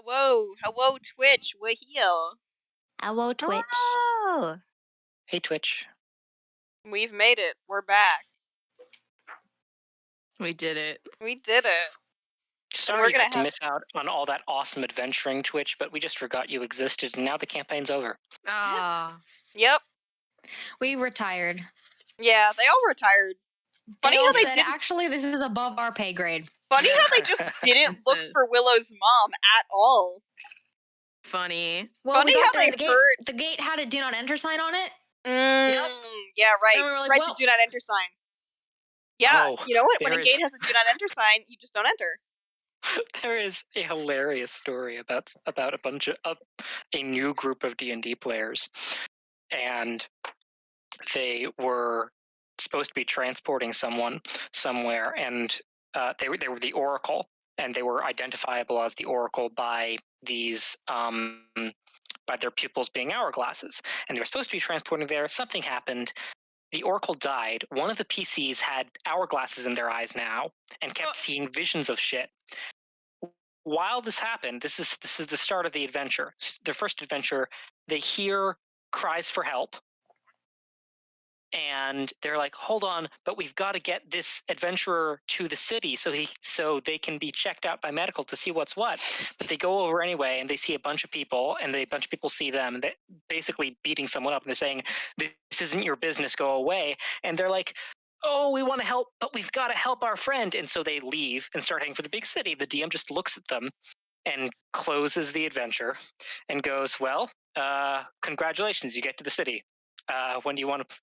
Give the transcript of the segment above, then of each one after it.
Hello, Twitch. We're here. Hello, Twitch. Oh, Hey, Twitch. We've made it. We're back. we did it. We did it. Sorry we're you gonna had to have- miss out on all that awesome adventuring, Twitch, but we just forgot you existed, and now the campaign's over. Ah, Yep. We retired. Yeah, they all retired. Funny They all how they said, didn't. actually, this is above our pay grade. Funny how they just didn't That's look it. for Willow's mom at all. funny. Well, Funny we got how there, they and heard. the gate had a do not enter sign on it. Yeah, right. And we were like, right. well- The do not enter sign. Yeah, Oh, you know what? When a there gate is- has a do not enter sign, you just don't enter. There is a hilarious story about a bunch of a new group of D&D players, and they were supposed to be transporting someone somewhere, and they were the Oracle, and they were identifiable as the Oracle by these by their pupils being hourglasses, and they were supposed to be transporting there. Something happened. The Oracle died. One of the PCs had hourglasses in their eyes now and kept seeing visions of shit. While this happened, this is the start of the adventure. Their first adventure, they hear cries for help. And they're like, hold on, but we've got to get this adventurer to the city so they can be checked out by medical to see what's what. But they go over anyway, and they see a bunch of people, and a bunch of people see them, and they're basically beating someone up, and they're saying, this isn't your business, go away. And they're like, oh, we want to help, but we've got to help our friend. And so they leave and start heading for the big city. The DM just looks at them and closes the adventure and goes, well, congratulations, you get to the city. When do you want to...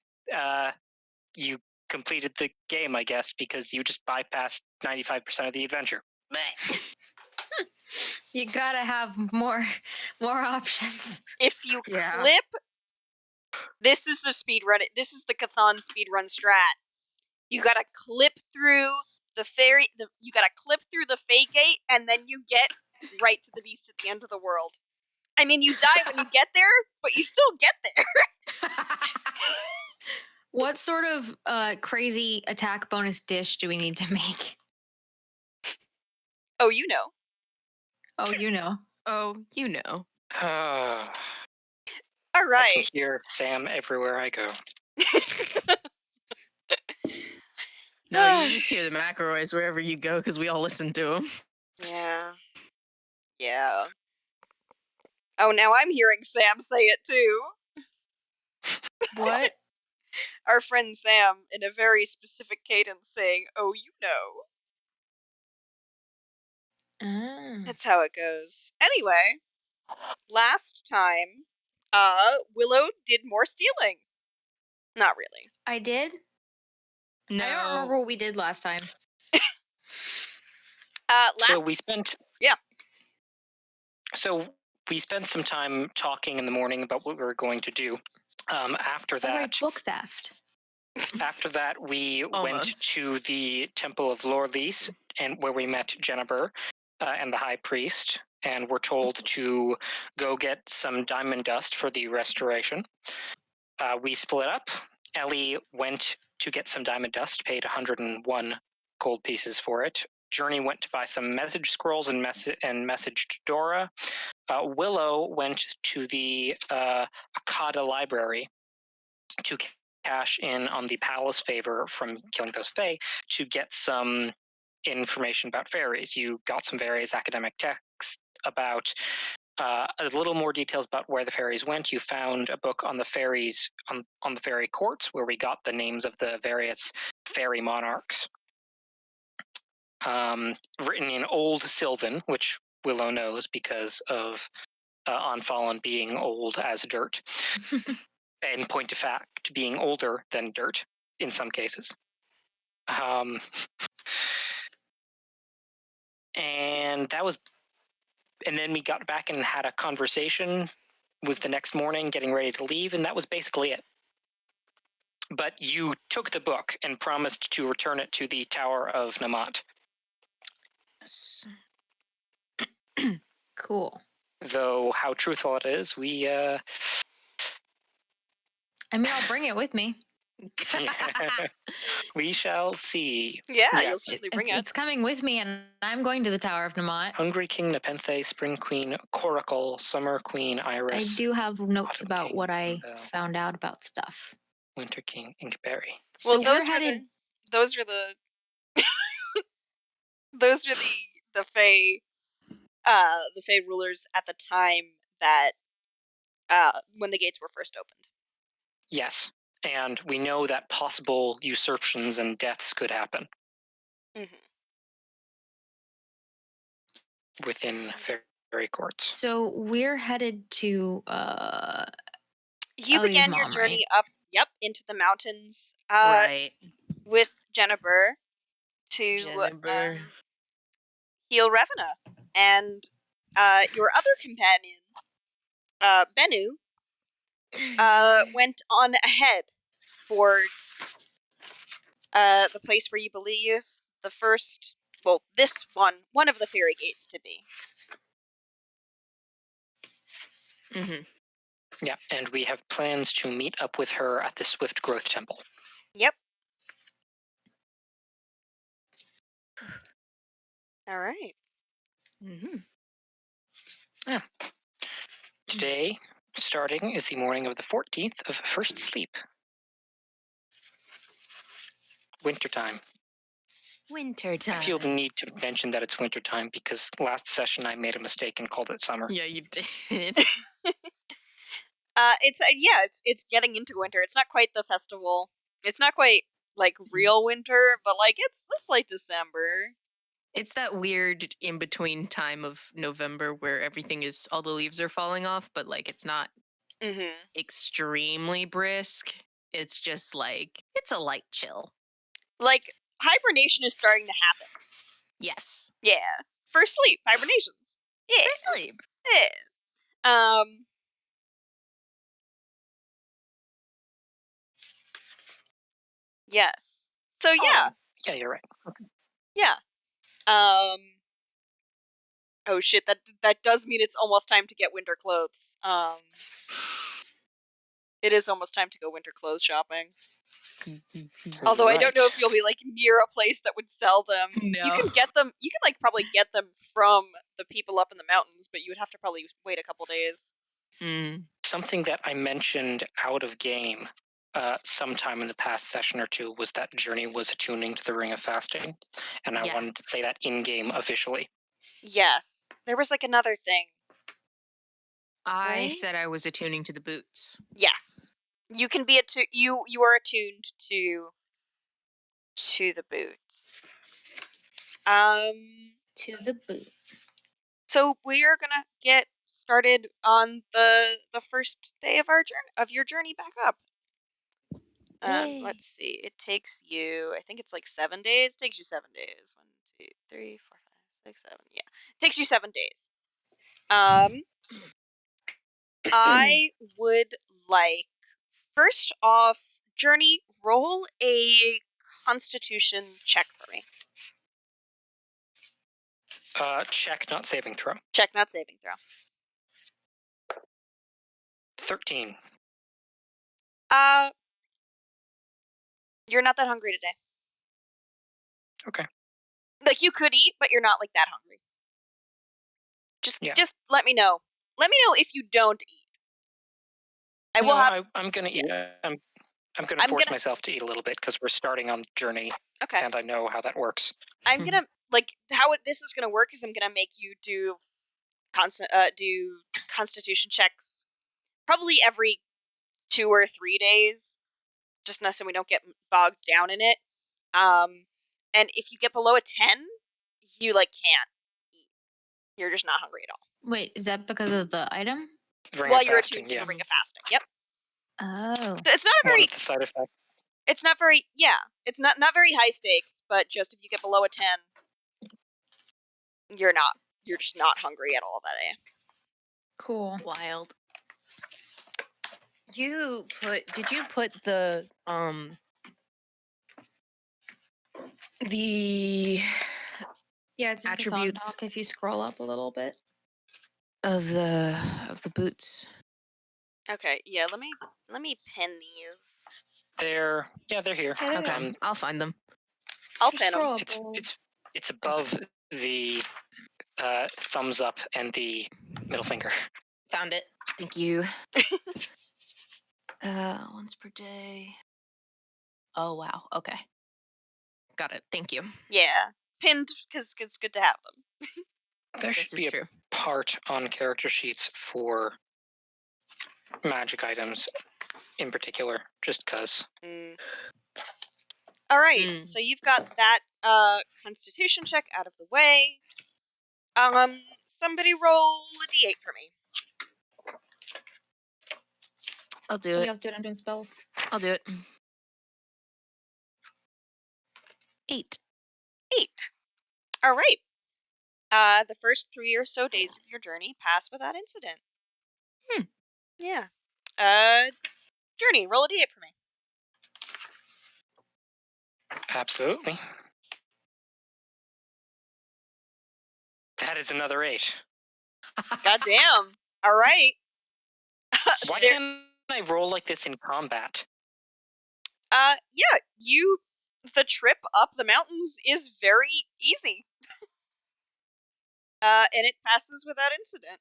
you completed the game, I guess, because you just bypassed 95% of the adventure. You gotta have more options. If you Yeah. clip, this is the speed run. This is the Chthon speed run strat. You gotta clip through the ferry. You gotta clip through the Fey Gate, and then you get right to the beast at the end of the world. I mean, you die when you get there, but you still get there. What sort of crazy attack bonus dish do we need to make? Oh, you know. Oh, you know. Oh, you know. All I can right. hear Sam everywhere I go. No, you just hear the McElroys wherever you go because we all listen to them. Yeah. Oh, now I'm hearing Sam say it too. What? Our friend Sam, in a very specific cadence, saying, "Oh, you know." That's how it goes. Anyway, last time, Willow did more stealing. Not really. I did? No. I don't remember what we did last time. So we spent... Yeah. So we spent some time talking in the morning about what we were going to do. After that... Right, book theft. After that, we went Almost. to the Temple of Lorlis, and where we met Jennifer and the High Priest, and were told to go get some diamond dust for the restoration. We split up. Ellie went to get some diamond dust, paid 101 gold pieces for it. Journey went to buy some message scrolls and messaged Dora. Willow went to the Akada Library to cash in on the palace favor from killing those Fae to get some information about fairies. You got some various academic texts about a little more details about where the fairies went. You found a book on the fairies on the fairy courts where we got the names of the various fairy monarchs. Written in Old Sylvan, which Willow knows because of Unfallen being old as dirt. In point of fact, being older than dirt in some cases. And that was... And then we got back and had a conversation. Was the next morning, getting ready to leave, and that was basically it. But you took the book and promised to return it to the Tower of Namat. Yes. Cool. Though how truthful it is, we... I mean, I'll bring it with me. We shall see. Yeah, Yeah. you'll certainly bring it. It's coming with me, and I'm going to the Tower of Namot. Hungry King Nepenthe, Spring Queen Coracle, Summer Queen Iris, I do have notes Autumn about King what I Bell, found out about stuff. Winter King Inkberry. Well, So we're those were headed. those are the those are the Fey rulers at the time that when the gates were first opened. Yes, and we know that possible usurpations and deaths could happen Mm-hmm. within fairy courts. So we're headed to You Ellie's began your mom, journey right? up, into the mountains, Right. with Jennifer to Jennifer. heal Revena, and your other companion, Bennu, went on ahead towards the place where you believe the first, this one of the fairy gates to be. Mm-hmm. Yeah, and we have plans to meet up with her at the Swift Growth Temple. Yep. All right. Mm-hmm. Today, starting, is the morning of the 14th of First Sleep. Wintertime. Wintertime. I feel the need to mention that it's wintertime because last session I made a mistake and called it summer. Yeah, you did. It's getting into winter. It's not quite the festival. It's not quite like real winter, but like it's like December. It's that weird in between time of November where everything is all the leaves are falling off, but like it's not Mm-hmm. extremely brisk. It's just like it's a light chill. Like hibernation is starting to happen. Yes. Yeah. For sleep, hibernations. Yeah. For sleep. Yeah. Yes. So yeah. Yeah, you're right. Yeah. Oh shit, that does mean it's almost time to get winter clothes. It is almost time to go winter clothes shopping. Although I don't know if you'll be like near a place that would sell them. You No. can get them. You can like probably get them from the people up in the mountains, but you would have to probably wait a couple days. Mm. Something that I mentioned out of game sometime in the past session or two was that Journey was attuning to the Ring of Fasting, and I Yeah. wanted to say that in game officially. Yes, there was like another thing. I Right? said I was attuning to the boots. Yes, you can be you are attuned to the boots. To the boot. So we are gonna get started on the first day of your journey back up. Yay. Let's see. It takes you. I think it's like 7 days. It takes you 7 days. 1, 2, 3, 4, 5, 6, 7. Yeah, it takes you 7 days. I would like first off, Journey, roll a Constitution check for me. Check, not saving throw. Check, not saving throw. 13. You're not that hungry today. Okay. Like you could eat, but you're not like that hungry. Yeah. Just let me know. Let me know if you don't eat. I'm gonna eat. I'm gonna force myself to eat a little bit because we're starting on Journey, Okay. and I know how that works. I'm gonna this is gonna work is I'm gonna make you do Constitution checks probably every 2 or 3 days, just so we don't get bogged down in it. And if you get below a 10, you like can't eat. You're just not hungry at all. Wait, is that because of the item? You're attuned to the Ring of Fasting. Yep. Oh. So it's not a very. One of the side effects. It's not very. Yeah, it's not very high stakes, but just if you get below a 10, you're not. You're just not hungry at all that day. Cool. Wild. Did you put the Yeah, it's in attributes Chthon doc if you scroll up a little bit. of the boots? Okay. Yeah. Let me pin these. They're here. Yeah, Okay, Um, I'll find them. I'll Just pin them. throw up it's all- it's above the thumbs up and the middle finger. Found it. Thank you. Once per day. Oh wow. Okay. Got it. Thank you. Yeah, pinned because it's good to have them. There This should is be a true. part on character sheets for magic items in particular, just cause. Mm. All right, Mm. so you've got that Constitution check out of the way. Somebody roll a d8 for me. I'll do Somebody it. else do it. I'm doing spells. I'll do it. 8. 8. All right. The first 3 or so days of your journey pass without incident. Yeah. Journey, roll a d8 for me. Absolutely. That is another 8. Goddamn. All right. Why There- can't I roll like this in combat? Yeah, the trip up the mountains is very easy. And it passes without incident.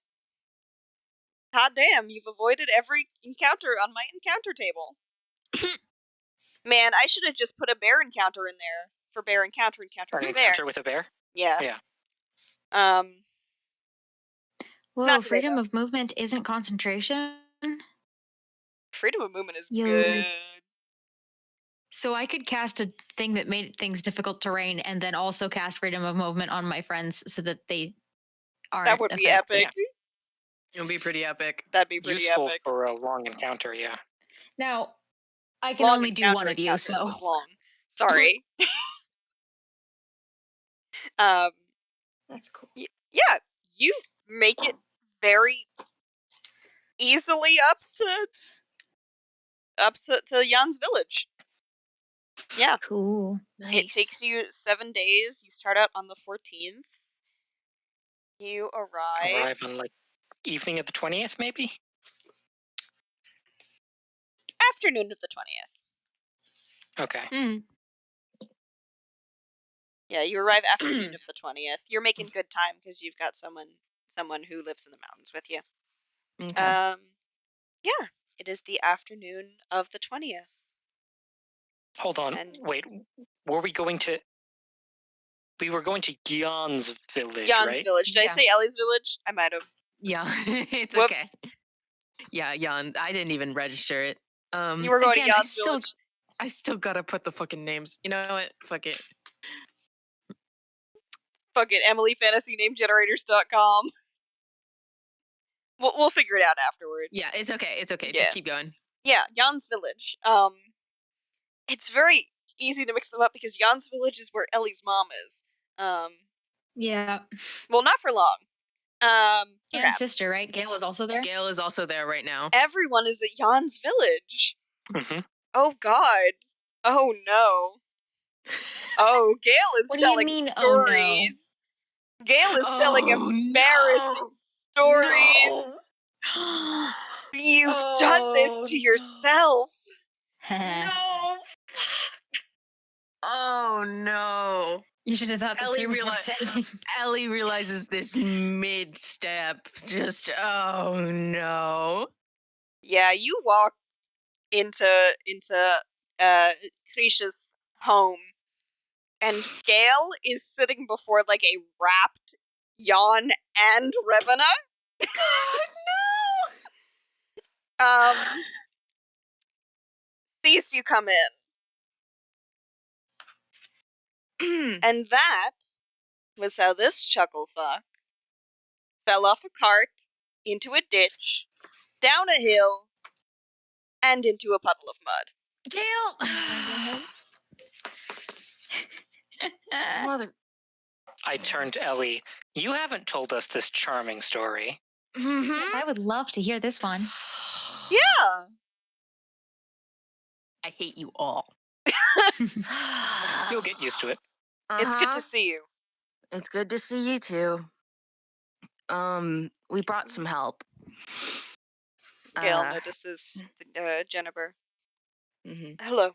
God damn, you've avoided every encounter on my encounter table. Man, I should have just put a bear encounter in there for bear encounter An with bear. encounter with a bear? Yeah. Yeah. Whoa, Not today, freedom though. of movement isn't concentration. Freedom of movement is Yo. good. So I could cast a thing that made things difficult terrain, and then also cast freedom of movement on my friends so that they aren't. That would be affected. epic. It'll be pretty epic. That'd be pretty Useful epic. for a long encounter, yeah. Now, I can Long only do one of you, encounters so was long. Sorry. um, that's cool. yeah, you make it very easily up to Jan's village. Yeah. Cool. Nice. It takes you 7 days. You start out on the 14th. You arrive Arrive on like evening of the 20th, maybe? afternoon of the 20th. Okay. Mm. Yeah, you arrive afternoon of the 20th. You're making good time because you've got someone who lives in the mountains with you. Okay. Yeah, it is the afternoon of the 20th. Hold on. And Wait, were we going to... We were going to Gion's village, Jan's right? village. Did I Yeah. say Ellie's village? I might have. Yeah, it's Whoops. okay. Yeah, Jan. I didn't even register it. You were going again, to Jan's village. I still gotta put the fucking names. You know what? Fuck it. Fuck it, EmilyFantasyNameGenerators.com. We'll figure it out afterward. Yeah, it's okay. It's okay. Yeah. Just keep going. Yeah, Jan's village. It's very easy to mix them up because Jan's village is where Ellie's mom is. Yeah. Well, not for long. And Perhaps. sister, right? Gail is also there. Gail is also there right now. Everyone is at Jan's village. Mm-hmm. Oh God. Oh no. Oh, Gail is What do you telling mean, oh, no? stories. Gail is telling Oh, embarrassing no. stories. No. You've done this Oh, to no. yourself. No. Oh no. You should have thought this Ellie through before realized- sending. Ellie realizes this mid-step. Just oh no. Yeah, you walk into Krisha's home, and Gail is sitting before like a wrapped Jan and Revena. God Sees you come in, no. and that was how this chucklefuck fell off a cart, into a ditch, down a hill, and into a puddle of mud. Gail. Mother. I turned to Ellie. You haven't told us this charming story. Yes, I would love to hear this one. Yeah. I hate you all. You'll get used to it. It's good Uh-huh. to see you. It's good to see you too. We brought some help. Gail notices Jennifer. Hello.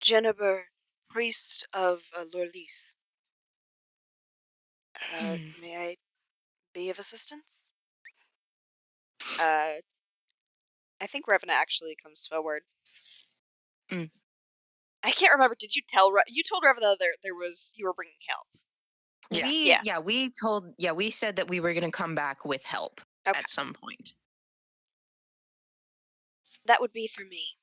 Jennifer, priest of Lorlis. May I be of assistance? I think Revna actually comes forward. Mm. I can't remember. Did you tell you told Revna there was you were bringing help? Yeah. We said that we were going to come back with help Okay. at some point. That would be for me.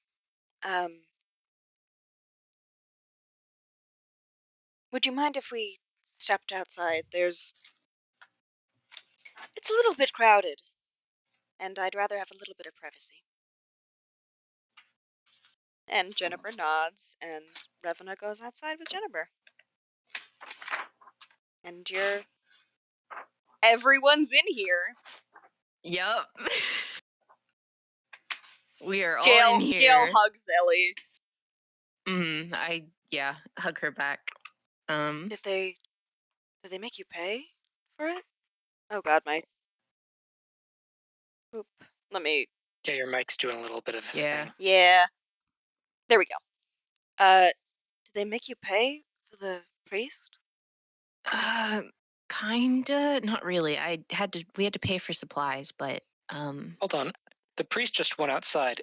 Would you mind if we stepped outside? It's a little bit crowded, and I'd rather have a little bit of privacy. And Jennifer nods, and Revna goes outside with Jennifer. And everyone's in here. Yep. We are all Gail in here. hugs Ellie. Hug her back. Did they make you pay for it? Oh god, oop. Let me Yeah, your mic's doing a little bit of a thing. Yeah. There we go. Did they make you pay for the priest? Kinda, not really. We had to pay for supplies, but Hold on. The priest just went outside.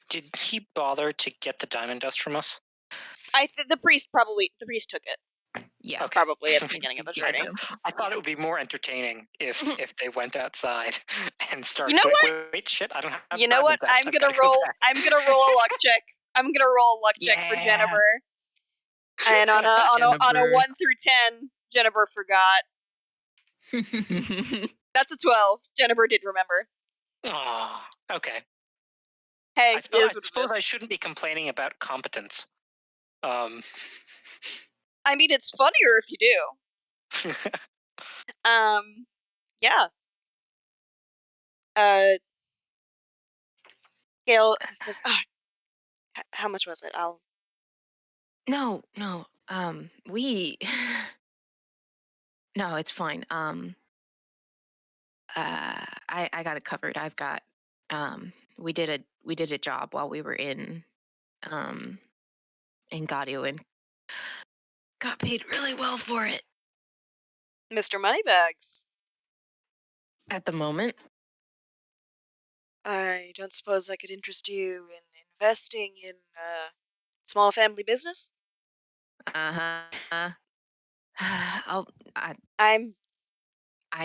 Did he bother to get the diamond dust from us? The priest took it. yeah. Okay. Probably at the beginning of the Yeah, journey. I thought it would be more entertaining if they went outside and started. You know Wait, shit! I don't have. You know what? diamond dust. I'm I've gonna gotta go roll. back. I'm gonna roll a luck check. I'm gonna roll a luck check for Yeah. Jennifer. And on a 1 through 10, Jennifer forgot. That's a 12. Jennifer did remember. Oh, okay. Hey, I it is what it suppose is. I shouldn't be complaining about competence. I mean, it's funnier if you do. Yeah. Gail says, how much was it? No. We. No, it's fine. I got it covered. I've got. We did a job while we were in Gaudio and got paid really well for it. Mr. Moneybags. At the moment. I don't suppose I could interest you in investing in small family business? I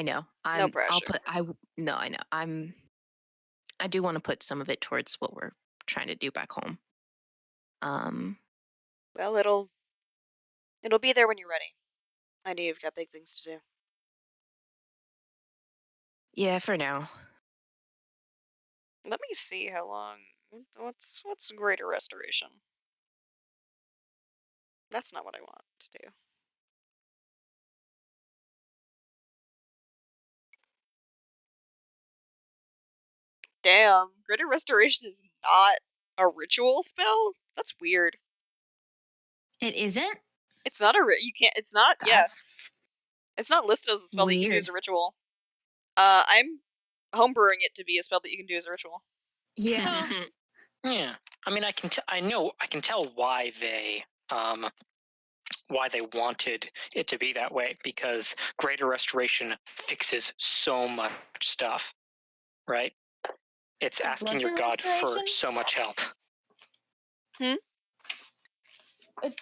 know. No pressure. I know. I do want to put some of it towards what we're trying to do back home. Well, it'll be there when you're ready. I know you've got big things to do. Yeah, for now. Let me see how long. What's greater restoration? That's not what I want to do. Damn, greater restoration is not a ritual spell? That's weird. It isn't? It's not you can't, it's not, That's it's not listed as a spell that you can do weird. as a ritual. I'm homebrewing it to be a spell that you can do as a ritual. Yeah. Yeah, I mean, I can tell why they wanted it to be that way, because greater restoration fixes so much stuff, right? It's asking your lesser god for restoration? so much help.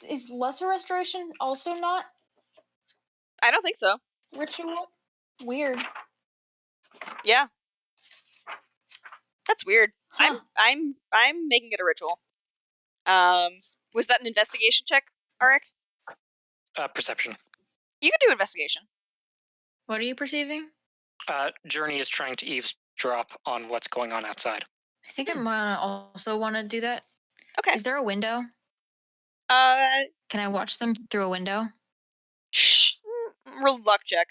Is lesser restoration also not I don't think so. ritual? Weird. Yeah. That's weird. Huh. I'm making it a ritual. Was that an investigation check, Arik? Perception. You can do investigation. What are you perceiving? Journey is trying to eavesdrop on what's going on outside. I think I'm gonna also want to do that. Okay. Is there a window? Can I watch them through a window? Shh. Roll luck check.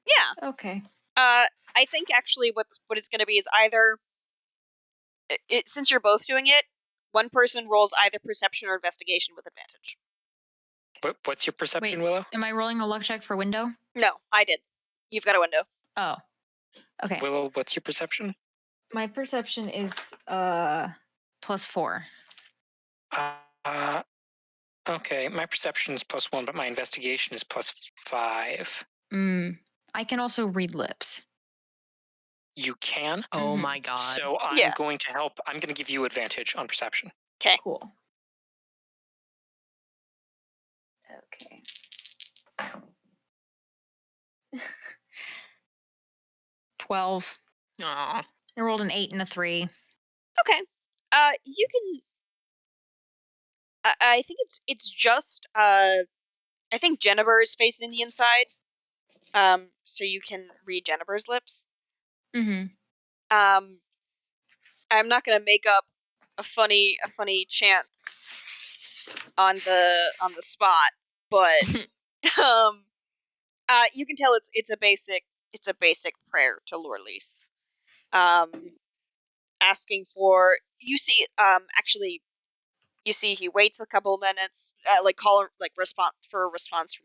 Yeah. Okay. I think actually what it's going to be is either since you're both doing it, one person rolls either perception or investigation with advantage. What's your perception, Wait, Willow? am I rolling a luck check for window? No, I did. You've got a window. Oh. Okay. Willow, what's your perception? My perception is +4. Okay, my perception is +1, but my investigation is +5. I can also read lips. You can? Oh Mhm. my god. So I'm Yeah. going to help. I'm going to give you advantage on perception. Okay. Cool. Okay. 12. Aw. I rolled an 8 and a 3. Okay. You can. I think it's just. I think Jennifer is facing the inside. So you can read Jennifer's lips. Mm-hmm. I'm not gonna make up a funny chant on the spot, but you can tell it's a basic prayer to Lorlease. Asking for, you see, actually, you see he waits a couple of minutes, response from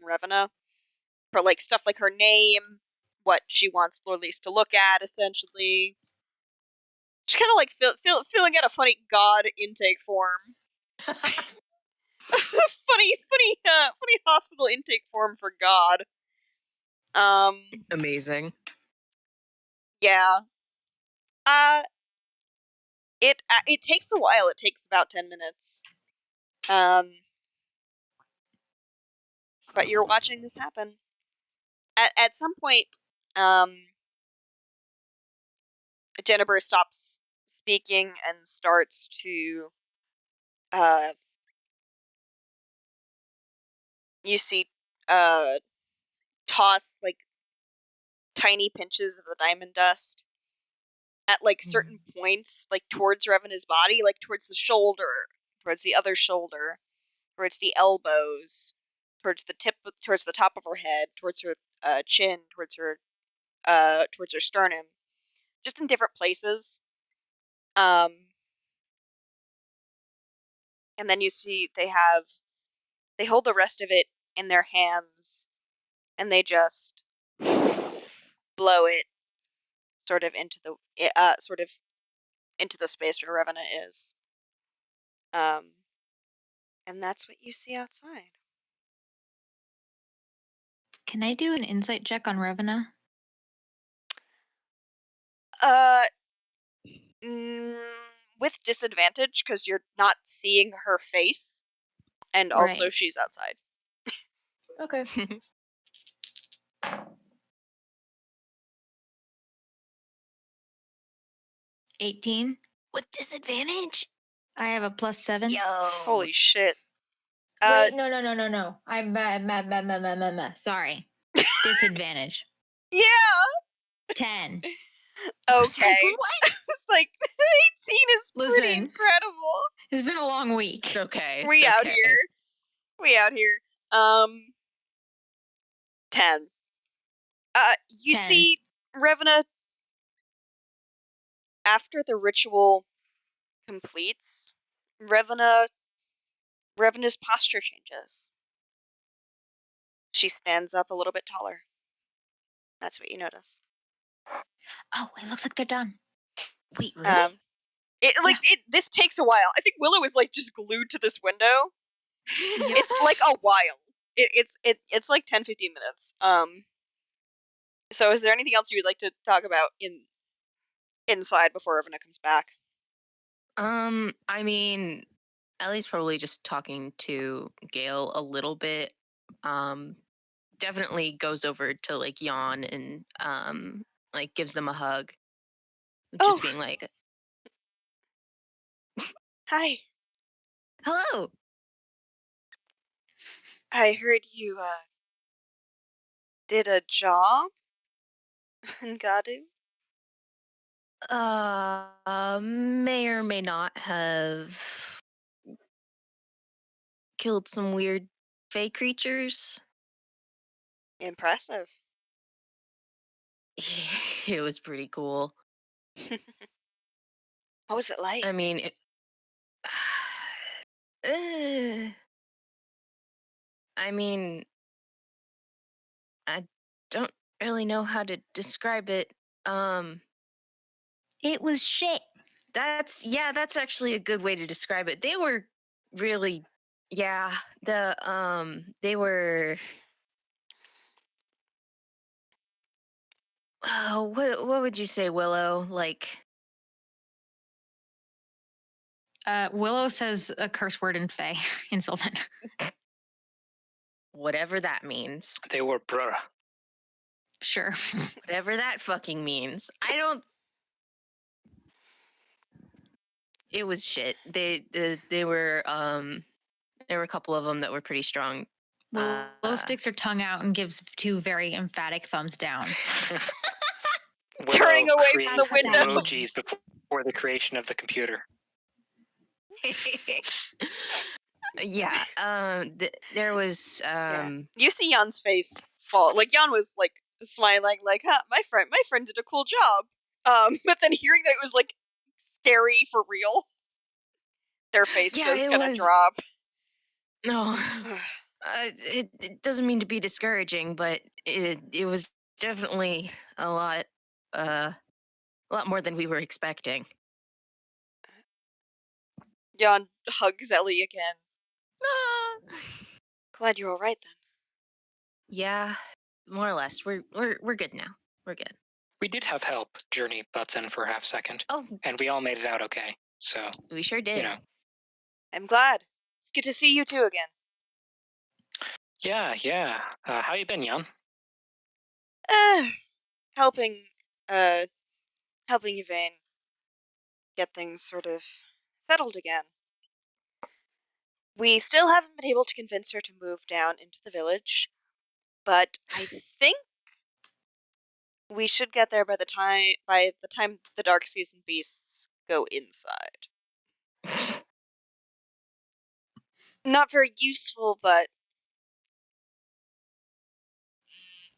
Revena for like stuff like her name, what she wants Lorlease to look at, essentially. She's kind of like filling out a funny god intake form. funny hospital intake form for God. Amazing. Yeah. It takes a while. It takes about 10 minutes. But you're watching this happen. At some point, Jennifer stops speaking and starts to you see toss like tiny pinches of the diamond dust at like certain points, like towards Revena's body, like towards the shoulder, towards the other shoulder, towards the elbows, towards the top of her head, towards her chin, towards her sternum, just in different places. And then you see they hold the rest of it in their hands, and they just blow it sort of into the space where Revena is. And that's what you see outside. Can I do an insight check on Revena? With disadvantage because you're not seeing her face, and also Right. she's outside. Okay. 18. With disadvantage? I have a +7. Yo. Holy shit! Wait, no. I'm sorry. Disadvantage. Yeah. 10. I was like, Okay. what? It's like 18 is pretty Listen. incredible. It's been a long week. It's okay. It's We out okay. here. 10. You 10. see Revena after the ritual completes. Revena's posture changes. She stands up a little bit taller. That's what you notice. Oh, it looks like they're done. Wait, really? This takes a while. I think Willow is like just glued to this window. Yep. It's like a while. It's like 10-15 minutes. So is there anything else you would like to talk about inside before Revena comes back? I mean, Ellie's probably just talking to Gail a little bit. Definitely goes over to like Yawn and like gives them a hug. Just Oh, being like, hi. hello. I heard you did a job in Gadu. May or may not have killed some weird fey creatures. Impressive. It was pretty cool. What was it like? I mean, I mean, I don't really know how to describe it. It was shit. That's actually a good way to describe it. They were really, they were. Oh, what would you say, Willow? Like, Willow says a curse word in Fae in Sylvan. whatever that means. They were bruh. Sure. Whatever that fucking means. I don't. It was shit. They were there were a couple of them that were pretty strong. Willow sticks her tongue out and gives 2 very emphatic thumbs down. Turning Willow away from the creates window. emojis before the creation of the computer. Yeah. There was You see Jan's face fall. Like Jan was like smiling, like, "Huh, my friend did a cool job." But then hearing that it was like scary for real, their face Yeah, does it kind of was- drop. no. It doesn't mean to be discouraging, but it was definitely a lot more than we were expecting. Jan hugs Ellie again. Ah. Glad you're all right then. Yeah, more or less. We're good now. We're good. We did have help. Journey butts in for a half second, Oh, and we all made it out okay. So, we sure did. you know. I'm glad. It's good to see you two again. Yeah. How you been, Jan? Helping Yvain get things sort of settled again. We still haven't been able to convince her to move down into the village, but I think we should get there by the time the dark season beasts go inside. Not very useful, but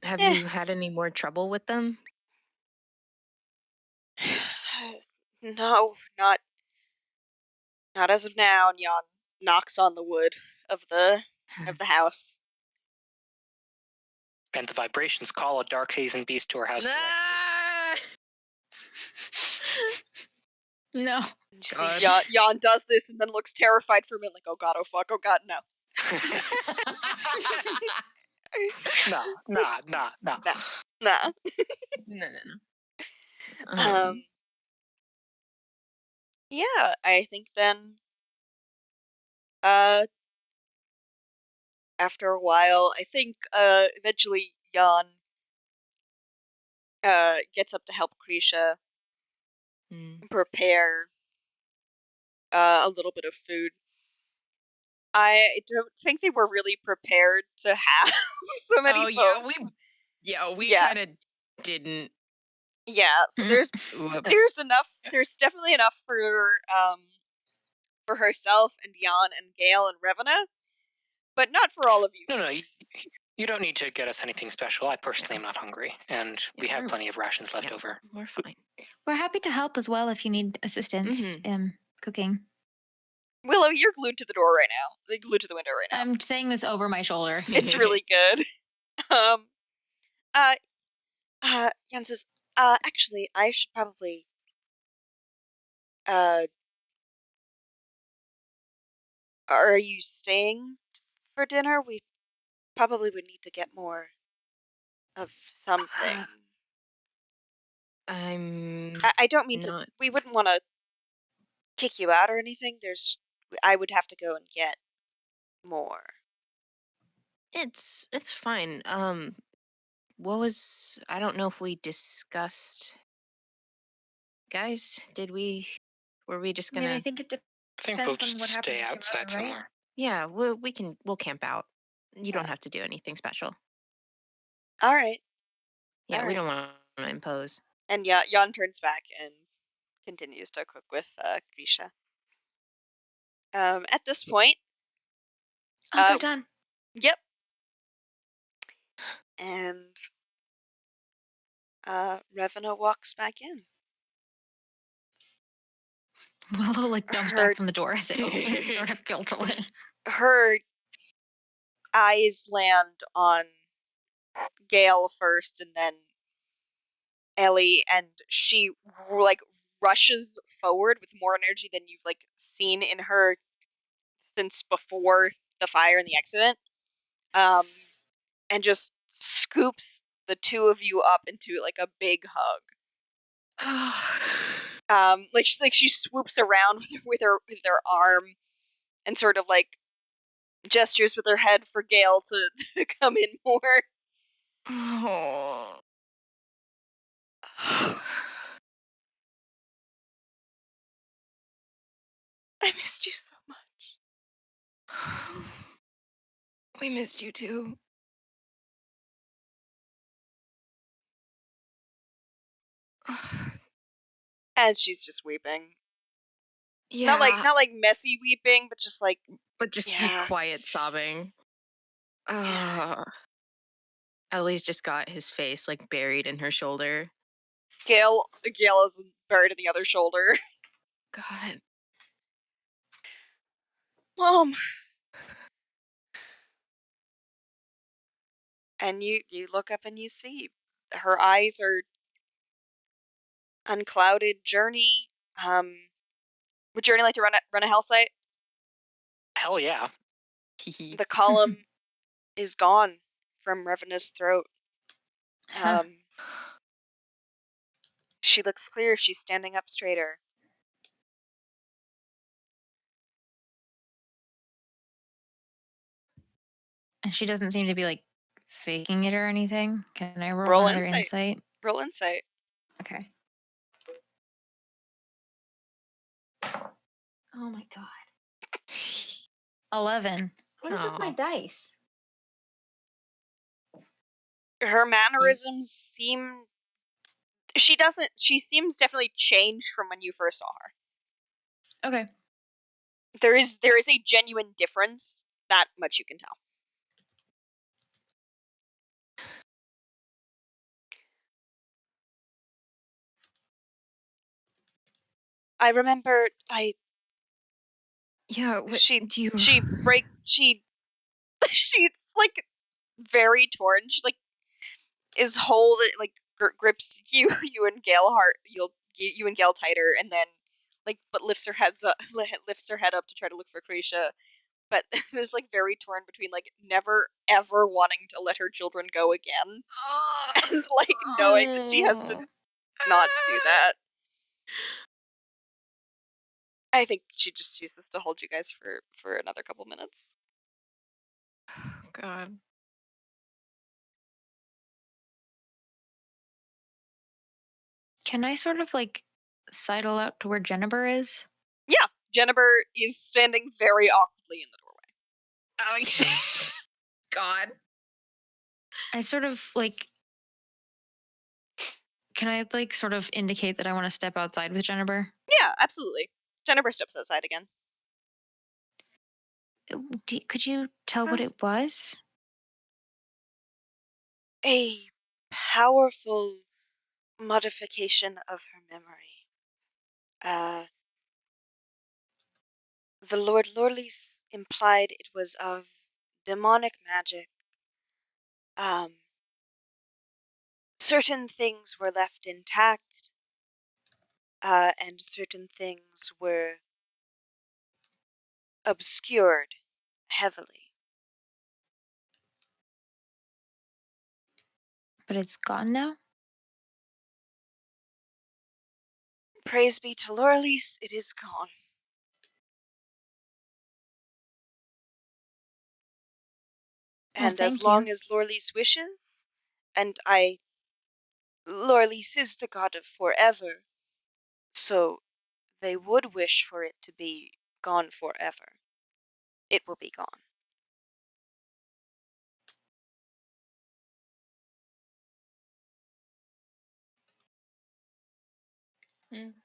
Have Eh. you had any more trouble with them? no, not as of now. And Jan knocks on the wood of the house. And the vibrations call a dark season beast to our house. Ah! No. And you God. see Jan does this and then looks terrified for a minute, like, oh god, no. Nah. Nah. No. Yeah, I think then after a while, I think eventually Jan gets up to help Krisha prepare a little bit of food. I don't think they were really prepared to have so many folks. we Yeah. kind of didn't. Yeah, so there's enough. There's definitely enough for herself and Jan and Gale and Revena, but not for all of you. No, folks. you don't need to get us anything special. I personally am not hungry, and we have plenty of rations left over. We're fine. We're happy to help as well if you need assistance cooking. Willow, you're glued to the door right now. Like, glued to the window right now. I'm saying this over my shoulder. It's really good. Jan says, actually, I should probably, are you staying for dinner? We probably would need to get more of something. I don't mean to, we wouldn't want to kick you out or anything. I would have to go and get more. It's fine. I don't know if we discussed. Guys, were we just gonna? I think it I think we'll just stay outside somewhere. Yeah, we'll camp out. You don't have to do anything special. All right. Yeah, we don't want to impose. And Jan turns back and continues to cook with Grisha. At this point, they're done. Yep. And Revena walks back in. Willow jumps back from the door as it opens, sort of guiltily. Her eyes land on Gale first, and then Ellie, and she rushes forward with more energy than you've like seen in her since before the fire and the accident. And just scoops the two of you up into like a big hug. Like she swoops around with her arm and sort of like gestures with her head for Gale to come in more. Oh. I missed you so much. We missed you too. And she's just weeping. Yeah. Not like messy weeping, but just like But just yeah. like quiet sobbing. Yeah. Ellie's just got his face like buried in her shoulder. Gale is buried in the other shoulder. God. Mom. And you look up and you see her eyes are unclouded. Journey. Would Journey like to run a hell site? Hell yeah. The column is gone from Revena's throat. Huh. She looks clear. She's standing up straighter. And she doesn't seem to be like faking it or anything. Can I roll Roll another insight. insight? Roll insight. Okay. Oh my god. 11. What is with my Aw. dice? Her mannerisms seem. She seems definitely changed from when you first saw her. Okay. There is a genuine difference. That much you can tell. I remember Yeah, what she's do you she's like very torn. She like is holding like grips you and Gale you and Gale tighter, and then like but lifts her head up to try to look for Krisha, but is like very torn between like never ever wanting to let her children go again and like knowing that she has to not do that. I think she just chooses to hold you guys for another couple minutes. God. Can I sort of like sidle out to where Jennifer is? Yeah, Jennifer is standing very awkwardly in the doorway. Oh yeah. God. I sort of like. Can I like sort of indicate that I want to step outside with Jennifer? Yeah, absolutely. Jennifer steps outside again. Could you tell what it was? A powerful modification of her memory. The Lord Lorleys implied it was of demonic magic. Certain things were left intact, and certain things were obscured heavily. But it's gone now? Praise be to Lorleys, it is gone. Well, And as thank long you. as Lorleys wishes, and Lorleys is the god of forever, so they would wish for it to be gone forever. It will be gone.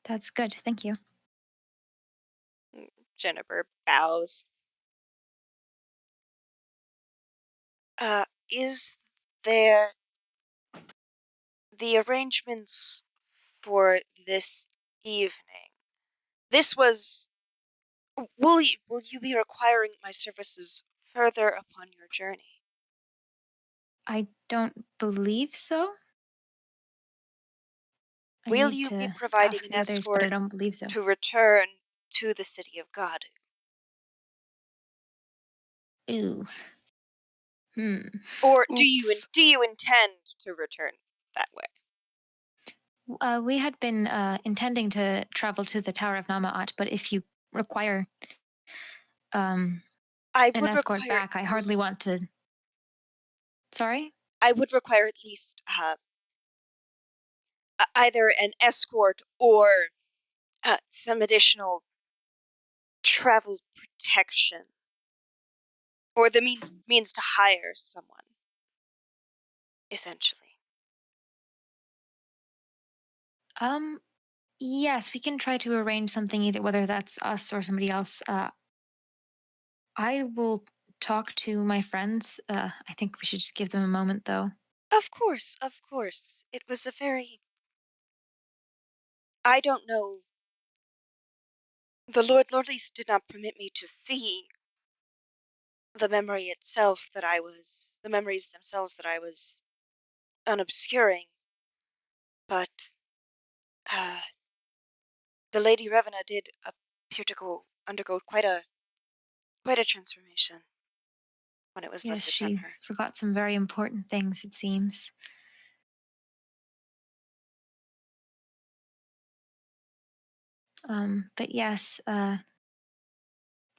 That's good. Thank you. Jennifer bows. Is there the arrangements for this evening? This was. Will you be requiring my services further upon your journey? I don't believe so. I will need you be to providing ask an the others, but I escort don't believe so. to return to the city of God? Ooh. Hmm. Or do Oops. you intend to return that way? We had been intending to travel to the Tower of Namaat, but if you require um, I an would escort require back, I hardly want to. Sorry? I would require at least either an escort or some additional travel protection, or the means to hire someone, essentially. Um, yes, we can try to arrange something, either whether that's us or somebody else. I will talk to my friends. I think we should just give them a moment, though. Of course, of course. It was a very. I don't know. The Lord least did not permit me to see the memory itself the memories themselves that I was unobscuring, but uh, the Lady Revena did appear to undergo quite a transformation when it was Yes, lifted from she her. forgot some very important things, it seems. But yes,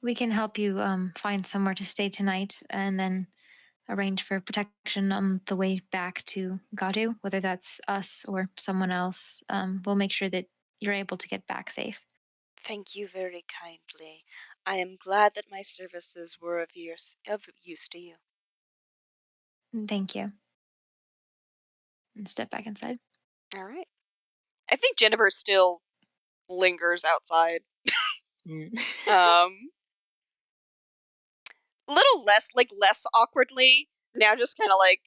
we can help you find somewhere to stay tonight, and then arrange for protection on the way back to Gadu, whether that's us or someone else. We'll make sure that you're able to get back safe. Thank you very kindly. I am glad that my services were of use to you. Thank you. And step back inside. All right. I think Jennifer still lingers outside. Mm. Um, little less awkwardly. Now just kind of like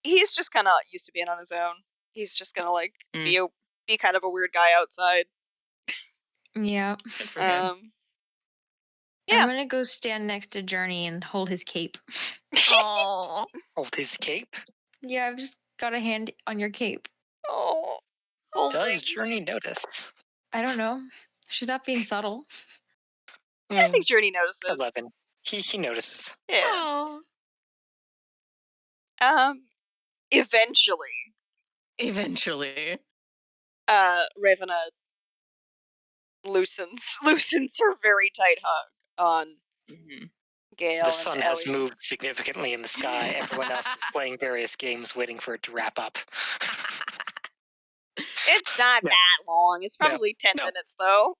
he's just kind of used to being on his own. He's just gonna like Mm. be kind of a weird guy outside. Yeah. Good for him. I'm Yeah. gonna go stand next to Journey and hold his cape. Oh. Hold his cape. Yeah, I've just got a hand on your cape. Oh, holding. Does Journey notice? I don't know. She's not being subtle. I think Journey notices. 11. He notices. Yeah. Oh. Eventually, Eventually. Ravena loosens her very tight hug on Mhm. Gale The and sun has Ellie. moved significantly in the sky. Everyone else is playing various games, waiting for it to wrap up. It's not No. that long. It's No. probably 10 No. minutes though.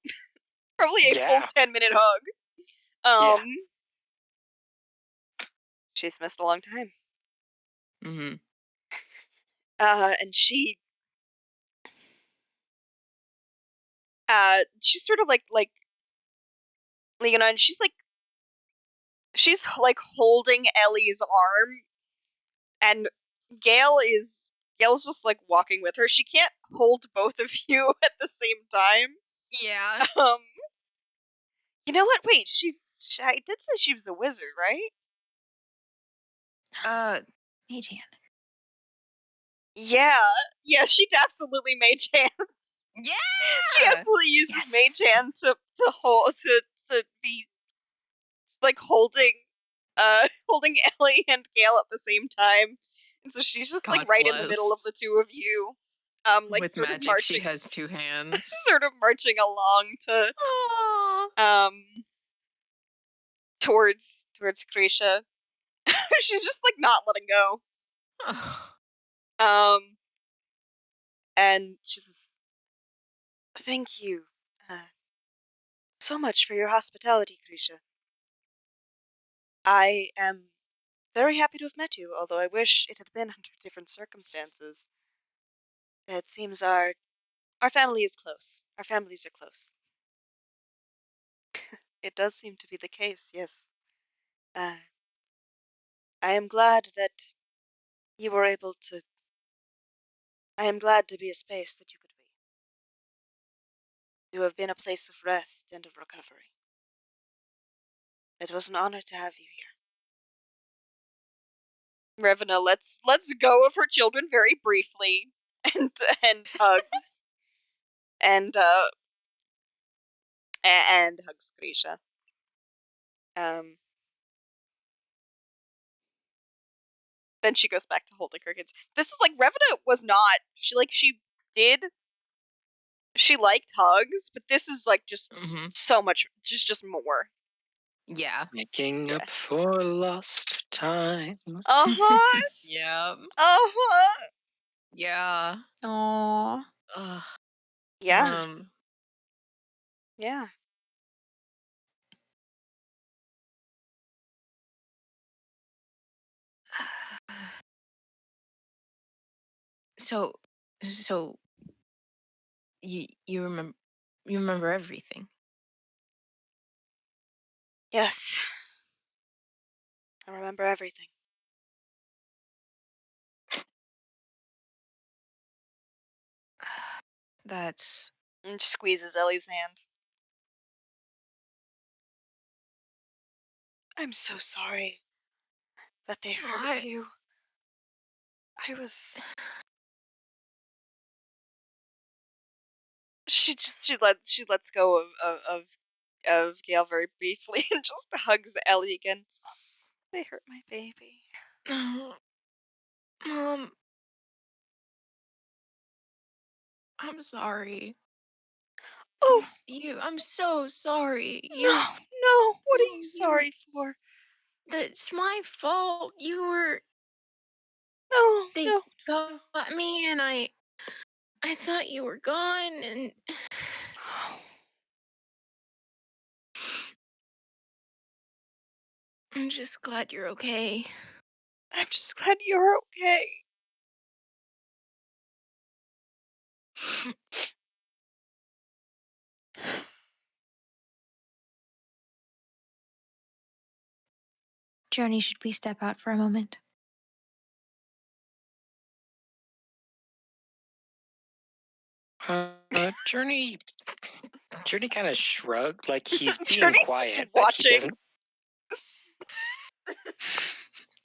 Probably a full Yeah. 10-minute hug. Yeah. She's missed a long time. Mhm. And she's sort of like and she's like holding Ellie's arm, and Gail's just like walking with her. She can't hold both of you at the same time. Yeah. You know what? Wait, I did say she was a wizard, right? Mage hand. Yeah, she'd absolutely mage hands. Yeah. She absolutely uses Yes. mage hand to hold to be like holding holding Ellie and Gale at the same time. And so she's just like God right in the middle bless. of the two of you. Like With sort of magic, she marching has two hands. sort of marching along to Aww. towards Krisha. She's just like not letting go. Um and she says, "Thank you so much for your hospitality, Krisha. I am very happy to have met you, although I wish it had been under different circumstances. It seems our family is close. Our families are close. It does seem to be the case, yes. I am glad that you were able to. I am glad to be a space that you could be. You have been a place of rest and of recovery. It was an honor to have you here." Revena lets go of her children very briefly and hugs. and hugs Grisha. Then she goes back to holding her kids. This is like Revna was not. She liked hugs, but this is like just Mm-hmm. so much, just more. Yeah. Making Yeah. up for lost time. Uh-huh. Yeah. Uh-huh. Yeah. Aww. Ugh. Yeah. Yeah. So, so you remember everything. Yes. I remember everything. That's And squeezes Ellie's hand. I'm so sorry that they hurt you. I was. She lets go of Gail very briefly and just hugs Ellie again. They hurt my baby. Mom, I'm sorry. Oh I'm so sorry. no! What are you You sorry for? That's my fault. No They no no. got me, and I thought you were gone, and I'm just glad you're okay. I'm just glad you're okay. Journey, should we step out for a moment? Journey kind of shrugged, like he's being Journey's just quiet, but he watching. doesn't.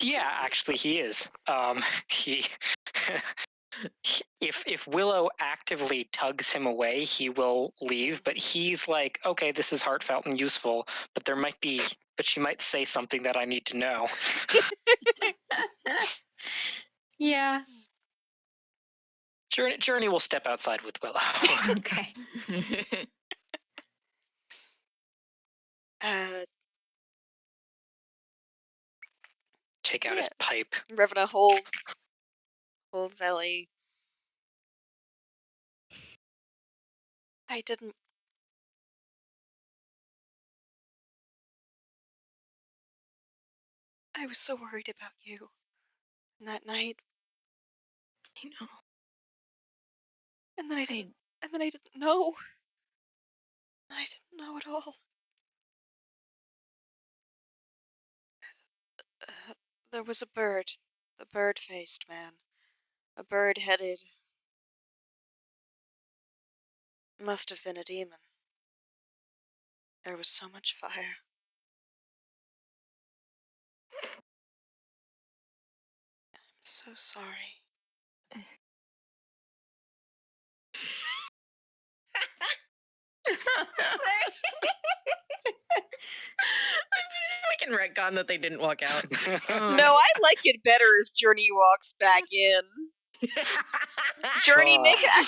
Yeah, actually, he is. He. If Willow actively tugs him away, he will leave. But he's like, okay, this is heartfelt and useful, but she might say something that I need to know. Yeah. Journey will step outside with Willow. Okay. Take out his pipe. Revna holds Ellie. I didn't. I was so worried about you. And that night. I know. And then I didn't know. I didn't know at all. There was a bird. The bird-faced man. A bird-headed. Must have been a demon. There was so much fire. I'm so sorry. We can retcon that they didn't walk out. No, I like it better if Journey walks back in. Journey, make a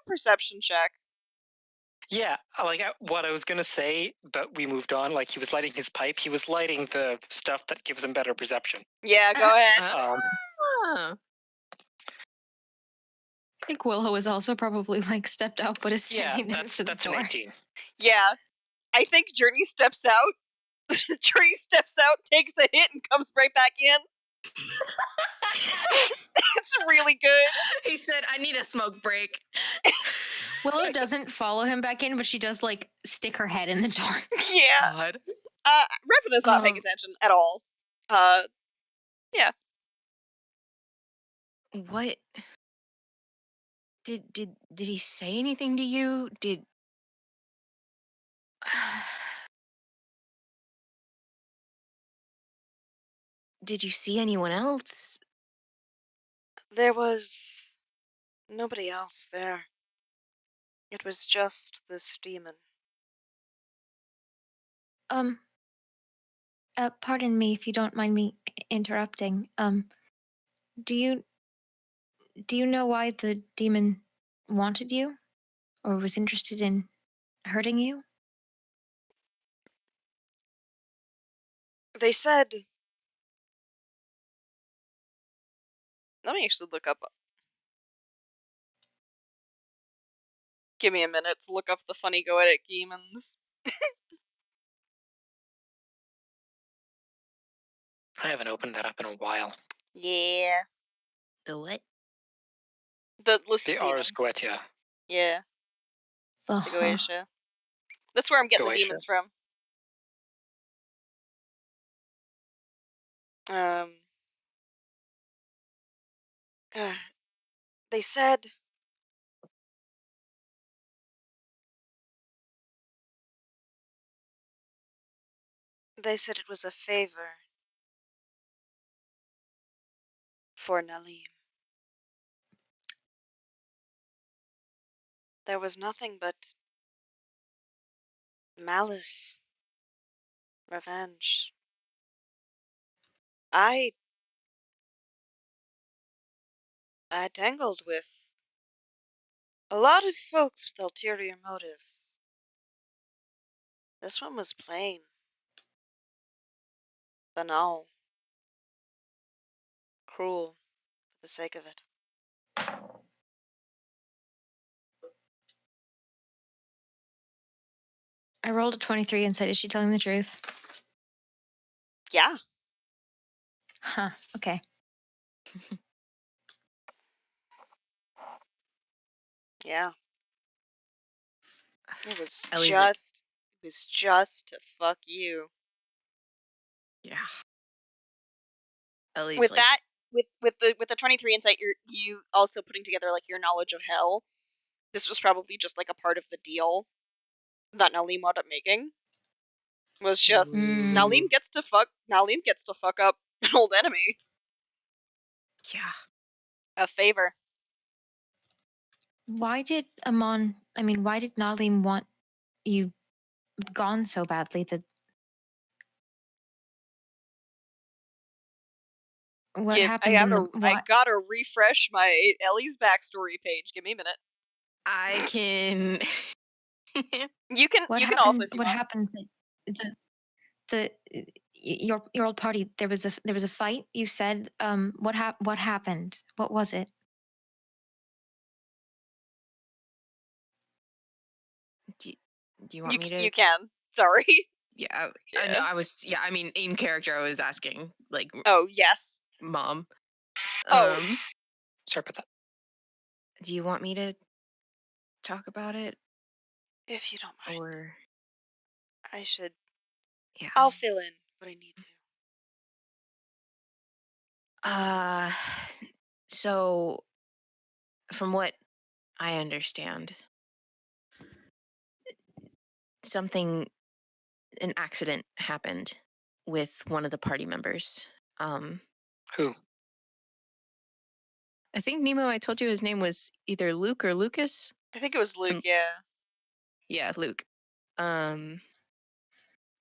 perception check. Yeah, what I was gonna say, but we moved on. Like he was lighting his pipe. He was lighting the stuff that gives him better perception. Yeah, go ahead. Ah. I think Willow is also probably like stepped out, but is Yeah, standing next to the that's an door. 18. Yeah, I think Journey steps out. Journey steps out, takes a hit, and comes right back in. It's really good. He said, "I need a smoke break." Willow doesn't follow him back in, but she does like stick her head in the door. Yeah. God. Revna's not paying attention at all. Yeah. What? Did he say anything to you? Did you see anyone else? There was nobody else there. It was just this demon. Pardon me if you don't mind me interrupting. Do you know why the demon wanted you or was interested in hurting you? They said. Let me actually look up. Give me a minute to look up the funny goetic demons. I haven't opened that up in a while. Yeah. The what? The list The of Ars demons. Goetia. Yeah, the Uh-huh. Goetia. That's where I'm getting the Goetia. demons from. Um. They said. They said it was a favor for Nalim. There was nothing but malice, revenge. I tangled with a lot of folks with ulterior motives. This one was plain, banal, cruel, for the sake of it. I rolled a 23 and said, "Is she telling the truth?" Yeah. Huh. Okay. Yeah. It was Ellie's like, just to fuck you. yeah. Ellie's With like, that, with the 23 insight, you also putting together like your knowledge of hell. This was probably just like a part of the deal that Nalim wound up making. Was just Mm. Nalim gets to fuck up an old enemy. yeah. A favor. Why did why did Nalim want you gone so badly that what happened in the I what gotta refresh my Ellie's backstory page. Give me a minute. I can. You can also if you what want. happened the your old party there was a fight you said what happened, what was it? do, do you want me to? You can. Sorry. Yeah. Yeah. No, I was. Yeah, I mean, in character, I was asking, like, Oh yes. mom. Oh. Sorry about that. Do you want me to talk about it, If you don't mind, or I should. yeah? I'll fill in what I need to. Uh, so from what I understand, something, an accident happened with one of the party members. Who? I think Nemo, I told you his name was either Luke or Lucas. I think it was Luke. Um, Yeah. Yeah, Luke. Oh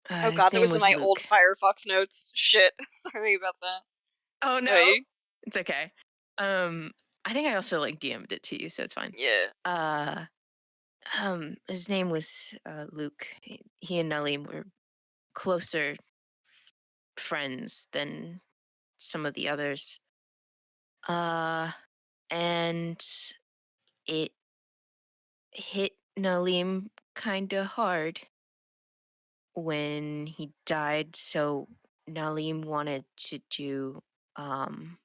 His god, that name was in was my old Luke. Firefox notes. Shit. Sorry about that. Oh no, Hey. it's okay. I think I also like DM'd it to you, so it's fine. Yeah. His name was Luke. He and Nalim were closer friends than some of the others. And it hit Nalim kind of hard when he died. So Nalim wanted to do, um,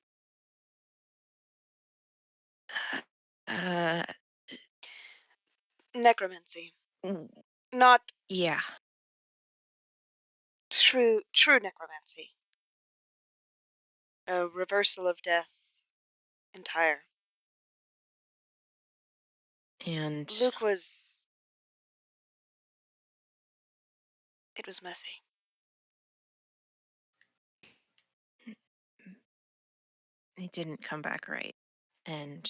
uh, Necromancy. w- Not yeah, true necromancy. A reversal of death. Entire. and Luke was. It was messy. he didn't come back right. And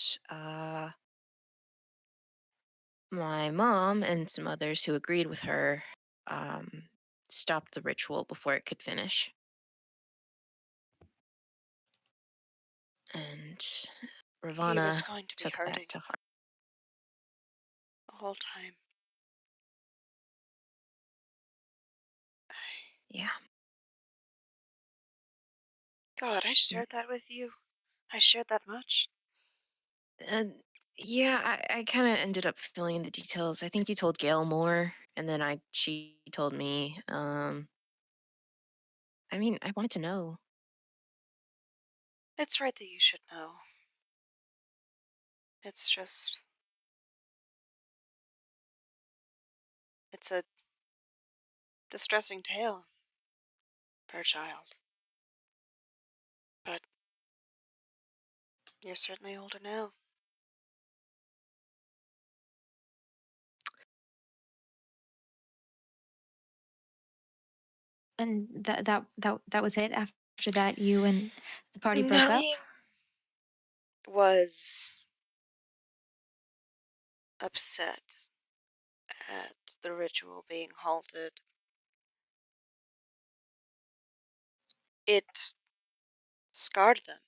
my mom and some others who agreed with her um, stopped the ritual before it could finish. And He was Ravana going to be took that hurting to heart. the whole time. Yeah. God, I shared that with you. I shared that much. And yeah, I kind of ended up filling in the details. I think you told Gail more, and then she told me. I mean, I wanted to know. It's right that you should know. It's just. It's a distressing tale for a child. But you're certainly older now. And that was it. After that, you and the party broke up. Nalim was upset at the ritual being halted. It scarred them,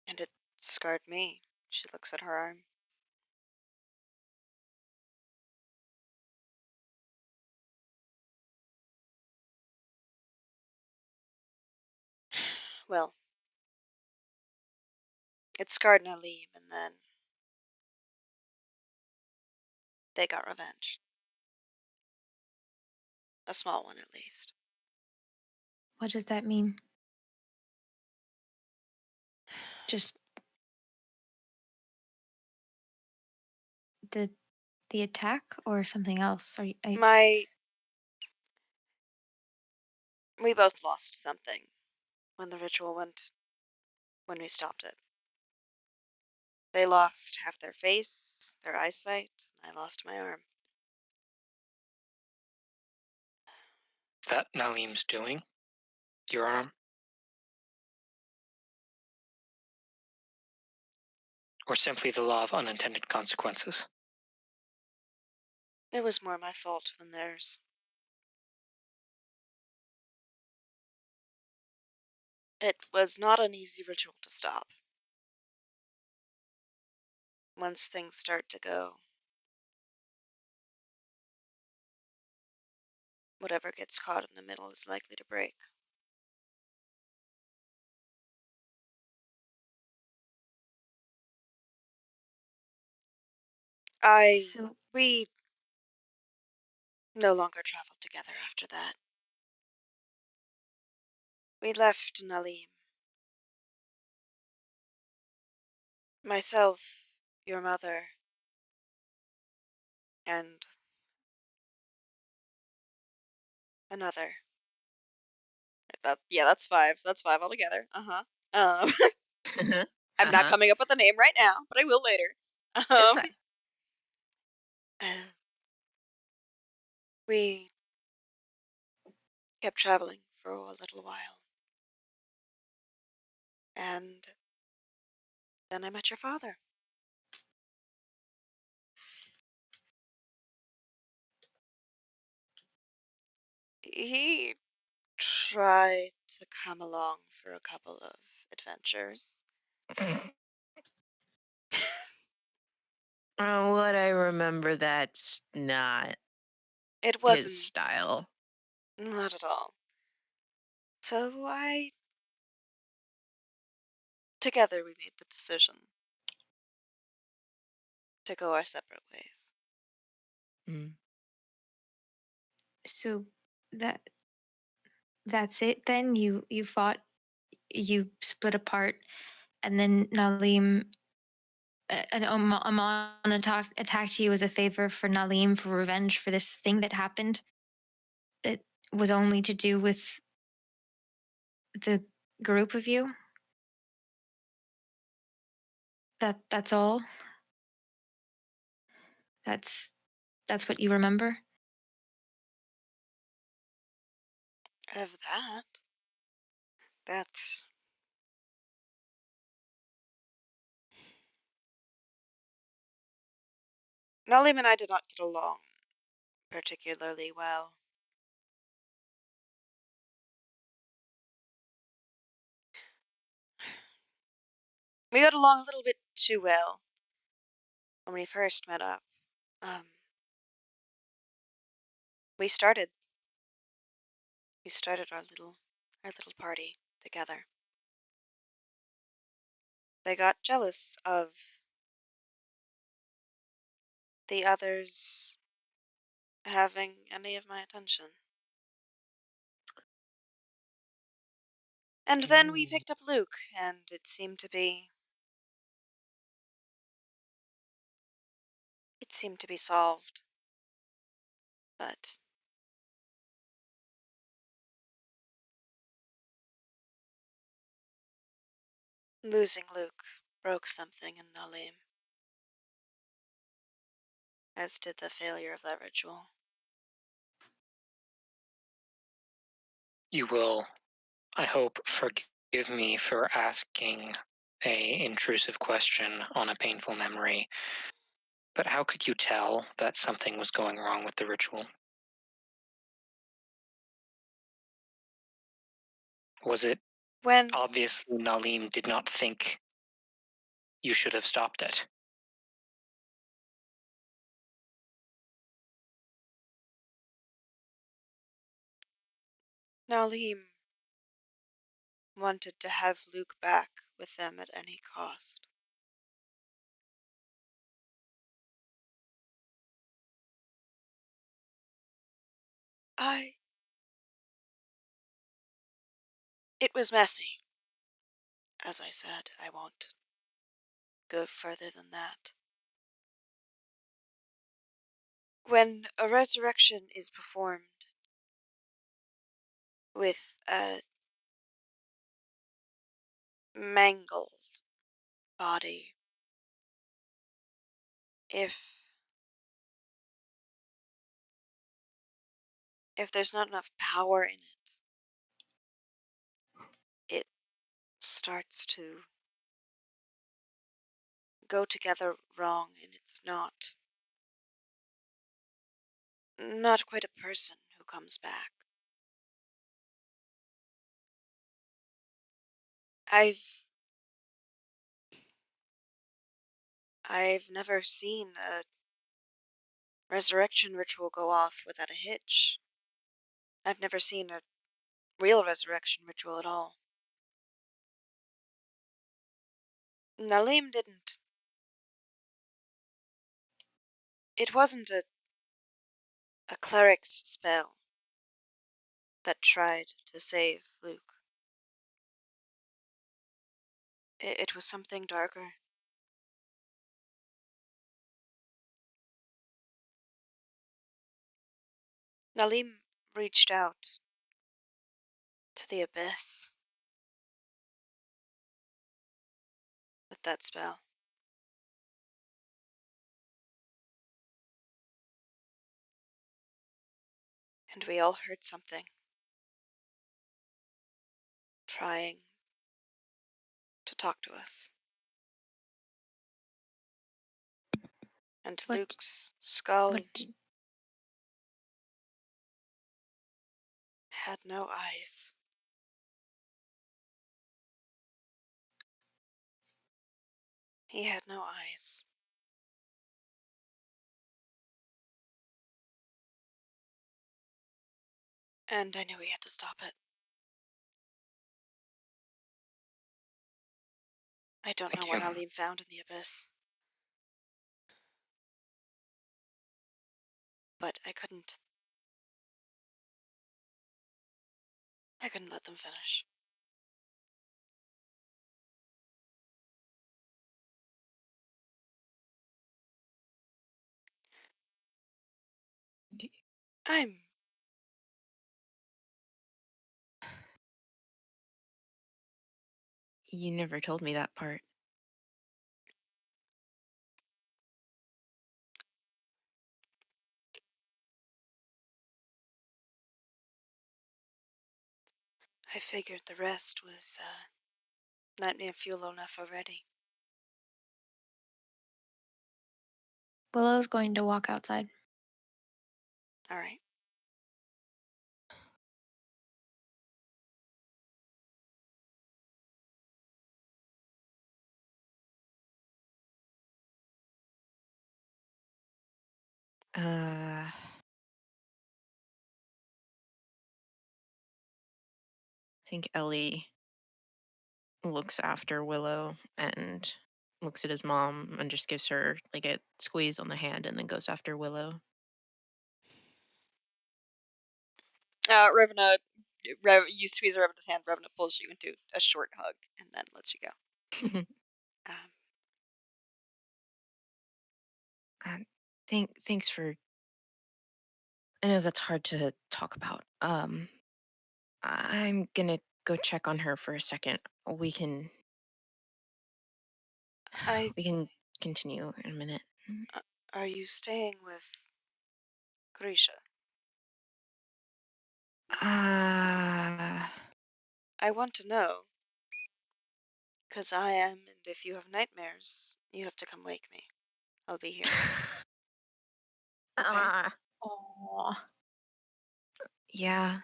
and it scarred me. She looks at her arm. Well, it scarred Nalim, and then they got revenge. A small one, at least. What does that mean? Just the the attack or something else? We both lost something when the ritual went, when we stopped it. They lost half their face, their eyesight, and I lost my arm. That Nalim's doing? Your arm? Or simply the law of unintended consequences? It was more my fault than theirs. It was not an easy ritual to stop. Once things start to go, whatever gets caught in the middle is likely to break. So We no longer traveled together after that. We left Nalim. Myself, your mother, and another. That's five. That's five altogether. Um, I'm not coming up with a name right now, but I will later. It's Um, fine. we kept traveling for a little while, and then I met your father. He tried to come along for a couple of adventures. What I remember, that's not It his wasn't, style. not at all. So together we made the decision to go our separate ways. Mm. so that that's it then. You fought. You split apart, and then Nalim and Amon attacked you as a favor for Nalim for revenge for this thing that happened. It was only to do with the group of you. That's all. That's that's what you remember. Of that's Nalim and I did not get along particularly well. We got along a little bit too well when we first met up. We started our little party together. They got jealous of the others having any of my attention. And then we picked up Luke, and it seemed to be solved. But losing Luke broke something in Nalim, as did the failure of that ritual. You will, I hope, forgive me for asking a intrusive question on a painful memory, but how could you tell that something was going wrong with the ritual? Was it When obviously Nalim did not think you should have stopped it? Nalim wanted to have Luke back with them at any cost. It was messy. As I said, I won't go further than that. When a resurrection is performed with a mangled body, if there's not enough power in it, it starts to go together wrong, and it's not quite a person who comes back. I've never seen a resurrection ritual go off without a hitch. I've never seen a real resurrection ritual at all. Nalim didn't. It wasn't a cleric's spell that tried to save Luke. It was something darker. Nalim reached out to the abyss with that spell. And we all heard something trying to talk to us. And Luke's skull had no eyes. He had no eyes. And I knew we had to stop it. I don't know what Nalim found in the abyss. But I couldn't let them finish. You never told me that part. I figured the rest was nightmare fuel enough already. Willow's going to walk outside. All right. I think Ellie looks after Willow and looks at his mom and just gives her like a squeeze on the hand and then goes after Willow. Revna, you squeeze Revna's hand. Revna pulls you into a short hug and then lets you go. Thanks for. I know that's hard to talk about. I'm gonna go check on her for a second. We can I we can continue in a minute. Are you staying with Grisha? Uh, I want to know. 'Cause I am, and if you have nightmares, you have to come wake me. I'll be here. Okay? Aww. Yeah.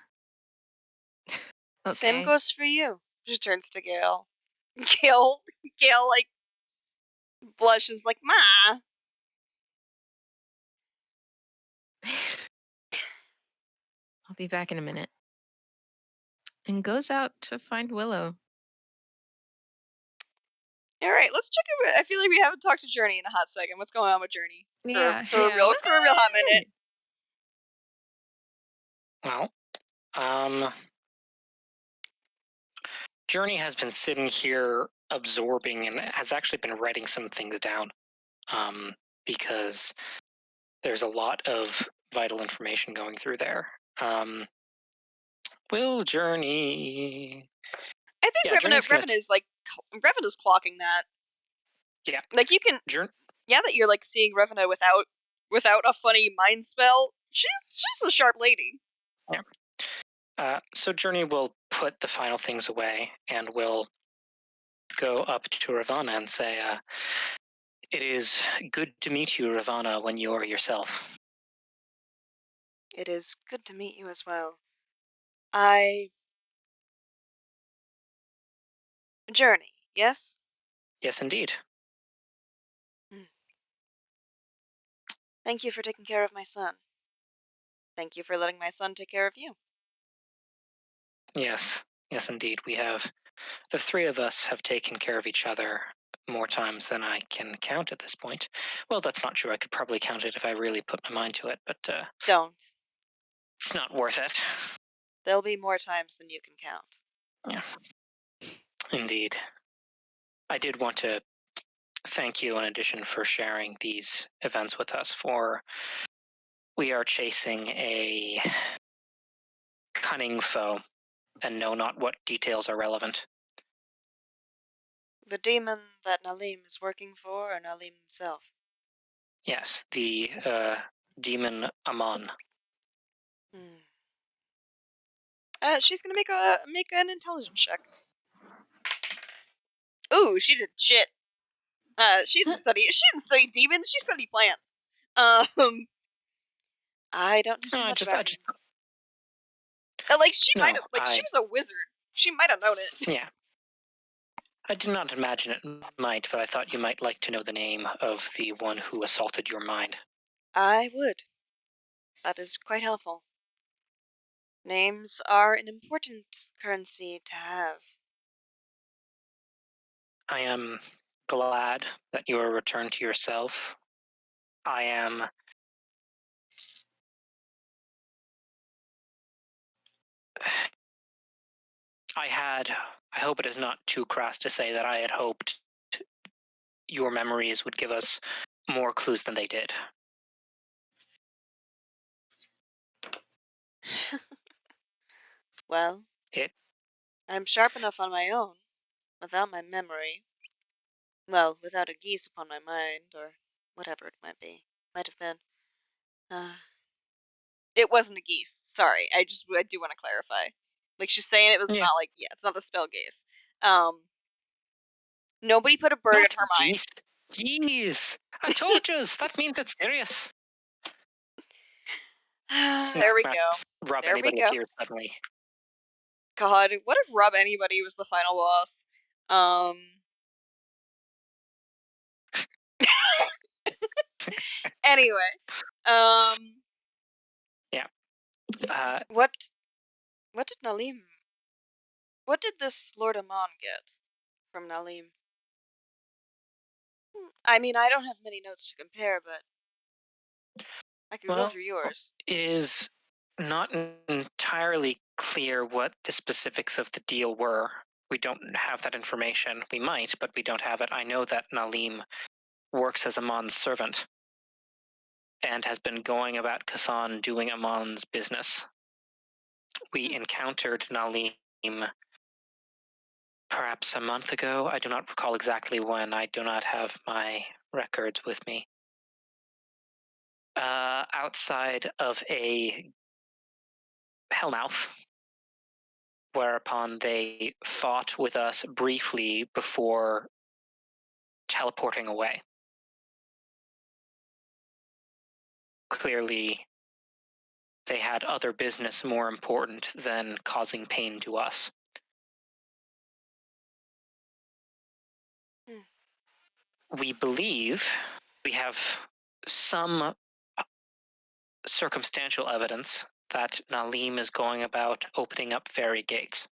Same Okay. goes for you. She turns to Gale. Gale, like, blushes like, Ma! I'll be back in a minute. And goes out to find Willow. Alright, let's check in. I feel like we haven't talked to Journey in a hot second. What's going on with Journey? Yeah. For a real hot minute. Well, Journey has been sitting here absorbing and has actually been writing some things down, because there's a lot of vital information going through there. Will Journey? I think Yeah, Journey's gonna. Revan is like, Revan is clocking that. Yeah. Like, you can, Journey. yeah, that you're like seeing Revena without a funny mind spell. She's a sharp lady. So Journey will put the final things away and will go up to Ravana and say, "It is good to meet you, Ravana, when you are yourself." It is good to meet you as well. Journey, yes? Yes, indeed. Thank you for taking care of my son. Thank you for letting my son take care of you. Yes, indeed. The three of us have taken care of each other more times than I can count at this point. Well, that's not true. I could probably count it if I really put my mind to it, but Don't. it's not worth it. There'll be more times than you can count. Yeah, indeed. I did want to thank you in addition for sharing these events with us, for we are chasing a cunning foe and know not what details are relevant. The demon that Nalim is working for, or Nalim himself? Yes, the demon Amon. She's gonna make an intelligence check. Ooh, she did shit. She didn't study demons, she studied plants. I don't know too much about demons. Like, she might have, she was a wizard. She might have known it. Yeah. I did not imagine it might, but I thought you might like to know the name of the one who assaulted your mind. I would. That is quite helpful. Names are an important currency to have. I am glad that you are returned to yourself. I hope it is not too crass to say that I had hoped your memories would give us more clues than they did. Well, I'm sharp enough on my own, without my memory. Well, without a geese upon my mind, or whatever it might be. Might have been. It wasn't a geese. Sorry, I do want to clarify. Like, she's saying it was not like, yeah, it's not the spell geese. Nobody put a bird in her mind. Geese. I told you, that means it's serious. There we go. Rub There we anybody go. appears suddenly. God, what if Rub Anybody was the final boss? Anyway, what did Nalim? What did this Lord Amon get from Nalim? I mean, I don't have many notes to compare, but I could go through yours. It is not entirely clear what the specifics of the deal were. We don't have that information. We might, but we don't have it. I know that Nalim works as Amon's servant and has been going about Chthon doing Amon's business. We encountered Nalim perhaps a month ago. I do not recall exactly when. I do not have my records with me. Outside of a hellmouth, whereupon they fought with us briefly before teleporting away. Clearly, they had other business more important than causing pain to us. We believe we have some circumstantial evidence that Nalim is going about opening up fairy gates.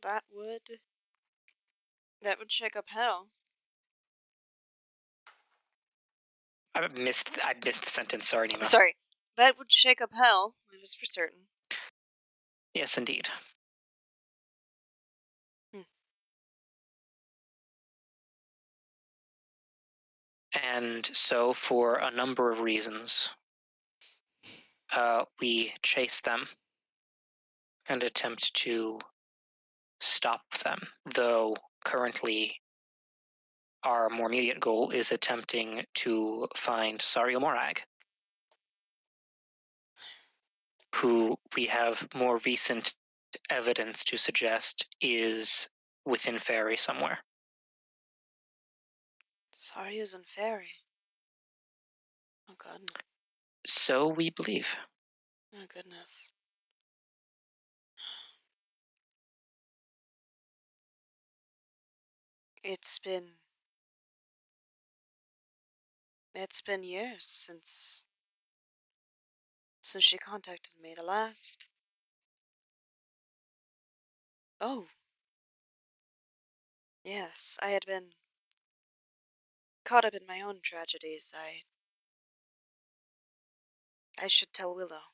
That would shake up hell. I missed the sentence. Sorry, Nemo. Sorry, that would shake up hell. That is for certain. Yes, indeed. And so, for a number of reasons, we chase them and attempt to stop them, though currently our more immediate goal is attempting to find Sario Morag, who we have more recent evidence to suggest is within Fairy somewhere. Sario's in Fairy. Oh god. So we believe. Oh goodness. It's been years since she contacted me the last. Oh. Yes, I had been caught up in my own tragedies. I should tell Willow.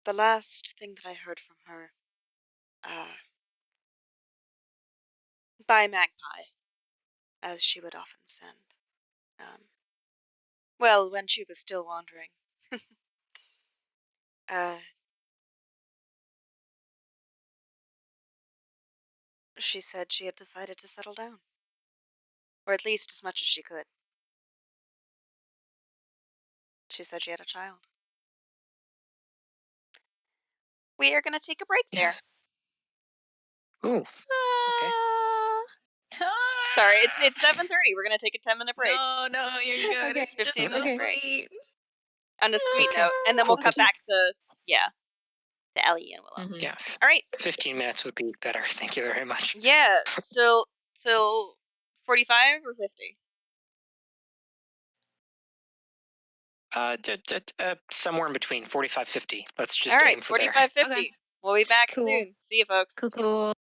The last thing that I heard from her, by Magpie, as she would often send. Well, when she was still wandering. She said she had decided to settle down. Or at least as much as she could. She said she had a child. We are going to take a break there. Ooh. Okay. Sorry, it's 7:30. We're going to take a 10-minute break. No, you're good. Okay. It's just 15 so minute break. sweet. On a sweet Okay. note. And then we'll Cool. cut back to Ellie and Willow. Yeah. All right. 15 minutes would be better. Thank you very much. Yeah, till 45 or 50? Somewhere in between 45-50. Let's just All right, aim for there. 45, 50. Okay. We'll be back Cool. soon. See you, folks. Cool.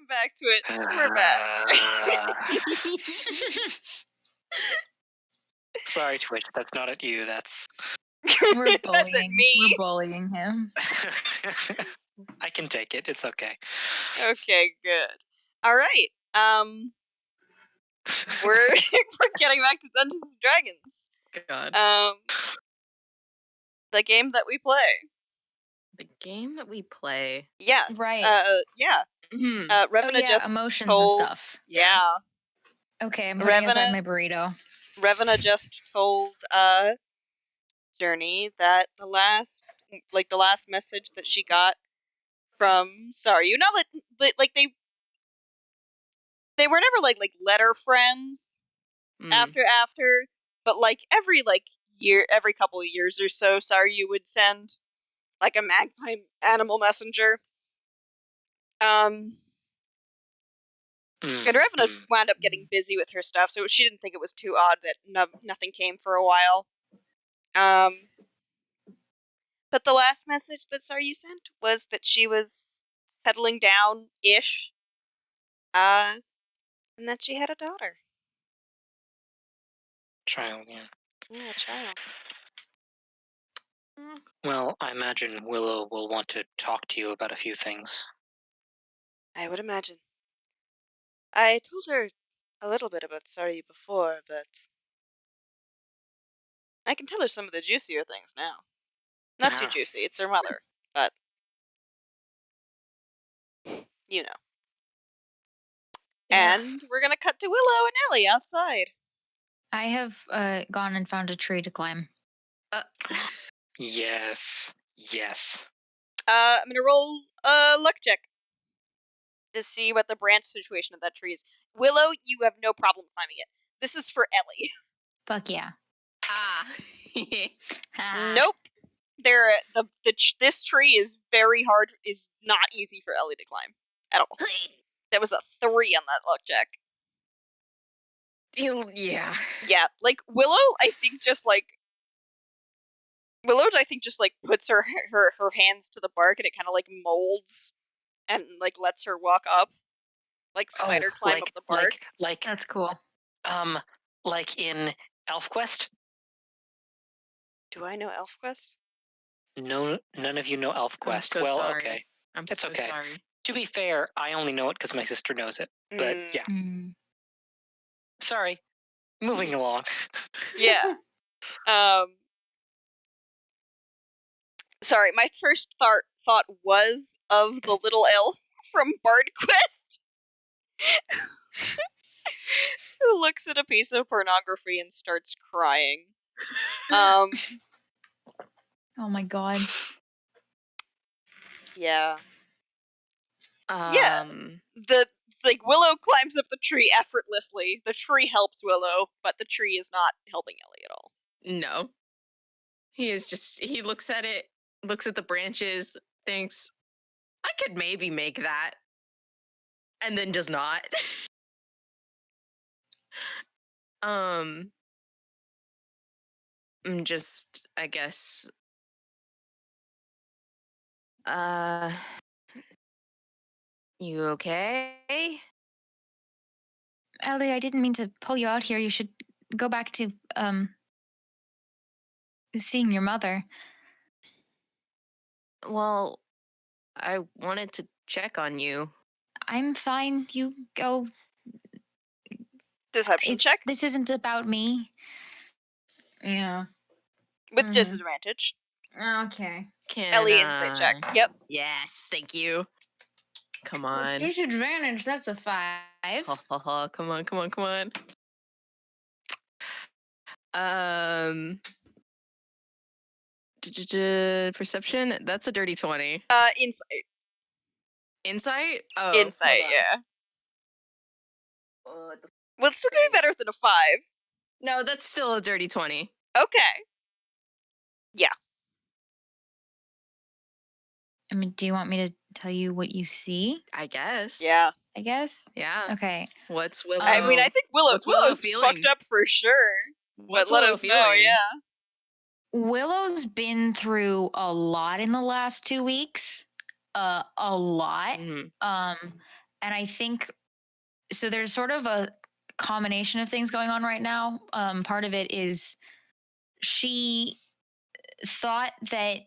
back to it. We're back. Sorry, Twitch. That's not at you. That's. We're That's at bullying. me. We're bullying him. I can take it. It's okay. Okay, good. All right. We're we're getting back to Dungeons and Dragons. God. The game that we play. The game that we play. Yes. Right. Yeah. Mhm. Revena just emotions told. and stuff. Yeah. Okay, I'm putting aside Revena- my burrito. Revena just told Journey that the last message that she got from Saryu, not like they were never like letter friends after, but like every couple of years or so, Saryu would send like a magpie animal messenger. And Revena wound up getting busy with her stuff, so she didn't think it was too odd that nothing came for a while. But the last message that Saryu sent was that she was settling down-ish, and that she had a daughter. Child, yeah. Yeah, child. Well, I imagine Willow will want to talk to you about a few things. I would imagine. I told her a little bit about Saryu before, but I can tell her some of the juicier things now. Not too juicy, it's her mother, but you know. Yeah. And we're gonna cut to Willow and Ellie outside. I have gone and found a tree to climb. Yes. Yes. I'm gonna roll a luck check to see what the branch situation of that tree is. Willow, you have no problem climbing it. This is for Ellie. Fuck yeah. Ah. Nope. This tree is very hard. Is not easy for Ellie to climb at all. That was a 3 on that luck check. Yeah. Yeah, like Willow, I think just puts her hands to the bark and it kind of like molds and like lets her walk up, like spider climb up the bark. Like That's cool. like in ElfQuest. Do I know ElfQuest? No, none of you know ElfQuest. I'm so well, sorry. okay. I'm It's so okay. sorry. To be fair, I only know it because my sister knows it. But yeah, sorry. Moving along. Yeah. Sorry, my first thought was of the little elf from Bard Quest who looks at a piece of pornography and starts crying. Oh my god. Yeah. Yeah. Willow climbs up the tree effortlessly. The tree helps Willow, but the tree is not helping Ellie at all. No. He looks at it, looks at the branches, thinks, I could maybe make that. And then does not. Just, I guess, you okay? Ellie, I didn't mean to pull you out here. You should go back to seeing your mother. Well, I wanted to check on you. I'm fine. You go. Deception check This isn't about me. Yeah. with disadvantage. Okay. Ellie insight check. Yep. Yes, thank you. Come on. With disadvantage, that's a 5. Come on. Perception, that's a dirty 20. Insight. Insight? Oh. Insight, yeah. Well, it's still gonna be better than a 5. No, that's still a dirty 20. Okay. Yeah. I mean, do you want me to tell you what you see? I guess. Yeah. I guess. Yeah. Okay. What's Willow? I mean, I think what's Willow Willow's feeling? fucked up for sure. What's But let Willow us know, feeling? yeah. Willow's been through a lot in the last 2 weeks. A lot. And I think so. There's sort of a combination of things going on right now. Part of it is she thought that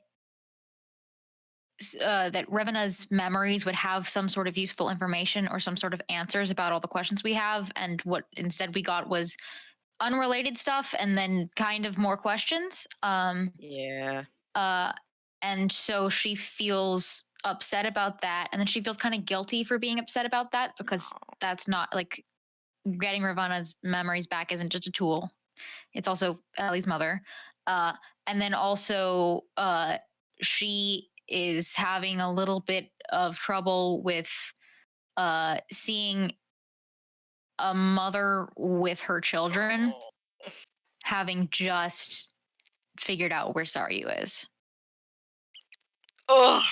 that Revena's memories would have some sort of useful information or some sort of answers about all the questions we have, and what instead we got was unrelated stuff and then kind of more questions. Yeah. And so she feels upset about that, and then she feels kind of guilty for being upset about that because that's not like getting Ravana's memories back isn't just a tool; it's also Ellie's mother. And then also, she is having a little bit of trouble with seeing a mother with her children, having just figured out where Saryu is. Ugh.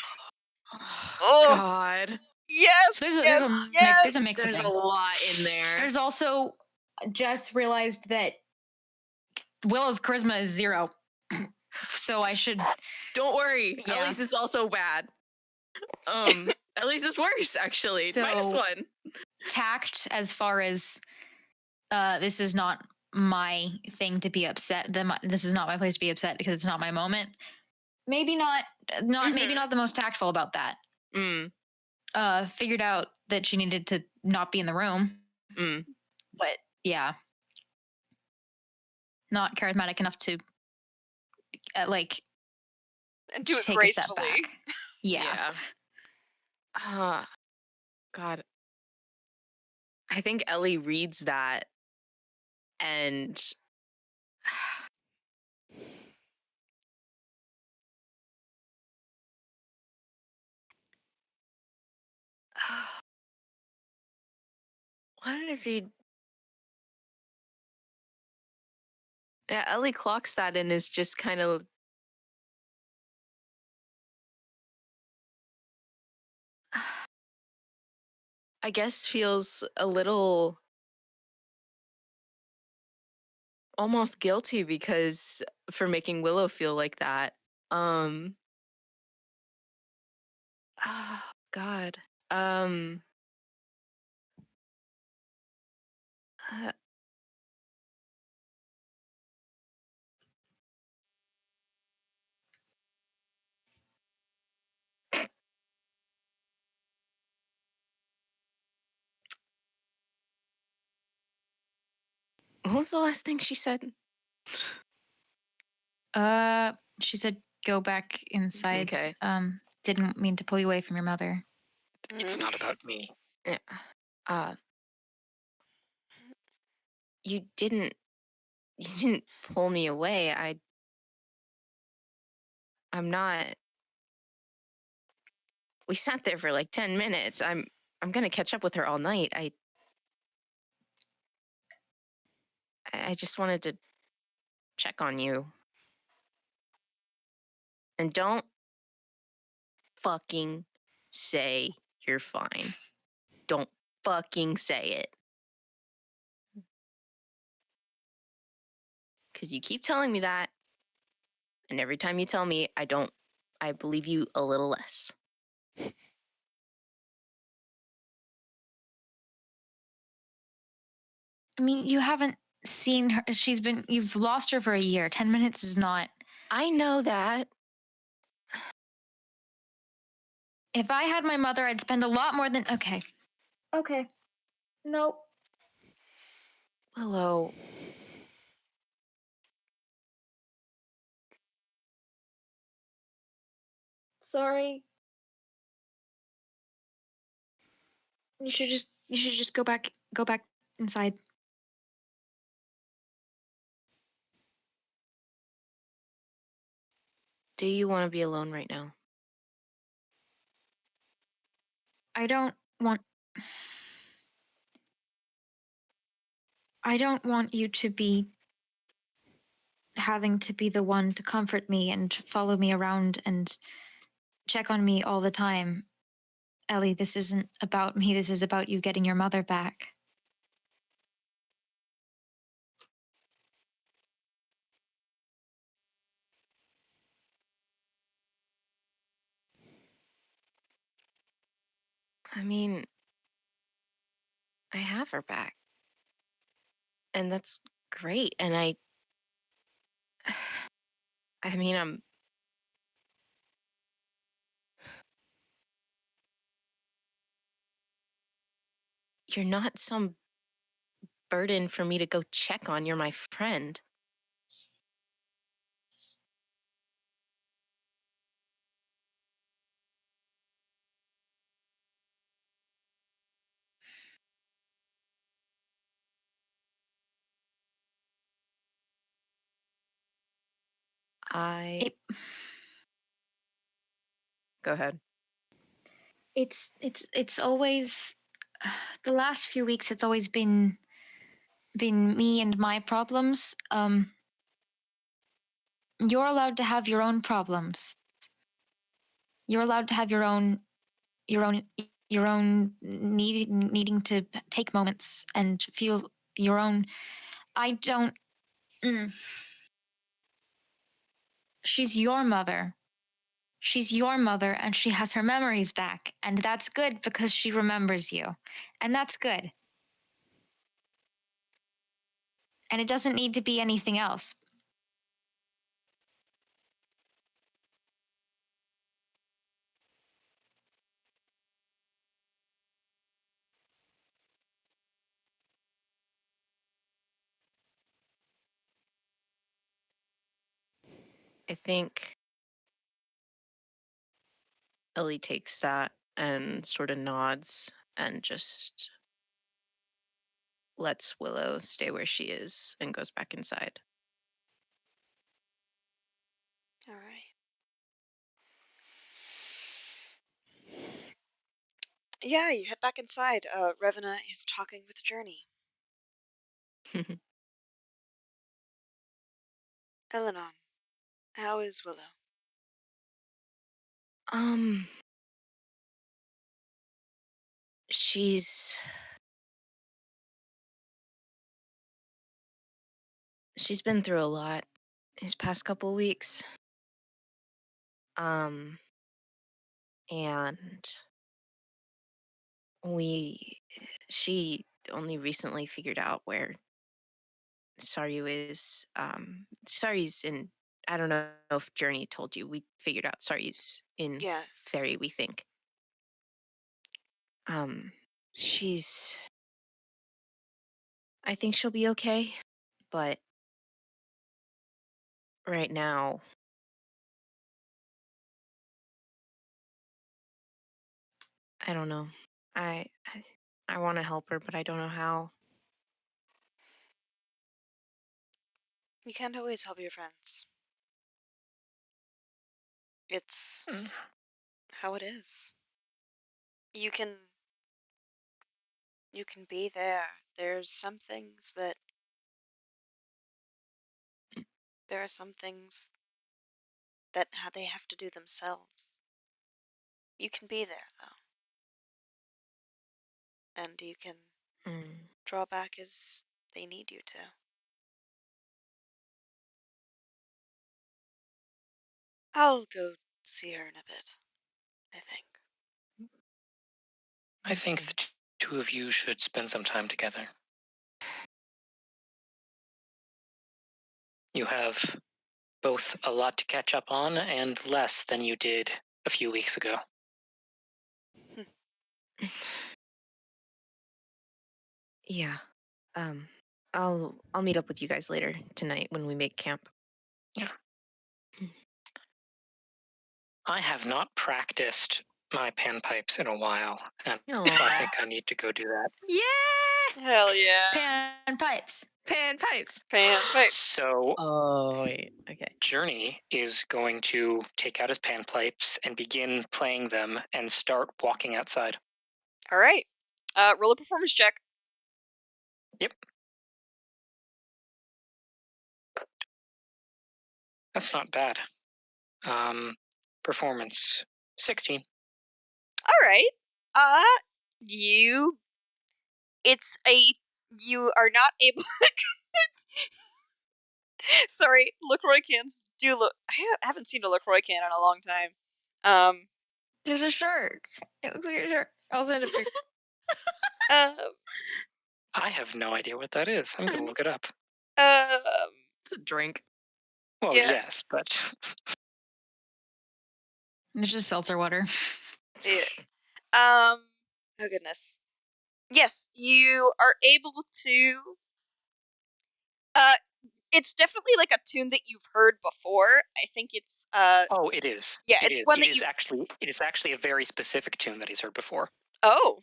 Oh, Oh. God. Yes. So there's yes. a yes. there's a mix There's of a things. lot in there. There's also just realized that Willow's charisma is 0. So I should. Don't worry. Yeah. At least it's also bad. At least it's worse, actually. So- -1. Tact, as far as this is not my thing to be upset. This is not my place to be upset because it's not my moment. Maybe not maybe not the most tactful about that. Mm. Figured out that she needed to not be in the room. Mm. But yeah, not charismatic enough to like And do it take gracefully. a step back. Yeah. God. I think Ellie reads that and why did she? Yeah, Ellie clocks that and is just kind of I guess feels a little almost guilty because for making Willow feel like that. Oh, God. Uh, what was the last thing she said? She said go back inside. Okay. Didn't mean to pull you away from your mother. It's not about me. Yeah. You didn't pull me away. I'm not. We sat there for like 10 minutes. I'm gonna catch up with her all night. I just wanted to check on you. And don't fucking say you're fine. Don't fucking say it. Because you keep telling me that. And every time you tell me, I believe you a little less. I mean, you haven't seen her. You've lost her for a year. 10 minutes is not. I know that. If I had my mother, I'd spend a lot more than. Okay. Nope. Willow. Sorry. You should just go back inside. Do you want to be alone right now? I don't want you to be having to be the one to comfort me and follow me around and check on me all the time. Ellie, this isn't about me. This is about you getting your mother back. I mean, I have her back. And that's great. And I mean, you're not some burden for me to go check on. You're my friend. It, Go ahead. it's always the last few weeks. It's always been me and my problems. You're allowed to have your own problems. You're allowed to have your own needing to take moments and feel your own. I don't. Mm. She's your mother. She's your mother, and she has her memories back, and that's good because she remembers you, and that's good. And it doesn't need to be anything else. I think Ellie takes that and sort of nods and just lets Willow stay where she is and goes back inside. All right. Yeah, you head back inside. Revena is talking with Journey. Elenon, how is Willow? She's been through a lot these past couple weeks. And she only recently figured out where Saryu is. Saryu's in, I don't know if Journey told you, we figured out Saryu's in Yes. Ferry, we think. I think she'll be okay, but right now, I don't know. I want to help her, but I don't know how. You can't always help your friends. It's how it is. You can be there. There's some things that there are some things that they have to do themselves. You can be there though. And you can draw back as they need you to. I'll go see her in a bit, I think. I think the two of you should spend some time together. You have both a lot to catch up on and less than you did a few weeks ago. Yeah. I'll meet up with you guys later tonight when we make camp. Yeah. I have not practiced my panpipes in a while, and I think I need to go do that. Yeah! Hell yeah. Panpipes. Panpipes. Panpipes. So, wait. Okay. Journey is going to take out his panpipes and begin playing them and start walking outside. All right. Roll a performance check. Yep. That's not bad. Performance 16. All right. You are not able. Sorry, LaCroix cans do look. I haven't seen a LaCroix can in a long time. There's a shark. It looks like a shark. I'll send a picture. Um, I have no idea what that is. I'm going to look it up. um, It's a drink. Well, Yeah. yes, but It's just seltzer water. yeah. Oh goodness. Yes, you are able to. Uh, it's definitely like a tune that you've heard before. I think it's oh, it is. yeah, It it's is. one It that is you. actually a very specific tune that he's heard before. Oh,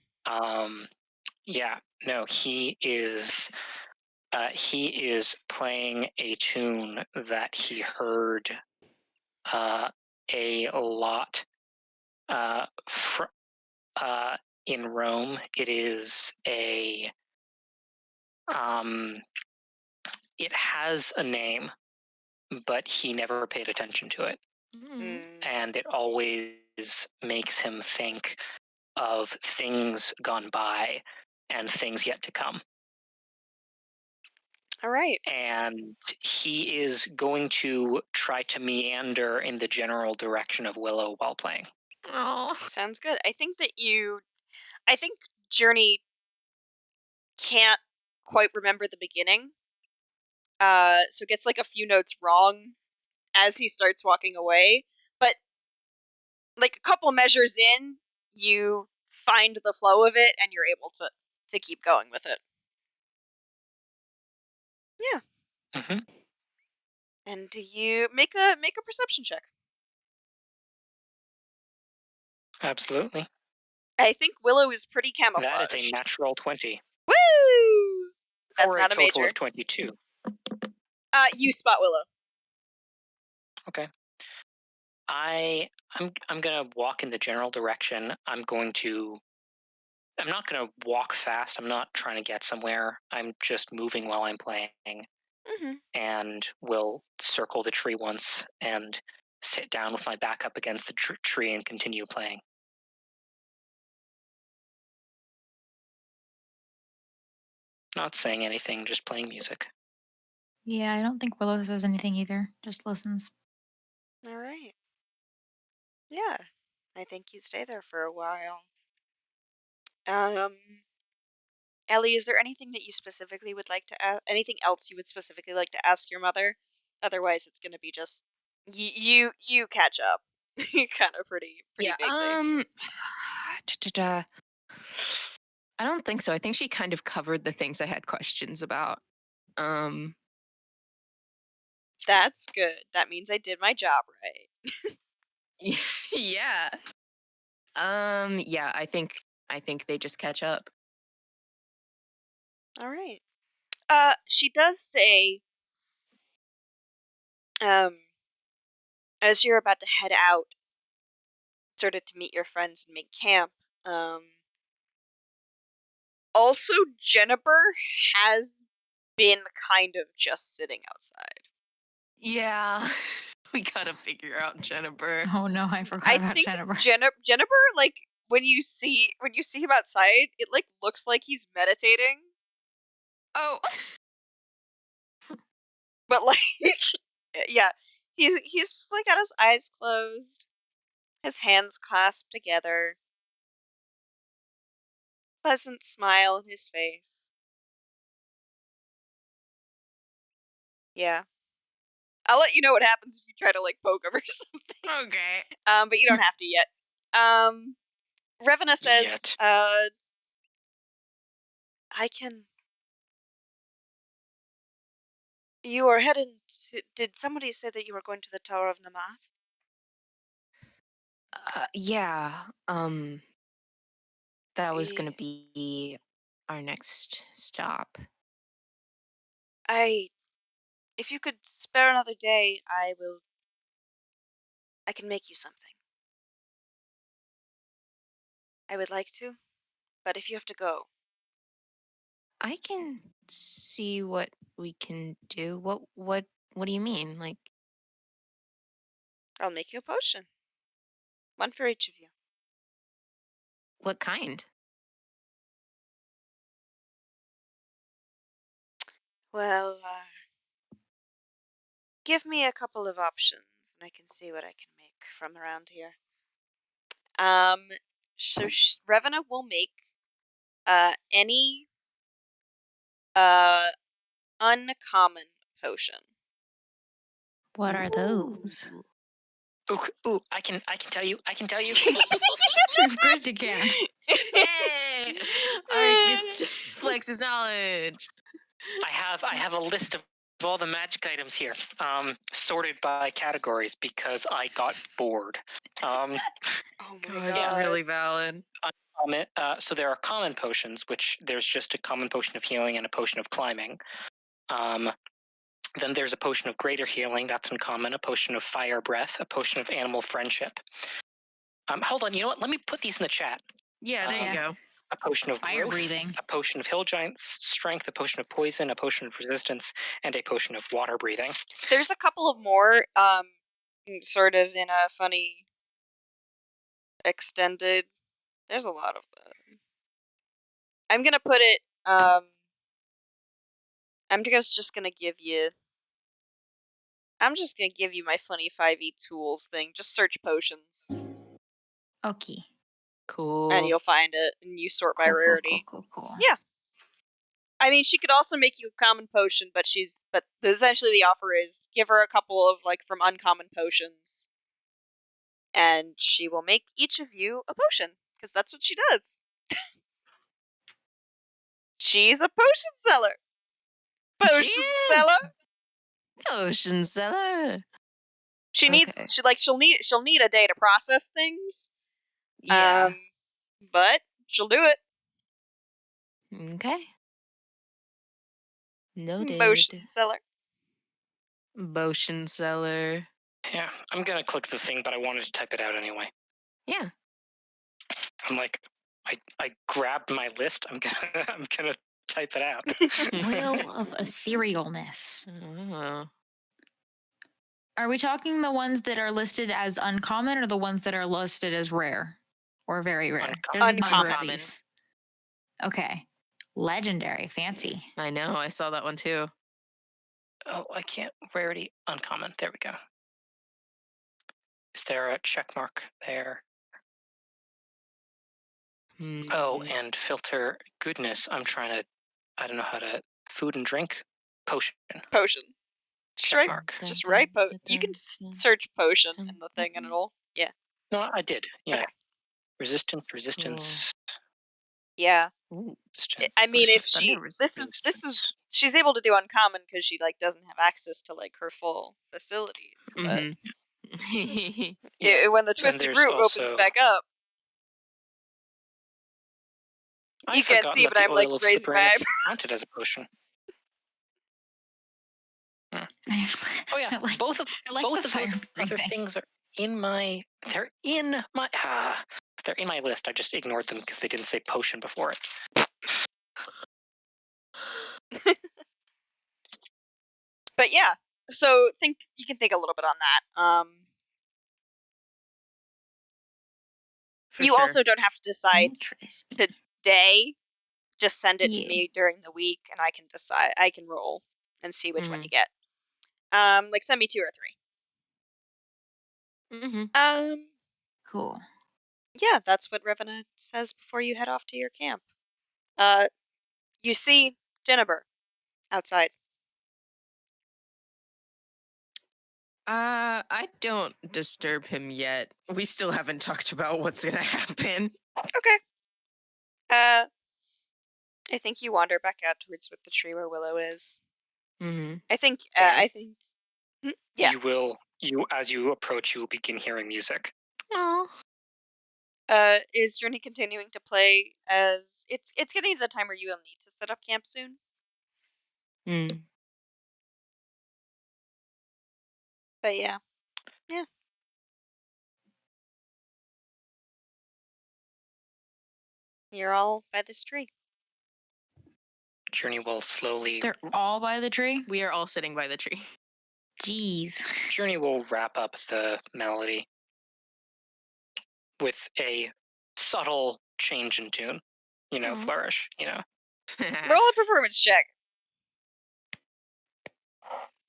Yeah, no, he is playing a tune that he heard a lot fr- in Rome. It is a um, it has a name, but he never paid attention to it, and it always makes him think of things gone by and things yet to come. all right. And he is going to try to meander in the general direction of Willow while playing. Oh. Sounds good. I think Journey can't quite remember the beginning. So gets like a few notes wrong as he starts walking away. But like a couple measures in, you find the flow of it and you're able to keep going with it. Yeah. Mm-hmm. And you make a perception check. Absolutely. I think Willow is pretty That is a camouflaged. natural 20 Woo! That's for a not a total major. of 22. You spot Willow. Okay. I'm gonna walk in the general direction. I'm not gonna walk fast. I'm not trying to get somewhere. I'm just moving while I'm playing, Mm-hmm. and will circle the tree once and sit down with my back up against the tree and continue playing. Not saying anything, just playing music. Yeah, I don't think Willow says anything either. Just listens. All right. Yeah. I think you stay there for a while. Um, Ellie, is there anything that you specifically would like to ask? Anything else you would specifically like to ask your mother? Otherwise, it's going to be just you catch up. Kind of pretty Yeah. big day. I don't think so. I think she kind of covered the things I had questions about. Um, That's good. That means I did my job right. yeah. Yeah, I think they just catch up. All right. She does say, um, as you're about to head out, sort of to meet your friends and make camp. Um, Also, Jennifer has been kind of just sitting outside. Yeah. We gotta figure out Jennifer. Oh no, I forgot I about think Jennifer. Jennifer, like when you see him outside, it like looks like he's meditating, Oh. but like yeah, he's just like got his eyes closed, his hands clasped together, pleasant smile on his face. Yeah, I'll let you know what happens if you try to like poke him or something. Okay. But you don't have to yet. Um, Revena says, Yet. I can. You are heading to. Did somebody say that you were going to the Tower of Namat? Yeah. That was gonna Eh, be our next stop. I. If you could spare another day, I will. I can make you something. I would like to, but if you have to go, I can see what we can do. What do you mean? Like I'll make you a potion. One for each of you. what kind? Well, give me a couple of options, and I can see what I can make from around here. Um, so Revena will make Any uncommon potion. What are those? Ooh, I can tell you. I can tell you. Of course you can. Yay! It's Flex his knowledge. I have a list of all the magic items here, sorted by categories because I got bored. Oh my God, god. really valid. So there are common potions, which there's just a common potion of healing and a potion of climbing. Then there's a potion of greater healing, that's uncommon, a potion of fire breath, a potion of animal friendship. Hold on, you know what? Let me put these in the chat. Yeah, there you go. A potion of Fire growth, breathing. a potion of hill giant strength, a potion of poison, a potion of resistance, and a potion of water breathing. There's a couple of more, sort of in a funny extended. There's a lot of them. I'm gonna put it. Just gonna give you. I'm just gonna give you my funny 5e tools thing. Just search potions, Okay. Cool. and you'll find it, and you sort by Cool, rarity. cool. Yeah. I mean, she could also make you a common potion, but essentially the offer is give her a couple of from uncommon potions, and she will make each of you a potion because that's what she does. She's a potion seller. Potion seller. Potion seller. She needs Okay. she'll need a day to process things. Yeah. But she'll do it. Okay. Noted. Potion seller. Potion seller. Yeah, I'm gonna click the thing, but I wanted to type it out anyway. Yeah. I'm like, I grabbed my list. I'm gonna type it out. Will of etherealness. Oh. Are we talking the ones that are listed as uncommon or the ones that are listed as rare or very rare? There's a number of Uncommon. these. Okay. Legendary. Fancy. I know. I saw that one too. Oh, I can't. Rarity uncommon. There we go. Is there a check mark there? Oh, and filter goodness. I'm trying to. I don't know how to. Food and drink. Potion. Potion. Just Check write. mark. Just write. You can search potion in the thing, and it'll. Yeah. No, I did. Yeah. Okay. Resistance. Yeah. Ooh. I mean, if Thunder this is she's able to do uncommon because she doesn't have access to her full facilities. But Yeah. when the Twisted Root opens back up, you can't see, but I'm raising my eyebrows. Counted as a potion. Oh yeah, I like, both of I like both the of those fire other breathing. things are in my. They're in my list. I just ignored them because they didn't say potion before it. But yeah, so you can think a little bit on that. You also don't have to decide today. Just send it to me during the week, and I can decide. I can roll and see which one you get. Send me 2 or 3. Cool. Yeah, that's what Revena says before you head off to your camp. You see Jennifer outside. I don't disturb him yet. We still haven't talked about what's gonna happen. Okay. I think you wander back out towards the tree where Willow is. I think. Yeah. As you approach, you will begin hearing music. Oh. Is Journey continuing to play as it's getting to the time where you will need to set up camp soon? But yeah. You're all by this tree. Journey will slowly. They're all by the tree? We are all sitting by the tree. Jeez. Journey will wrap up the melody with a subtle change in tune. Flourish. Roll a performance check.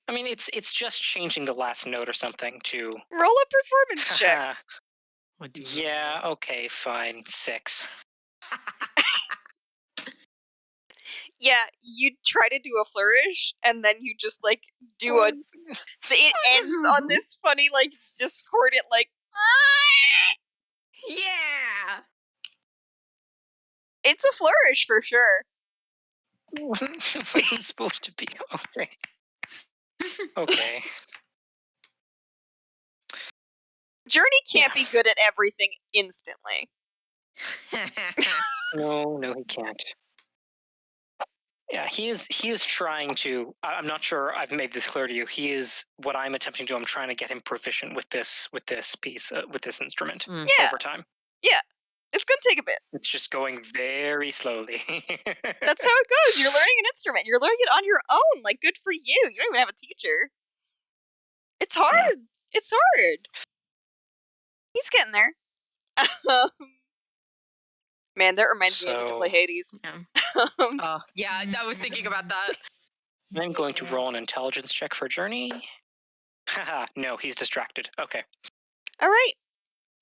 I mean, it's just changing the last note or something to. Roll a performance check. Yeah. Okay. Fine. 6. Yeah, you try to do a flourish, and then you just like do a. It ends on this funny like discordant like. Yeah. It's a flourish for sure. It wasn't supposed to be. Okay. Okay. Journey can't Yeah. be good at everything instantly. No, he can't. Yeah, he is trying to. I'm not sure I've made this clear to you. He is what I'm attempting to do. I'm trying to get him proficient with this piece, with this instrument Yeah. over time. Yeah, it's gonna take a bit. It's just going very slowly. That's how it goes. You're learning an instrument. You're learning it on your own. Like, good for you. You don't even have a teacher. It's hard. Yeah. It's hard. He's getting there. Man, that reminds me I need to play So- Hades. Yeah. Um, Oh, yeah, I was thinking about that. I'm going to roll an intelligence check for Journey. Haha, no, he's distracted. Okay. all right.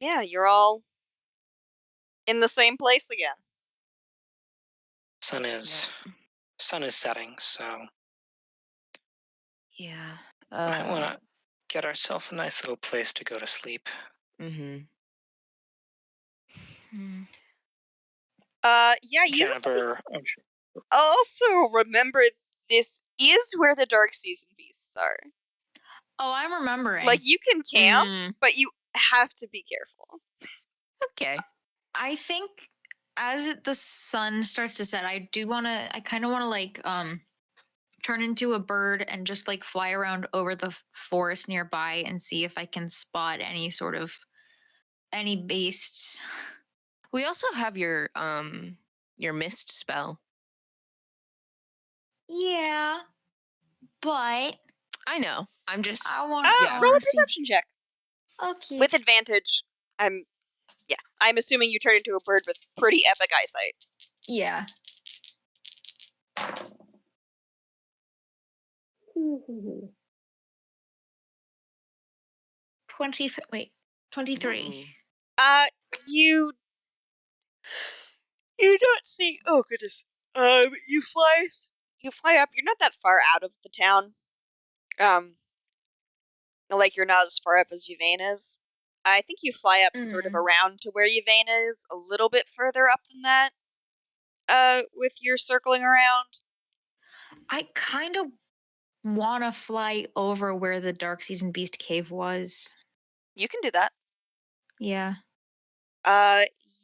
Yeah, you're all in the same place again. Sun is setting, so Yeah. I want to get ourselves a nice little place to go to sleep. Mm-hmm. Yeah, you Jennifer, also remember this is where the dark season beasts are. Oh, I'm remembering. Like, you can camp, but you have to be careful. Okay. I think as the sun starts to set, I kind of want to like turn into a bird and just like fly around over the forest nearby and see if I can spot any beasts. We also have your mist spell. Yeah, but I know. I'm just I want. Roll a perception check Okay. with advantage. I'm assuming you turn into a bird with pretty epic eyesight. Yeah. 23. You don't see. Oh goodness. You fly up. You're not that far out of the town. Like you're not as far up as Yvain is. I think you fly up sort of around to where Yvain is, a little bit further up than that. With your circling around. I kind of want to fly over where the Dark Season Beast Cave was. You can do that. Yeah.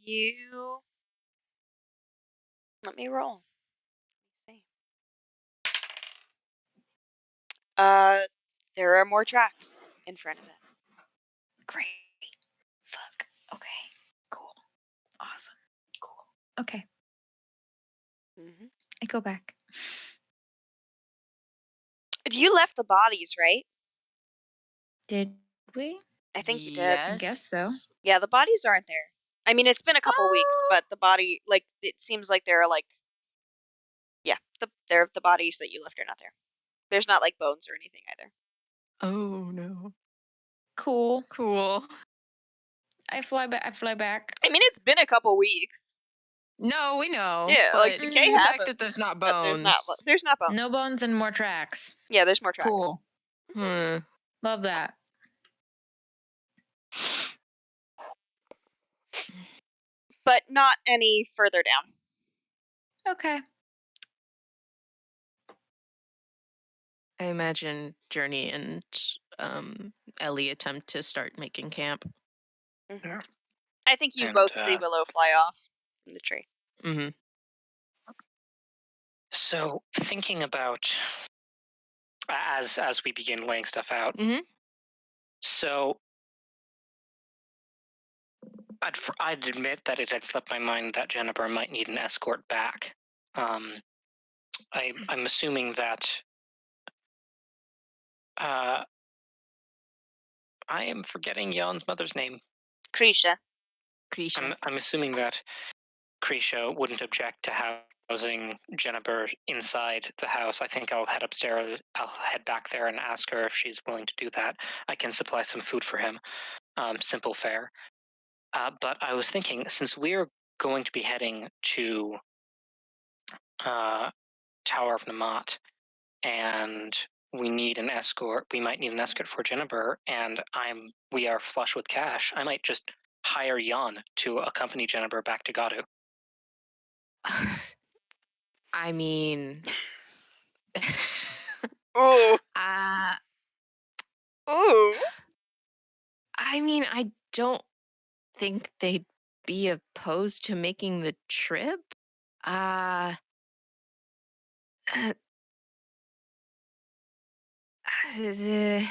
You. Let me roll. Let's see. There are more tracks in front of it. Great. Fuck. Okay. Cool. Awesome. Cool. Okay. Mm-hmm. I go back. You left the bodies, right? Did we? I think you did. Yes. I guess so. Yeah, the bodies aren't there. I mean, it's been a couple weeks, but the body, like, it seems like there are like, yeah, the bodies that you left are not there. There's not like bones or anything either. Oh no. Cool. Cool. I fly back. I mean, it's been a couple weeks. No, we know. Yeah, like but decay the happens. fact that there's not But bones. there's not bones. No bones and more tracks. Yeah, there's more tracks. Cool. Hmm. Love that. But not any further down. Okay. I imagine Journey and Ellie attempt to start making camp. Mm-hmm. Yeah. I think you And, both see Willow fly off from the tree. Mm-hmm. So thinking about as we begin laying stuff out. Mm-hmm. So I'd admit that it had slipped my mind that Jennifer might need an escort back. I'm assuming that I am forgetting Jan's mother's name. Krisha. I'm assuming that Krisha wouldn't object to housing Jennifer inside the house. I think I'll head upstairs. I'll head back there and ask her if she's willing to do that. I can supply some food for him. Simple fare. But I was thinking, since we're going to be heading to Tower of Namat, and we need an escort. We might need an escort for Jennifer, and we are flush with cash. I might just hire Jan to accompany Jennifer back to Gadu. I mean, Ooh. uh, Ooh. I mean, I don't think they'd be opposed to making the trip. Uh, uh, uh,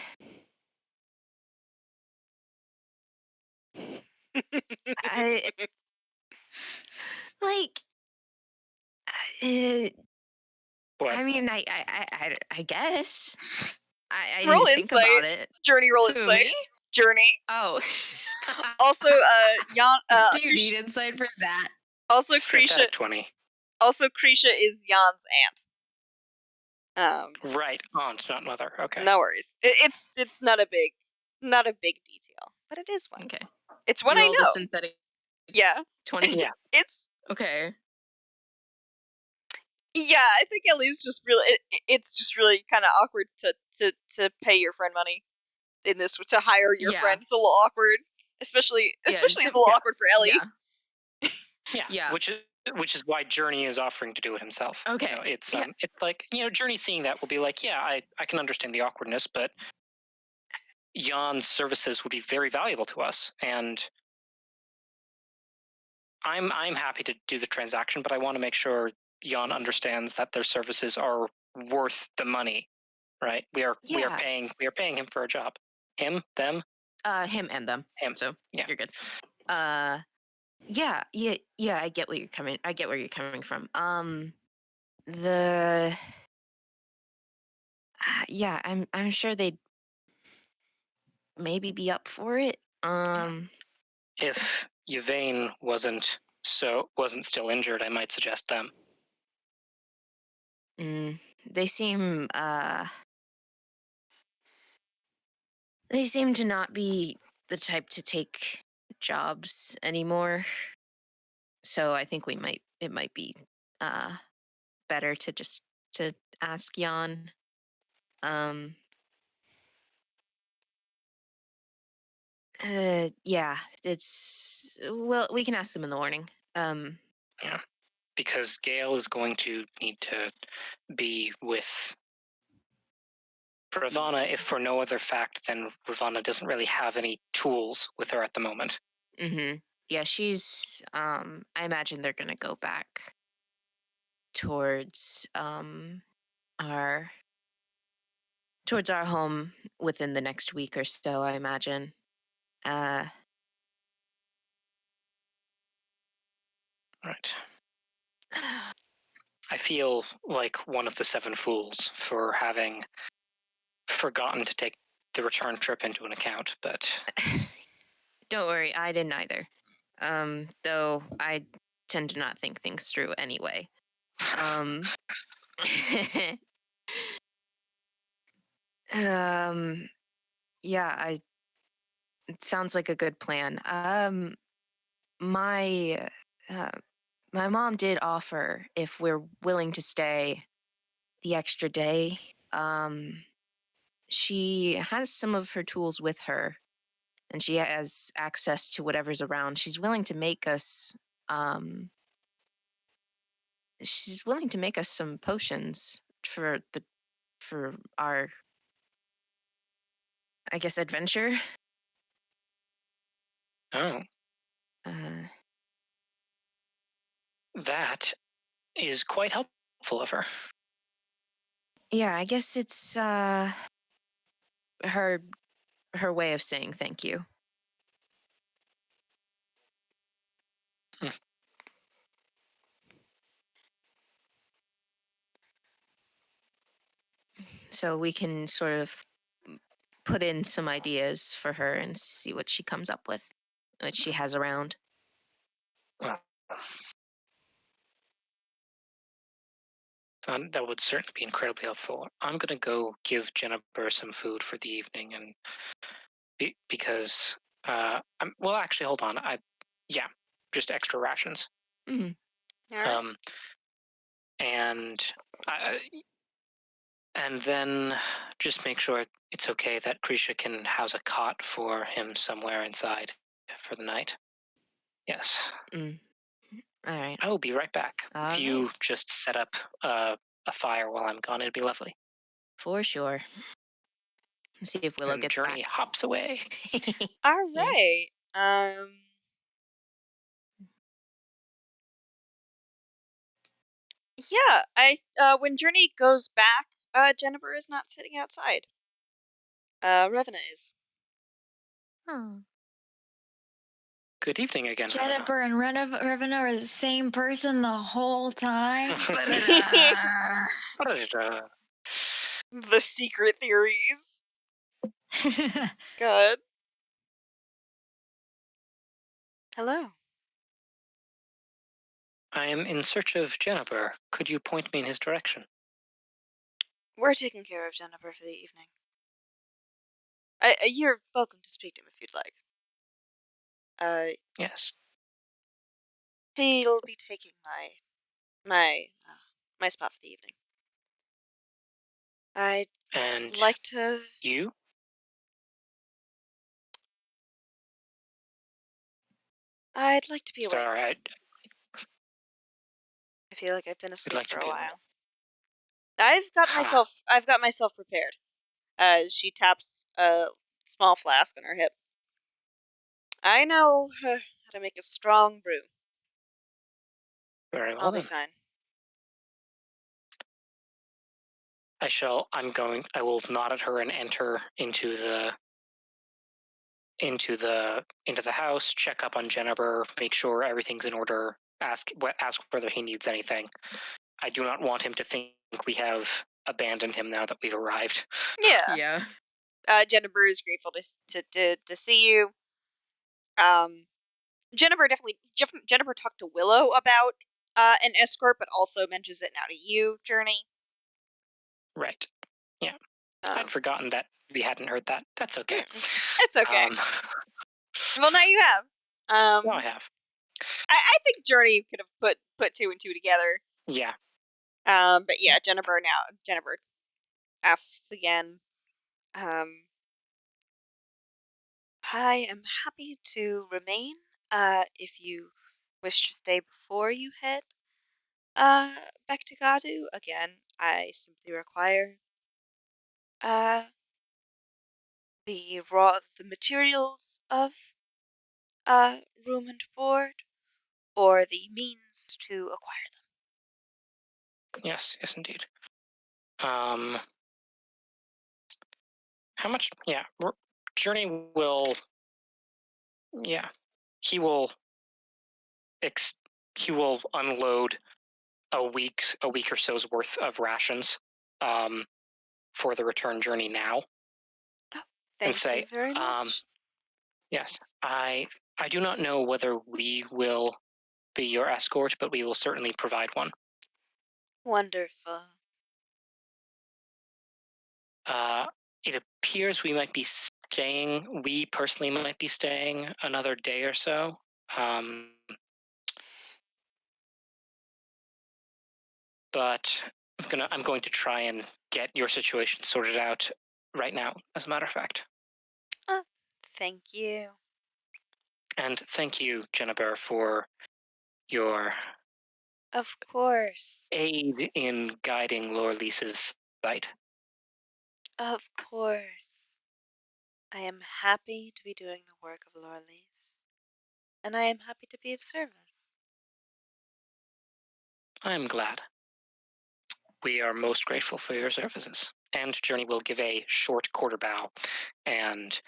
I like. What? I mean, I guess. I Roll didn't think insight. about it. Journey roll Who, insight. me? Journey. Oh. Also, Jan. Do you need insight for that? Also, Krisha. Synthetic 20. Also, Krisha is Jan's aunt. Right, aunt, not mother. Okay. No worries. It's not a big detail, but it is one. Okay. It's what You I rolled a know. synthetic Yeah. 20. Yeah. It's Okay. yeah. I think Ellie's just really. It's just really kind of awkward to pay your friend money in this to hire your Yeah. friend. It's a little awkward, especially Yeah, it's a little yeah. awkward for Ellie. Yeah. Yeah. Yeah. Which is why Journey is offering to do it himself. Okay. You know, it's Yeah. it's like, Journey seeing that will be like, yeah, I can understand the awkwardness, but Jan's services would be very valuable to us, and I'm happy to do the transaction, but I want to make sure Jan understands that their services are worth the money. Right? We are Yeah. paying him for a job. Him, them, Him and them. him. So Yeah. you're good. Yeah. I get where you're coming from. The yeah, I'm sure they'd maybe be up for it. If Yvain wasn't still injured, I might suggest them. They seem to not be the type to take jobs anymore. So I think it might be better to just to ask Jan. Yeah, we can ask them in the morning. Yeah. Because Gail is going to need to be with Ravana, if for no other fact than Ravana doesn't really have any tools with her at the moment. Yeah, she's I imagine they're gonna go back towards our home within the next week or so, I imagine. Right. I feel like one of the seven fools for having forgotten to take the return trip into an account, but Don't worry, I didn't either. Though I tend to not think things through anyway. Yeah, it sounds like a good plan. My my mom did offer if we're willing to stay the extra day. She has some of her tools with her, and she has access to whatever's around. She's willing to make us some potions for our, I guess, adventure. oh, Uh, that is quite helpful of her. yeah, I guess it's her way of saying thank you. So we can sort of put in some ideas for her and see what she comes up with, what she has around. Well, that would certainly be incredibly helpful. I'm going to go give Jennifer some food for the evening, and because well, actually, hold on. Just extra rations. Mm-hmm. All right. And And then just make sure it's okay that Krisha can house a cot for him somewhere inside for the night. Yes. Mm. All right. I will be right back. All If you right. just set up a fire while I'm gone, it'd be lovely. For sure. See if Willow And gets Journey back. hops away. All right. Yeah. When Journey goes back, Jennifer is not sitting outside. Revena is. Oh. Good evening again, Revena. Jennifer and Revena are the same person the whole time. Ba-da-da. The secret theories. Good. Hello. I am in search of Jennifer. Could you point me in his direction? We're taking care of Jennifer for the evening. You're welcome to speak to him if you'd like. Yes. He'll be taking my spot for the evening. I'd And like to. you? I'd like to be awake. Sorry, I feel like I've been I'd asleep like for to a be awake. while. I've got myself prepared. She taps a small flask on her hip. I know how to make a strong brew. Very well I'll be then. fine. I will nod at her and enter into the house, check up on Jennifer, make sure everything's in order, ask whether he needs anything. I do not want him to think we have abandoned him now that we've arrived. Yeah. Yeah. Jennifer is grateful to see you. Jennifer talked to Willow about an escort, but also mentions it now to you, Journey. Right. Yeah. I'd forgotten that we hadn't heard that. That's okay. It's okay. Well, now you have. Now I have. I think Journey could have put two and two together. Yeah. But yeah, Jennifer asks again. I am happy to remain. If you wish to stay before you head back to Gadu, again, I simply require the materials of room and board, or the means to acquire them. Yes, indeed. How much? Yeah, Journey will. Yeah, he will. He will unload a week or so's worth of rations, for the return journey now. Thank and say, you very much. Yes, I do not know whether we will be your escort, but we will certainly provide one. Wonderful. It appears we might be staying. We personally might be staying another day or so. But I'm going to try and get your situation sorted out right now, as a matter of fact. Thank you. And thank you, Jennifer, for your Of course. aid in guiding Lore Lisa's site. Of course. I am happy to be doing the work of Lorelise, and I am happy to be of service. I am glad. We are most grateful for your services. And Journey will give a short quarter bow. And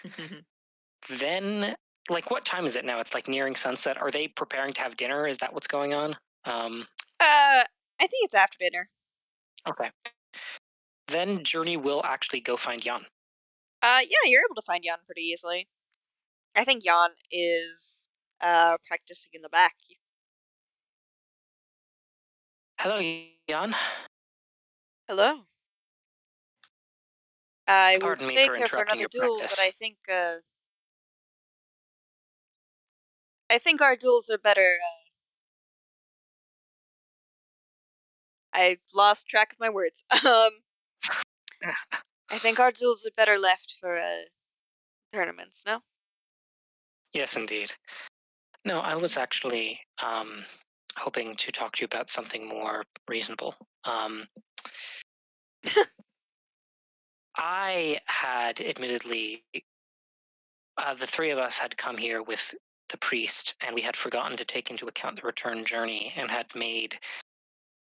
then, like, what time is it now? It's like nearing sunset. Are they preparing to have dinner? Is that what's going on? I think it's after dinner. Okay. Then Journey will actually go find Jan. Yeah, you're able to find Jan pretty easily. I think Jan is practicing in the back. Hello, Jan. Hello. I would Pardon me stay for here for interrupting another your duel, practice. but I think our duels are better I lost track of my words. I think our duels are better left for tournaments, no? Yes, indeed. No, I was actually hoping to talk to you about something more reasonable. I had admittedly, the three of us had come here with the priest, and we had forgotten to take into account the return journey and had made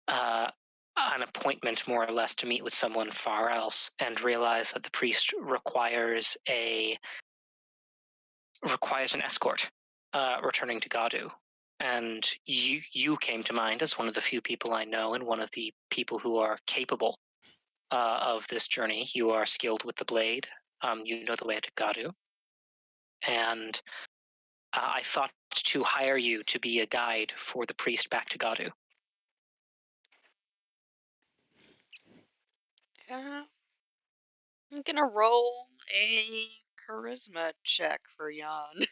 uh, an appointment, more or less, to meet with someone far else, and realized that the priest requires an escort returning to Gadu. And you came to mind as one of the few people I know, and one of the people who are capable of this journey. You are skilled with the blade. You know the way to Gadu, and I thought to hire you to be a guide for the priest back to Gadu. I'm gonna roll a charisma check for Jan.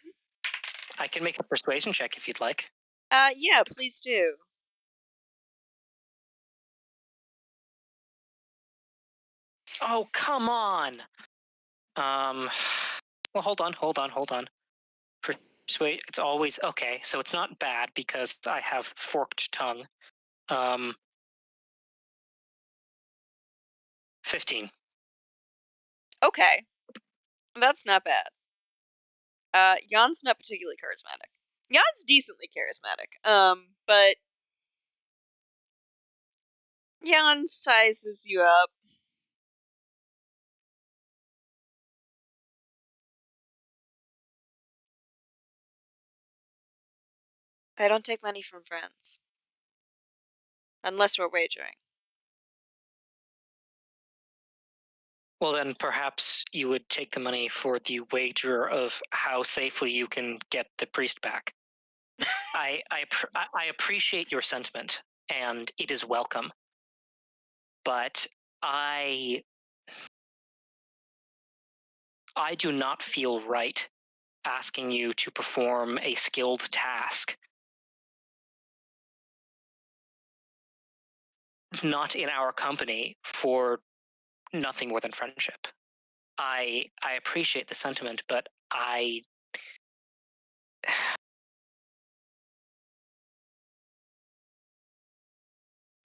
I can make a persuasion check if you'd like. Yeah, please do. Oh, come on. Well, hold on. Persuade. It's always okay. So it's not bad because I have forked tongue. 15. Okay, that's not bad. Jan's not particularly charismatic. Jan's decently charismatic. But Jan sizes you up. I don't take money from friends. Unless we're wagering. Well, then perhaps you would take the money for the wager of how safely you can get the priest back. I appreciate your sentiment, and it is welcome. But I do not feel right asking you to perform a skilled task not in our company for nothing more than friendship. I appreciate the sentiment, but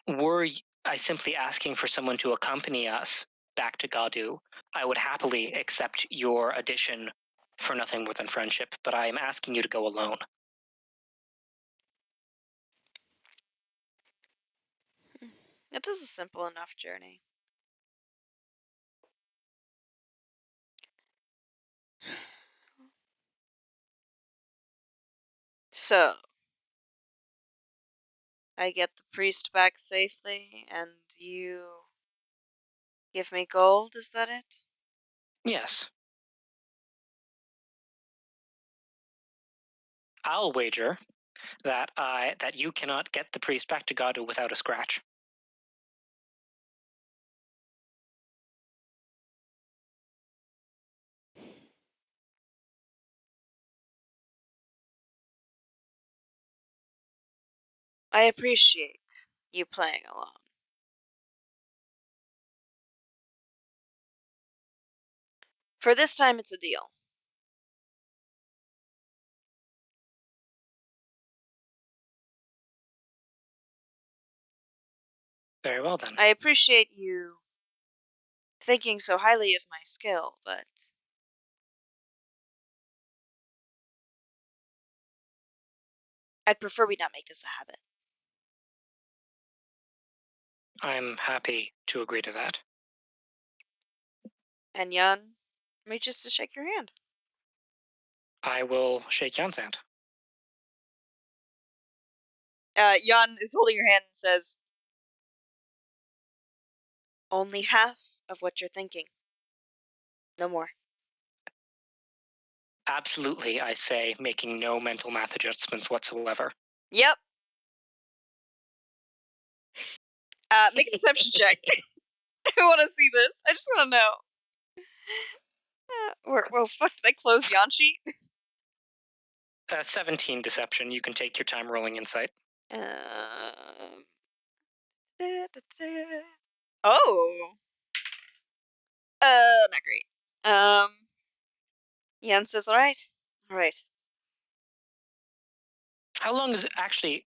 were I simply asking for someone to accompany us back to Gadu, I would happily accept your addition for nothing more than friendship, but I am asking you to go alone. It is a simple enough journey. So, I get the priest back safely, and you give me gold, is that it? Yes. I'll wager that you cannot get the priest back to Gadu without a scratch. I appreciate you playing along. For this time, it's a deal. Very well then. I appreciate you thinking so highly of my skill, but I'd prefer we not make this a habit. I'm happy to agree to that. And Jan reaches to shake your hand. I will shake Jan's hand. Jan is holding your hand and says, only half of what you're thinking. No more. Absolutely, I say, making no mental math adjustments whatsoever. Yep. Make a deception check. I want to see this. I just want to know. Whoa, fuck, did I close Jan sheet? 17 deception. You can take your time rolling insight. Um, Oh. Not great. Jan says, all right. How long is it actually?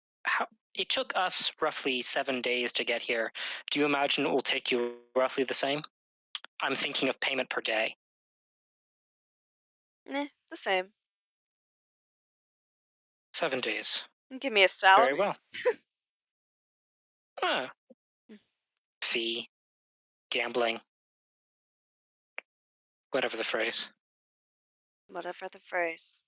It took us roughly 7 days to get here. Do you imagine it will take you roughly the same? I'm thinking of payment per day. The same. 7 days. Give me a salary. Very well. Fee, gambling, whatever the phrase. Whatever the phrase.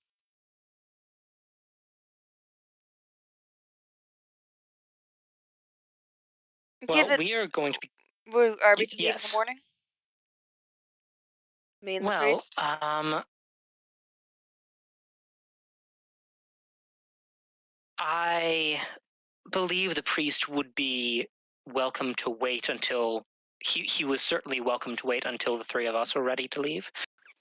Well, we are going to be. Are we to leave in yes. the morning? Me and the Well, priest? I believe the priest would be welcome to wait until he was certainly welcome to wait until the three of us were ready to leave.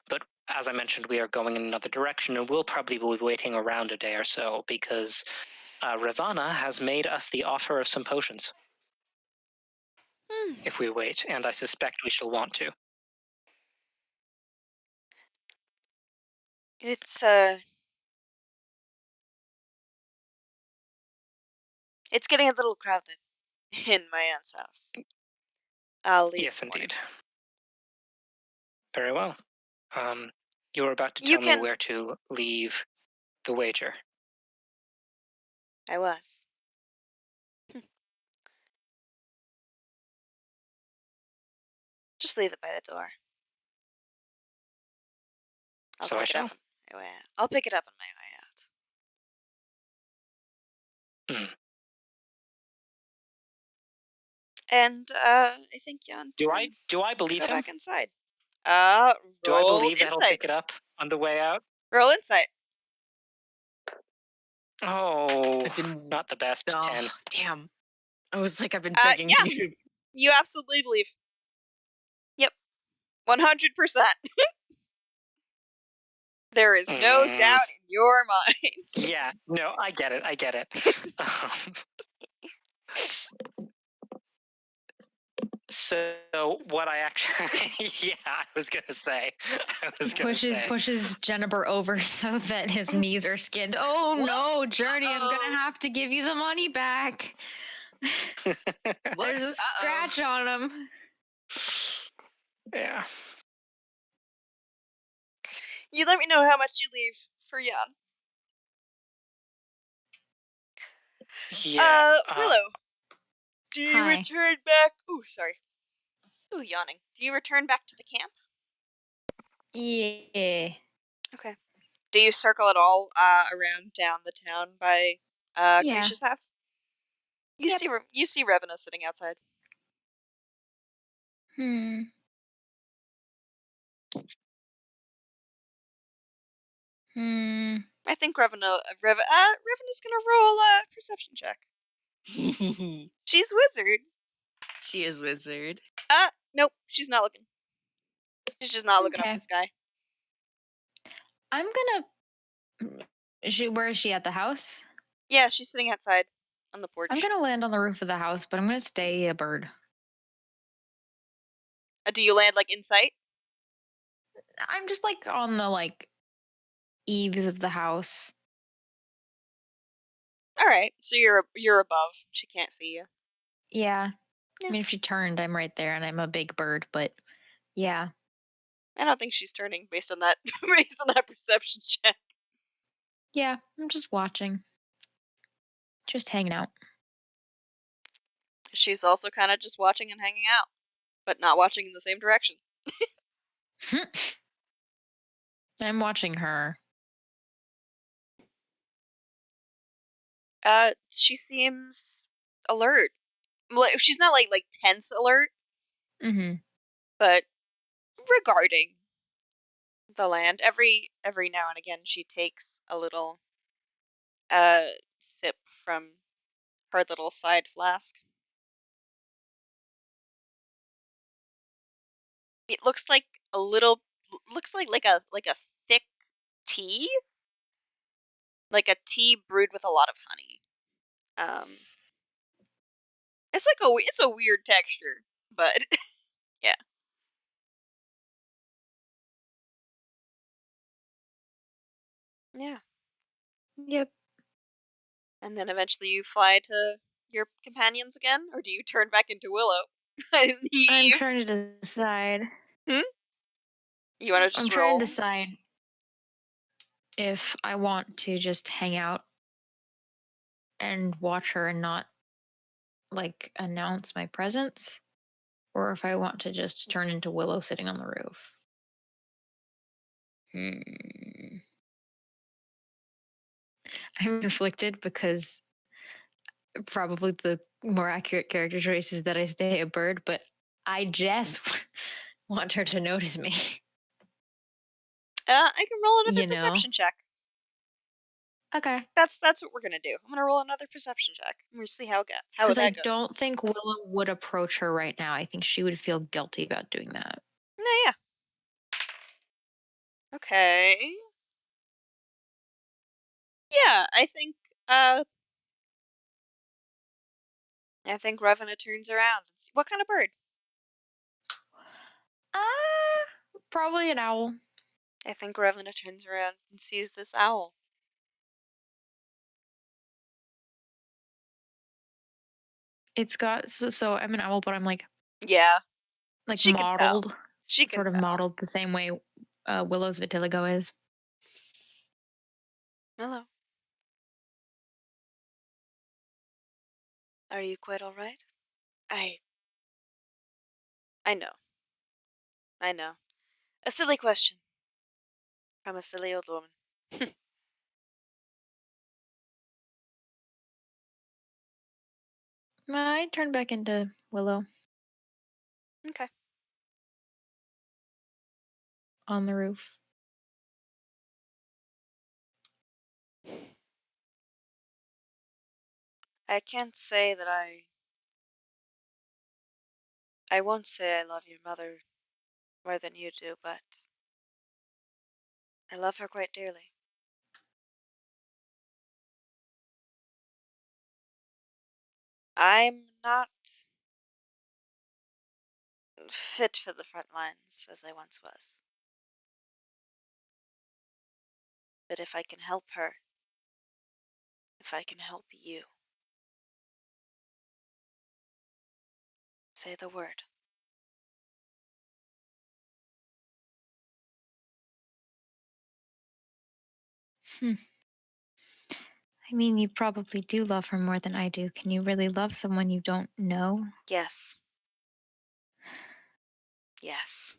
But as I mentioned, we are going in another direction, and we'll probably be waiting around a day or so because Ravana has made us the offer of some potions. If we wait, and I suspect we shall want to. It's getting a little crowded in my aunt's house. I'll leave. Yes, indeed. Very well. You were about to You tell me can- where to leave the wager. I was. Just leave it by the door. So I shall. I'll pick it up on my way out. Mm. And I think Jan Do I to believe go him? back inside. Do I Roll believe that he'll insight. pick it up on the way out? Roll insight. Oh, I've been not the best. 10. Damn. I was like, I've been begging yeah. you. You absolutely believe. Yep. 100%. There is no doubt in your mind. Yeah, no, I get it. So what I actually, yeah, I was gonna say. Pushes Jennifer over so that his knees are skinned. Oh no, Journey, I'm gonna have to give you the money back. There's a scratch on him. Yeah. You let me know how much you leave for Jan. Yeah. Willow. Do you Hi. return back? Ooh, sorry. Ooh, yawning. Do you return back to the camp? Yeah. Okay. Do you circle at all around down the town by Yeah. Grisha's house? You see Revena sitting outside. I think Revena's gonna roll a perception check. She's wizard. She is wizard. Nope, she's not looking. She's just not looking up the sky. I'm gonna. Where is she, at the house? Yeah, she's sitting outside on the porch. I'm gonna land on the roof of the house, but I'm gonna stay a bird. Do you land like in sight? I'm just like on the eaves of the house. All right, so you're above. She can't see you. Yeah. I mean, if she turned, I'm right there, and I'm a big bird. But yeah. I don't think she's turning based on that perception check. Yeah, I'm just watching. Just hanging out. She's also kind of just watching and hanging out, but not watching in the same direction. I'm watching her. She seems alert. Like, she's not like tense alert, but regarding the land, every now and again she takes a little sip from her little side flask. It looks like a thick tea, like a tea brewed with a lot of honey. It's like it's a weird texture, but yeah. Yeah. Yep. And then eventually you fly to your companions again, or do you turn back into Willow and I'm leave? trying to decide. Hmm? You want to I'm just trying to roll? decide if I want to just hang out and watch her and not like announce my presence, or if I want to just turn into Willow sitting on the roof. I'm conflicted because probably the more accurate character choice is that I stay a bird, but I just want her to notice me. I can roll another You know? perception check. Okay. That's what we're gonna do. I'm gonna roll another perception check. We're gonna see how Because I that goes. don't think Willow would approach her right now. I think she would feel guilty about doing that. Yeah. Okay. Yeah, uh I think Revena turns around and see what kind of bird? Probably an owl. I think Revena turns around and sees this owl. It's got so I'm an owl, but I'm like Yeah, she can tell. modeled, She can sort of tell. modeled the same way Willow's vitiligo is. Hello. Are you quite all right? I know. I know. A silly question from a silly old woman. I turn back into Willow Okay. on the roof. I can't say that I won't say I love your mother more than you do, but I love her quite dearly. I'm not fit for the front lines as I once was. But if I can help her, if I can help you, say the word. Hmm. I mean, you probably do love her more than I do. Can you really love someone you don't know? Yes. Yes.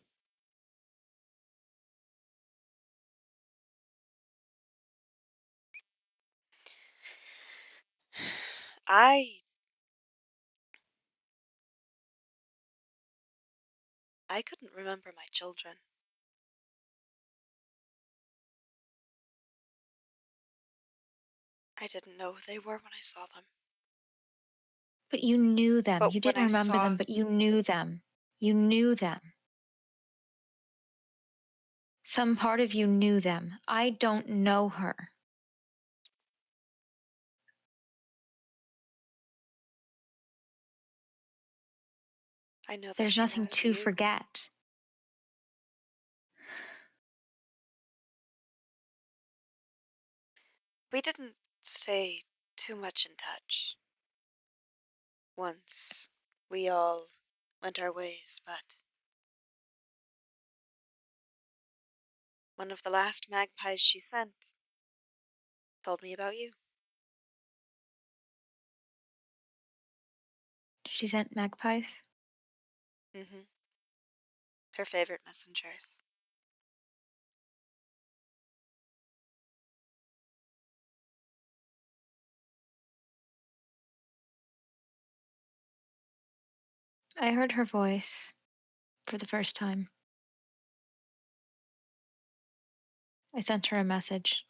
I I couldn't remember my children. I didn't know who they were when I saw them. But you knew them. But You when didn't I remember saw them, but you knew them. You knew them. Some part of you knew them. I don't know her. I know that There's she nothing knows to you. forget. We didn't stay too much in touch. Once we all went our ways, but one of the last magpies she sent told me about you. She sent magpies. Mm-hmm. Her favorite messengers. I heard her voice for the first time. I sent her a message.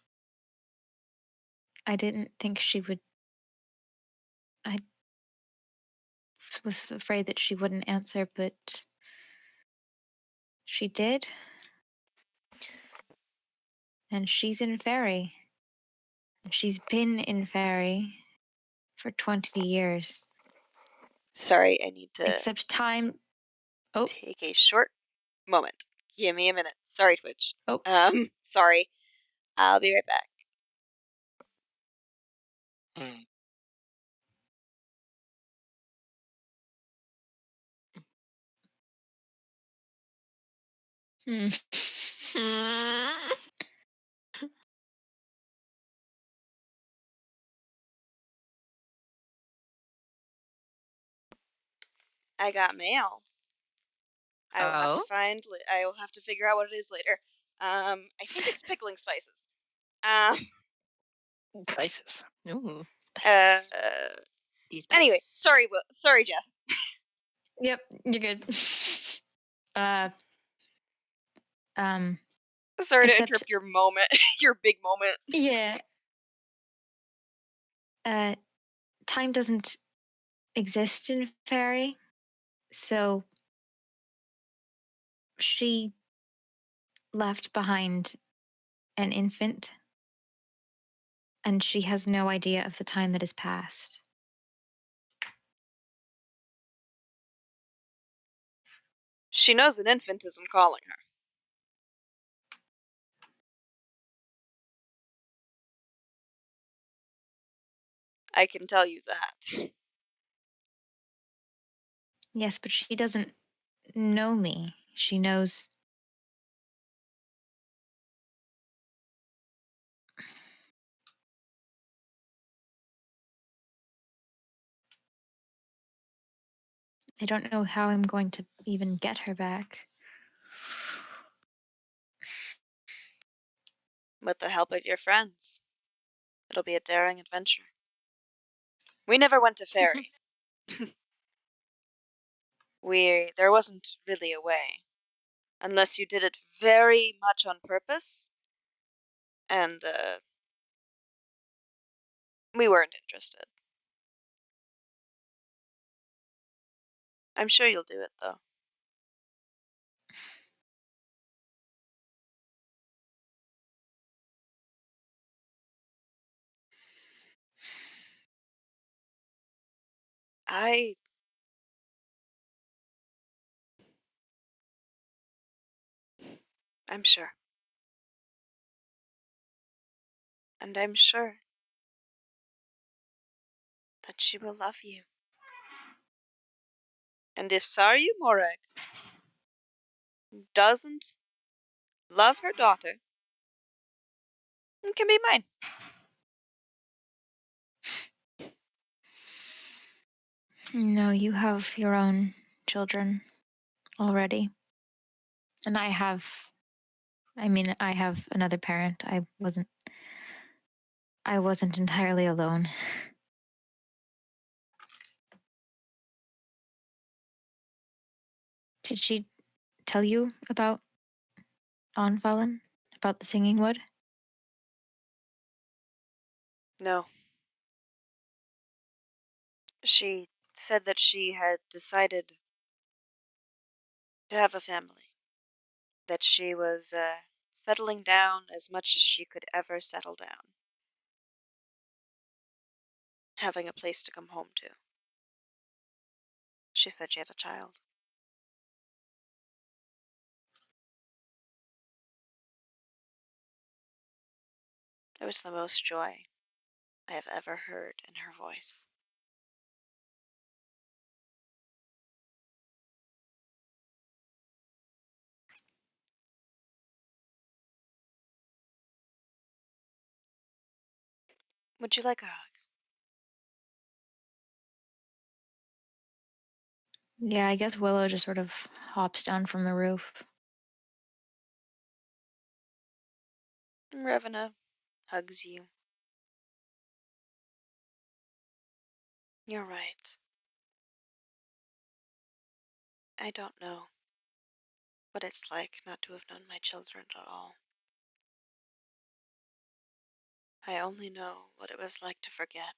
I didn't think she would. I was afraid that she wouldn't answer, but she did. And she's in Fairy. She's been in Fairy for 20 years. Sorry, I need to Except time. Oh, take a short moment. Give me a minute. Sorry, Twitch. Oh. Sorry. I'll be right back. Mm. hmm. I got mail. I will have to Oh? find. I will have to figure out what it is later. I think it's pickling spices. Spices. Ooh. Uh. These Anyway, spice. sorry, Jess. Yep, you're good. uh, um, Sorry to Except- interrupt your moment, your big moment. yeah. Time doesn't exist in fairy, so she left behind an infant, and she has no idea of the time that has passed. She knows an infant isn't calling her. I can tell you that. Yes, but she doesn't know me. She knows. I don't know how I'm going to even get her back. With the help of your friends. It'll be a daring adventure. We never went to Fairy. There wasn't really a way. Unless you did it very much on purpose. And, we weren't interested. I'm sure you'll do it, though. I'm sure. And I'm sure that she will love you. And if Saryu Morag doesn't love her daughter, it can be mine. No, you have your own children already. And I have another parent. I wasn't entirely alone. Did she tell you about Onfallen? About the singing wood? No. She said that she had decided to have a family. That she was, settling down as much as she could ever settle down. Having a place to come home to. She said she had a child. There was the most joy I have ever heard in her voice. Would you like a hug? Yeah, I guess Willow just sort of hops down from the roof. Revena hugs you. You're right. I don't know what it's like not to have known my children at all. I only know what it was like to forget.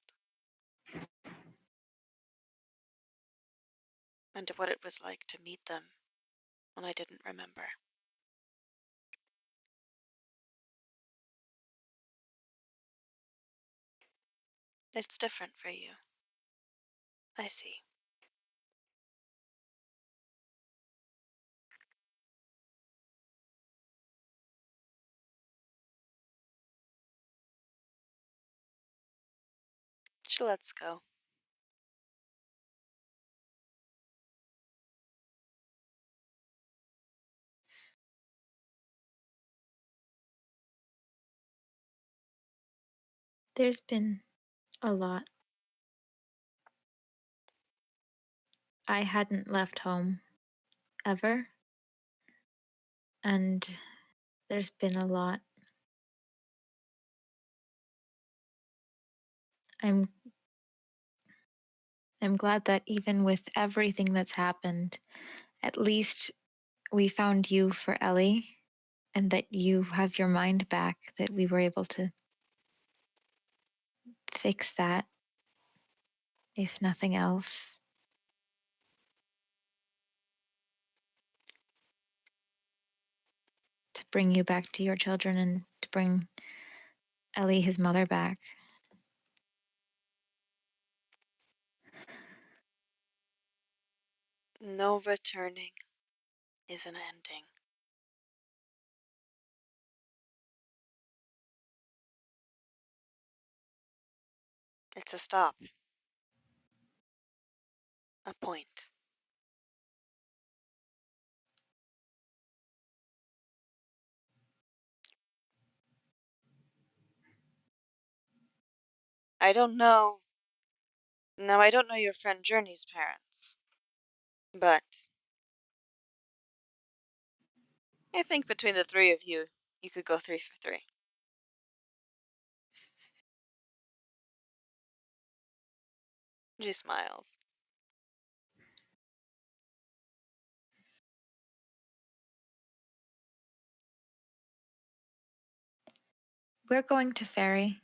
And what it was like to meet them when I didn't remember. It's different for you. I see. She lets go. There's been a lot. I hadn't left home ever, and there's been a lot. I'm I'm glad that even with everything that's happened, at least we found you for Ellie and that you have your mind back, that we were able to fix that, if nothing else. To bring you back to your children and to bring Ellie, his mother, back. No returning is an ending. It's a stop. A point. I don't know. No, I don't know your friend Journey's parents. But I think between the three of you, you could go 3 for 3. She smiles. We're going to ferry.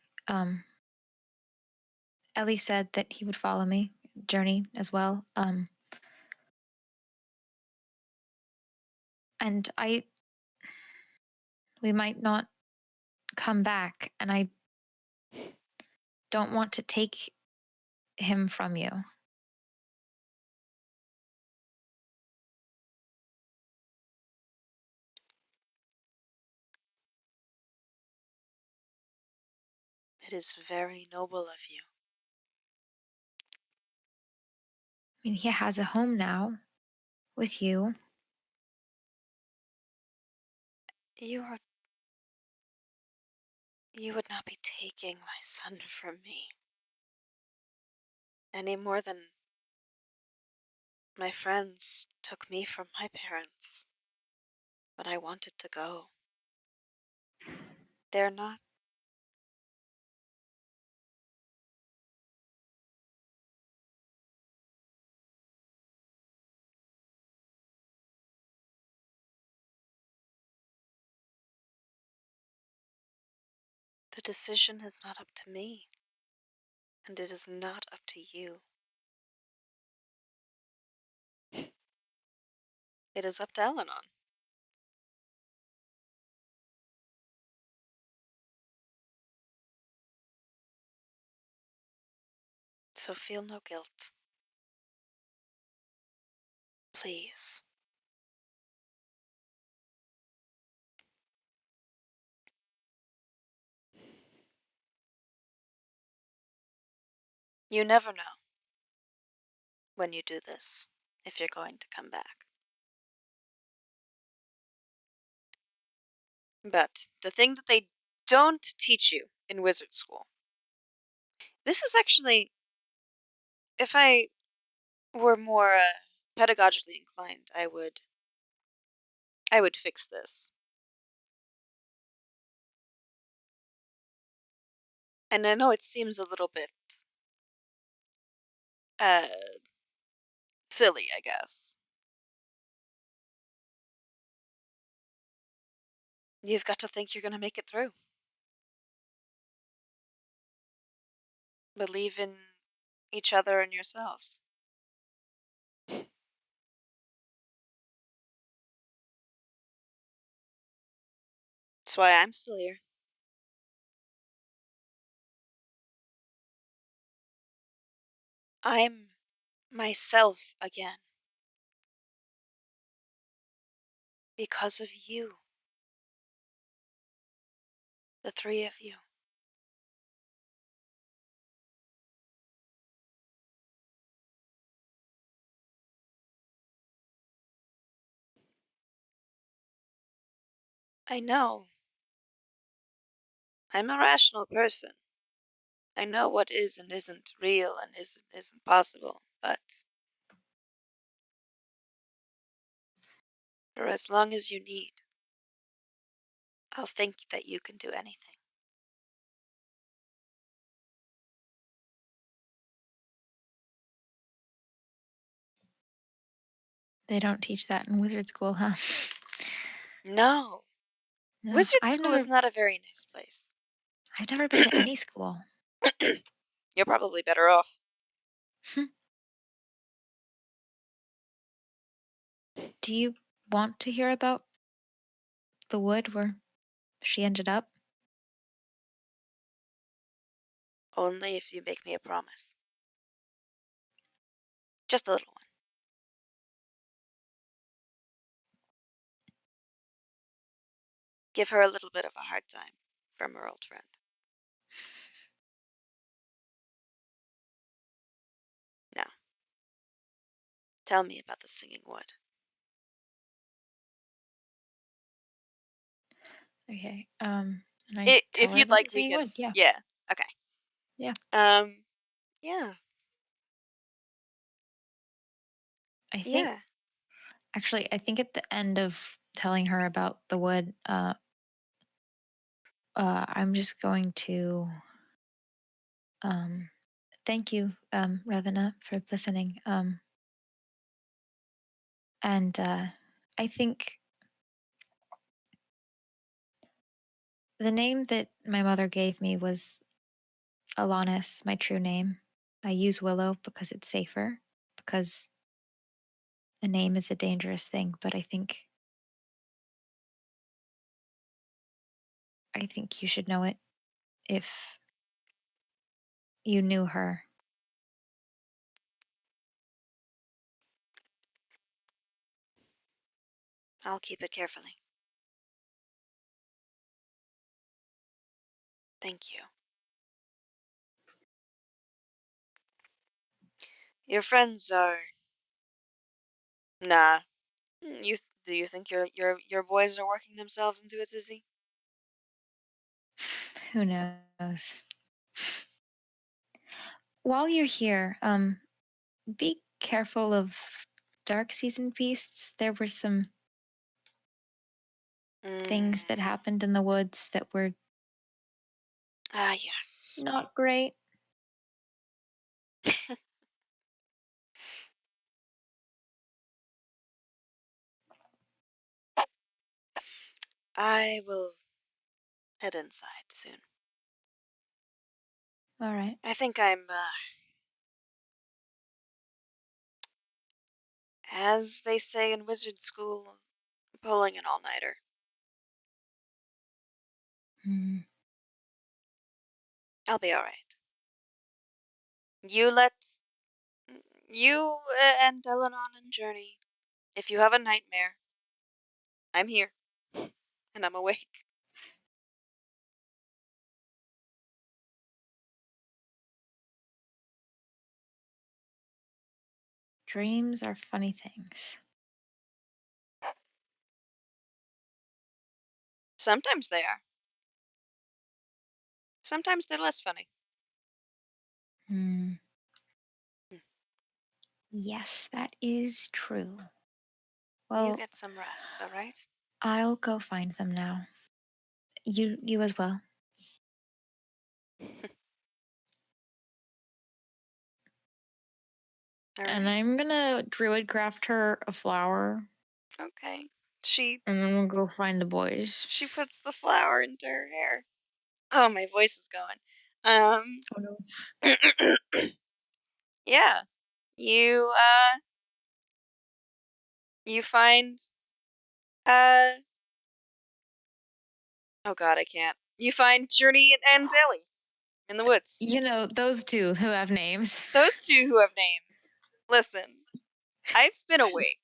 Ellie said that he would follow me, Journey as well. And we might not come back, and I don't want to take him from you. It is very noble of you. I mean, he has a home now with you. You would not be taking my son from me. Any more than my friends took me from my parents when I wanted to go. They're not. The decision is not up to me, and it is not up to you. It is up to Elenon. So feel no guilt. Please. You never know when you do this, if you're going to come back. But the thing that they don't teach you in wizard school, this is actually, if I were more pedagogically inclined, I would fix this. And I know it seems a little bit uh silly, I guess. You've got to think you're going to make it through. Believe in each other and yourselves. That's why I'm still here. I'm myself again. Because of you. The three of you. I know. I'm a rational person. I know what is and isn't real and isn't possible, but for as long as you need, I'll think that you can do anything. They don't teach that in wizard school, huh? No. No, Wizard I've school is never not a very nice place. been to any school. You're probably better off. Do you want to hear about the wood where she ended up? Only if you make me a promise. Just a little one. Give her a little bit of a hard time from her old friend. Now, tell me about the singing wood. Okay. And I tell If her you'd about like, the we singing can. wood. Yeah. Yeah. Okay. Yeah. Yeah. I think Yeah. actually, I think at the end of telling her about the wood, I'm just going to thank you, Revena, for listening. And I think the name that my mother gave me was Alanis, my true name. I use Willow because it's safer, because a name is a dangerous thing, but I think you should know it if you knew her. I'll keep it carefully. Thank you. Your friends are. Nah. Do you think your boys are working themselves into a tizzy? Who knows? While you're here, be careful of dark season beasts. There were some things that happened in the woods that were Ah, yes. not great. I will head inside soon. All right. I think I'm, as they say in wizard school, pulling an all-nighter. Mm. I'll be alright. You and Delanon and Journey, if you have a nightmare, I'm here. And I'm awake. Dreams are funny things. Sometimes they are. Sometimes they're less funny. Mm. Yes, that is true. You Well, get some rest, alright? I'll go find them now. You as well. And Alright. I'm gonna druid craft her a flower, Okay. and then we'll go find the boys. She puts the flower into her hair. Oh, my voice is going. Oh no. Yeah. You you find oh god, I can't. You find Journey and Ellie in the woods. You know, those two who have names. Those two who have names. Listen, I've been awake.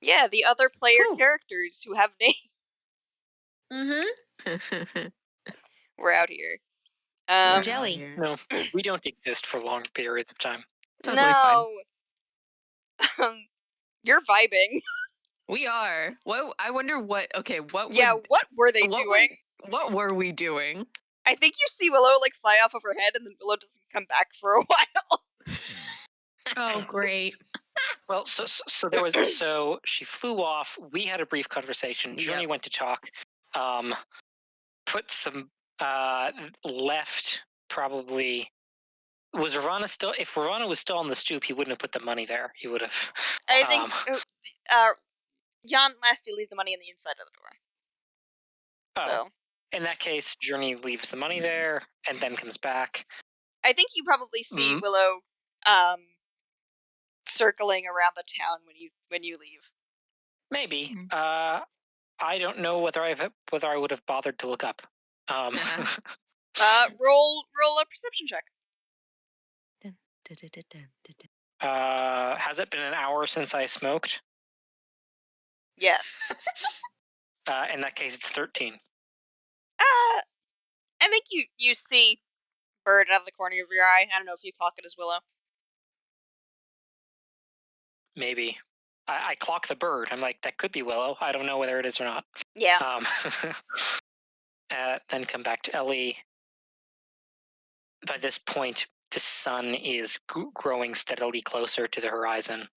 Yeah, the other player Who? characters who have names. Mm-hmm. We're out here. We're Jelly. out here. No, we don't exist for long periods of time. Totally fine. No. You're vibing. We are. What? I wonder what. Okay, what Yeah, would? what were they what doing? What were we doing? I think you see Willow like fly off of her head, and then Willow doesn't come back for a while. Oh, great. Well, so there was so she flew off. We had a brief conversation. Journey Yep. went to talk. Put some left probably. Was Ravana still? If Ravana was still on the stoop, he wouldn't have put the money there. He would have. I think Jan last you leave the money in the inside of the door. Oh, So in that case, Journey leaves the money there and then comes back. I think you probably see Willow circling around the town when you leave. Maybe. I don't know whether I would have bothered to look up. Roll a perception check. Has it been an hour since I smoked? Yes. In that case, it's 13. I think you see bird out of the corner of your eye. I don't know if you clock it as Willow. Maybe. I clock the bird. I'm like, that could be Willow. I don't know whether it is or not. Yeah. Then come back to Ellie. By this point, the sun is growing steadily closer to the horizon.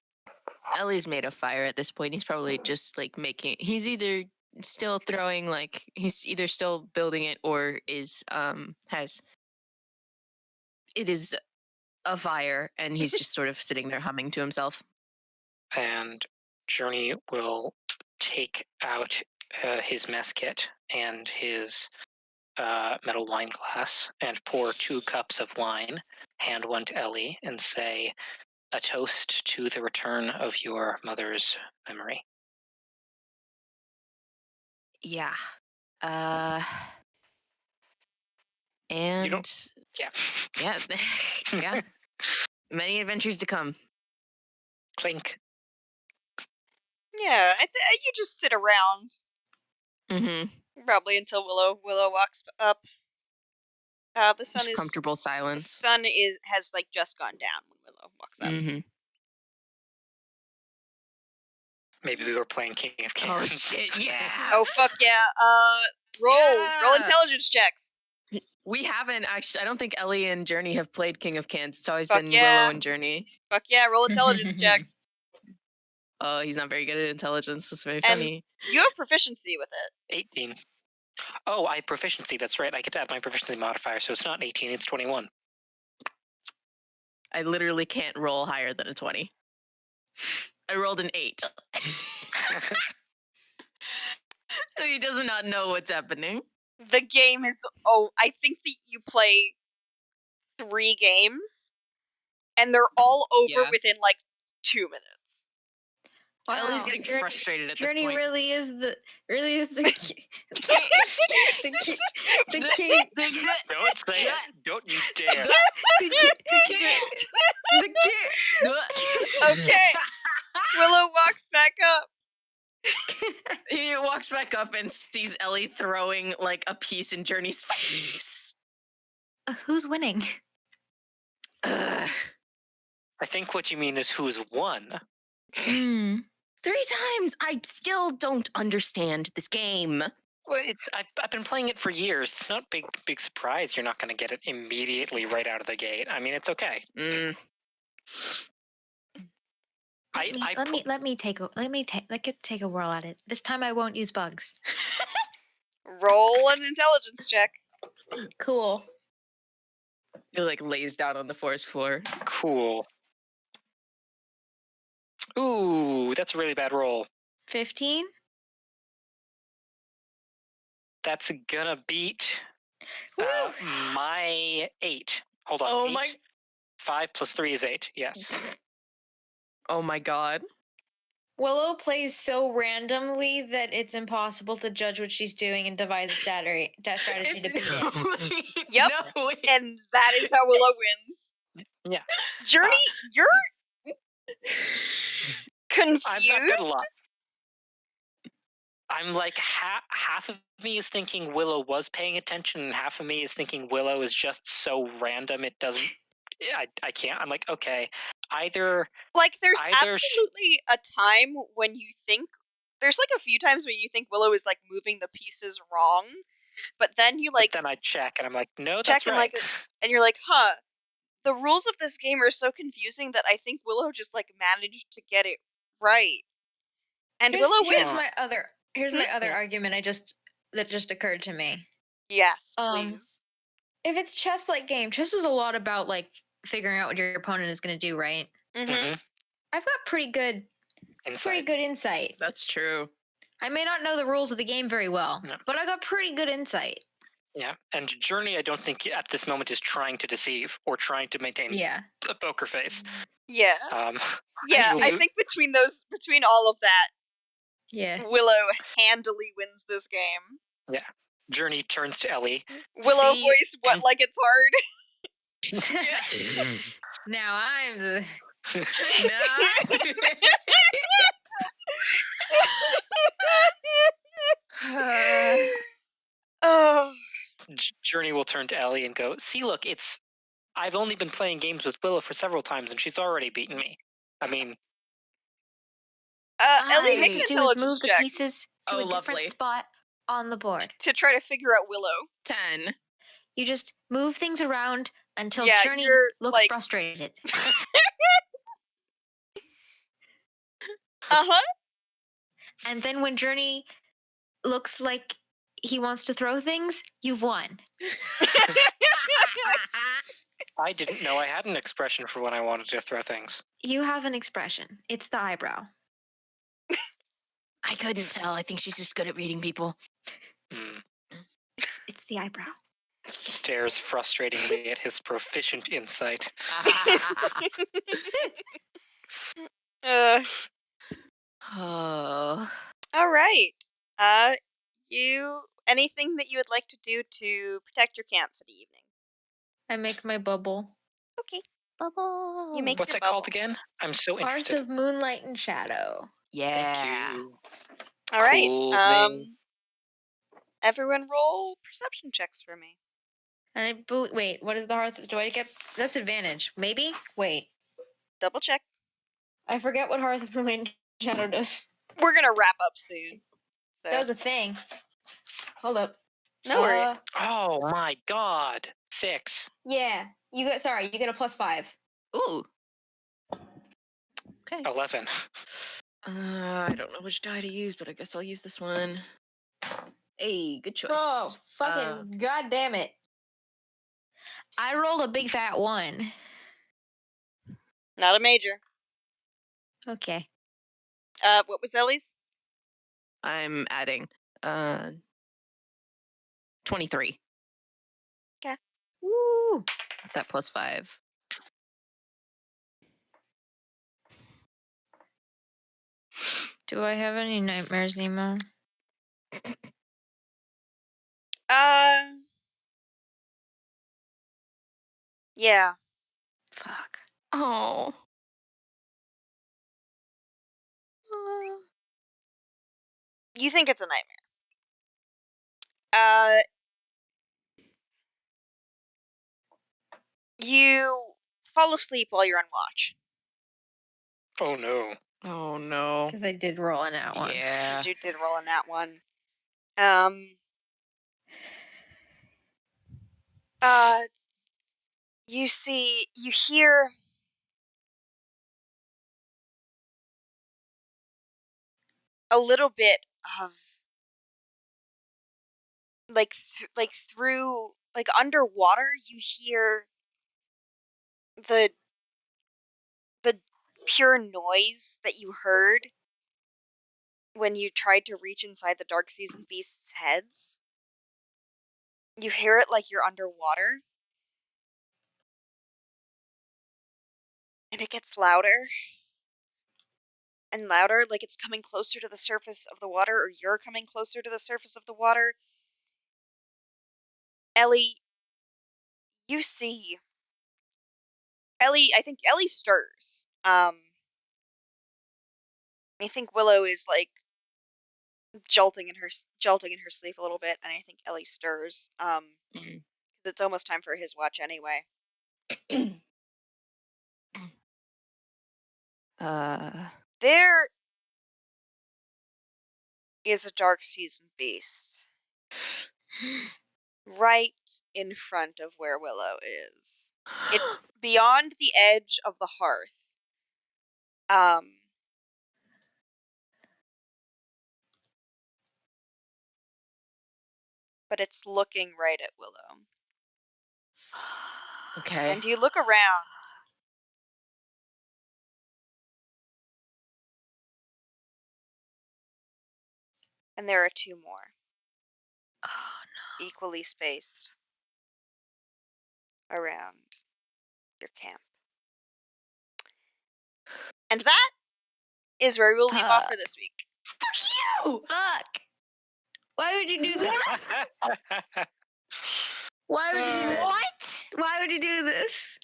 Ellie's made a fire at this point. He's probably just like making. He's either still throwing like he's either still building it or is has. It is a fire, and he's just sort of sitting there humming to himself. And Journey will take out his mess kit and his metal wine glass and pour 2 cups of wine, hand one to Ellie, and say, "A toast to the return of your mother's memory." Yeah. And Yeah. yeah, yeah. Many adventures to come. Clink. Yeah, you just sit around. Mm-hmm. Probably until Willow walks up. The sun Just comfortable silence. The sun has like just gone down when Willow walks up. Mm-hmm. Maybe we were playing King of Cans. Oh shit! Yeah. Oh fuck yeah! Roll intelligence checks. We haven't actually. I don't think Ellie and Journey have played King of Cans. It's always Fuck been yeah. Willow and Journey. Fuck yeah! Roll intelligence checks. Oh, he's not very good at intelligence. That's very And funny. you have proficiency with it. 18. Oh, I have proficiency. That's right. I get to add my proficiency modifier, so it's not 18. It's 21. I literally can't roll higher than a 20. I rolled an 8. He does not know what's happening. The game is I think that you play 3 games, and they're all over within like 2 minutes. Wow. Ellie's getting frustrated at Journey this point. really is the the king. Don't say it. Don't you dare. Okay. Willow walks back up. He walks back up and sees Ellie throwing like a piece in Journey's face. Who's winning? I think what you mean is who's won. 3 times. I still don't understand this game. Well, I've been playing it for years. It's not big surprise. You're not going to get it immediately right out of the gate. I mean, it's okay. Let me take a whirl at it. This time I won't use bugs. Roll an intelligence check. Cool. He like lays down on the forest floor. Cool. Ooh, that's a really bad roll. 15. That's gonna beat my 8. Hold on. Oh 8? my! 5 plus 3 is 8. Yes. Oh my god. Willow plays so randomly that it's impossible to judge what she's doing and devise a strategy to beat it. Yep. And that is how Willow wins. Yeah. Journey, you're confused. I've got a lot. I'm like half of me is thinking Willow was paying attention, and half of me is thinking Willow is just so random it I can't. I'm like, okay, either Like, there's Either sh- absolutely a time when you think there's like a few times when you think Willow is like moving the pieces wrong, but then you like then I check and I'm like, no, check that's and right. like and you're like, huh, the rules of this game are so confusing that I think Willow just like managed to get it right. And Willow Here's wins. my other Yeah. argument that just occurred to me. Yes, Um, please. If it's chess like game, chess is a lot about like figuring out what your opponent is going to do, right? Mm-hmm. Mhm. I've got pretty good Insight. insight. That's true. I may not know the rules of the game very well, No. but I got pretty good insight. Yeah, and Journey, I don't think at this moment is trying to deceive or trying to maintain Yeah. a poker face. Yeah. Yeah, you- I think between all of that, Yeah. Willow handily wins this game. Journey turns to Ellie. Willow See, voice, what and- like it's hard. Now I'm the nah. Oh. Journey will turn to Ellie and go, see, look, I've only been playing games with Willow for several times and she's already beaten me. I mean, Ellie, make an do is intelligence move the check pieces to Oh, a different lovely. spot on the board. to try to figure out Willow. 10. You just move things around until Yeah, Journey you're, looks like- frustrated. Uh-huh. And then when Journey looks like he wants to throw things, you've won. I didn't know I had an expression for when I wanted to throw things. You have an expression. It's the eyebrow. I couldn't tell. I think she's just good at reading people. It's the eyebrow. Stares frustratingly at his proficient insight. Oh. All right. Anything that you would like to do to protect your camp for the evening? I make my bubble. Okay. Bubble. You make What's your it called bubble. again? I'm so Hearth interested. of moonlight and shadow. Yeah. Thank you. All right. Cool name. Everyone roll perception checks for me. And wait, what is the hearth? Do I get that's advantage? Maybe? Wait. Double check. I forget what Hearth of Moonlight and Shadow does. We're gonna wrap up soon. So. Does a thing. Hold up. No worries. Oh my god. 6. Yeah. You get a +5. Ooh. Okay. 11. I don't know which die to use, but I guess I'll use this one. Hey, good choice. Oh, fucking god damn it. I rolled a big fat 1. Not a major. Okay. What was Ellie's? I'm adding 23. Okay. Woo! That +5. Do I have any nightmares, Nemo? Yeah. Fuck. Oh. You think it's a nightmare. You fall asleep while you're on watch. Oh no. Oh no. Because I did roll in that one. Yeah. Because you did roll in that one. You hear a little bit of through underwater. You hear the pure noise that you heard when you tried to reach inside the Dark Season beasts' heads. You hear it like you're underwater. And it gets louder and louder, like it's coming closer to the surface of the water, or you're coming closer to the surface of the water. Ellie, you see. I think Ellie stirs. I think Willow is like jolting in her sleep a little bit, and I think Ellie stirs. Because it's almost time for his watch anyway. There is a dark season beast right in front of where Willow is. It's beyond the edge of the hearth. But it's looking right at Willow. Okay. And you look around. And there are two more. Oh no. Equally spaced around your camp. And that is where we'll leave off for this week. You! Fuck! Why would you do that? Why would you do this? What? Why would you do this?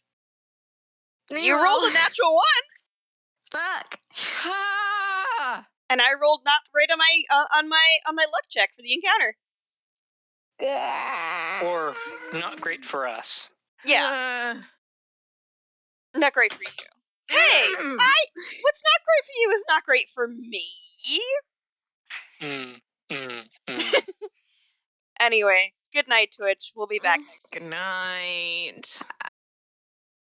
You rolled a natural one, Fuck. Ah! and I rolled not right on my luck check for the encounter. Or not great for us. Yeah, not great for you. Hey, what's not great for you is not great for me. Anyway, good night, Twitch. We'll be back next week. Good night.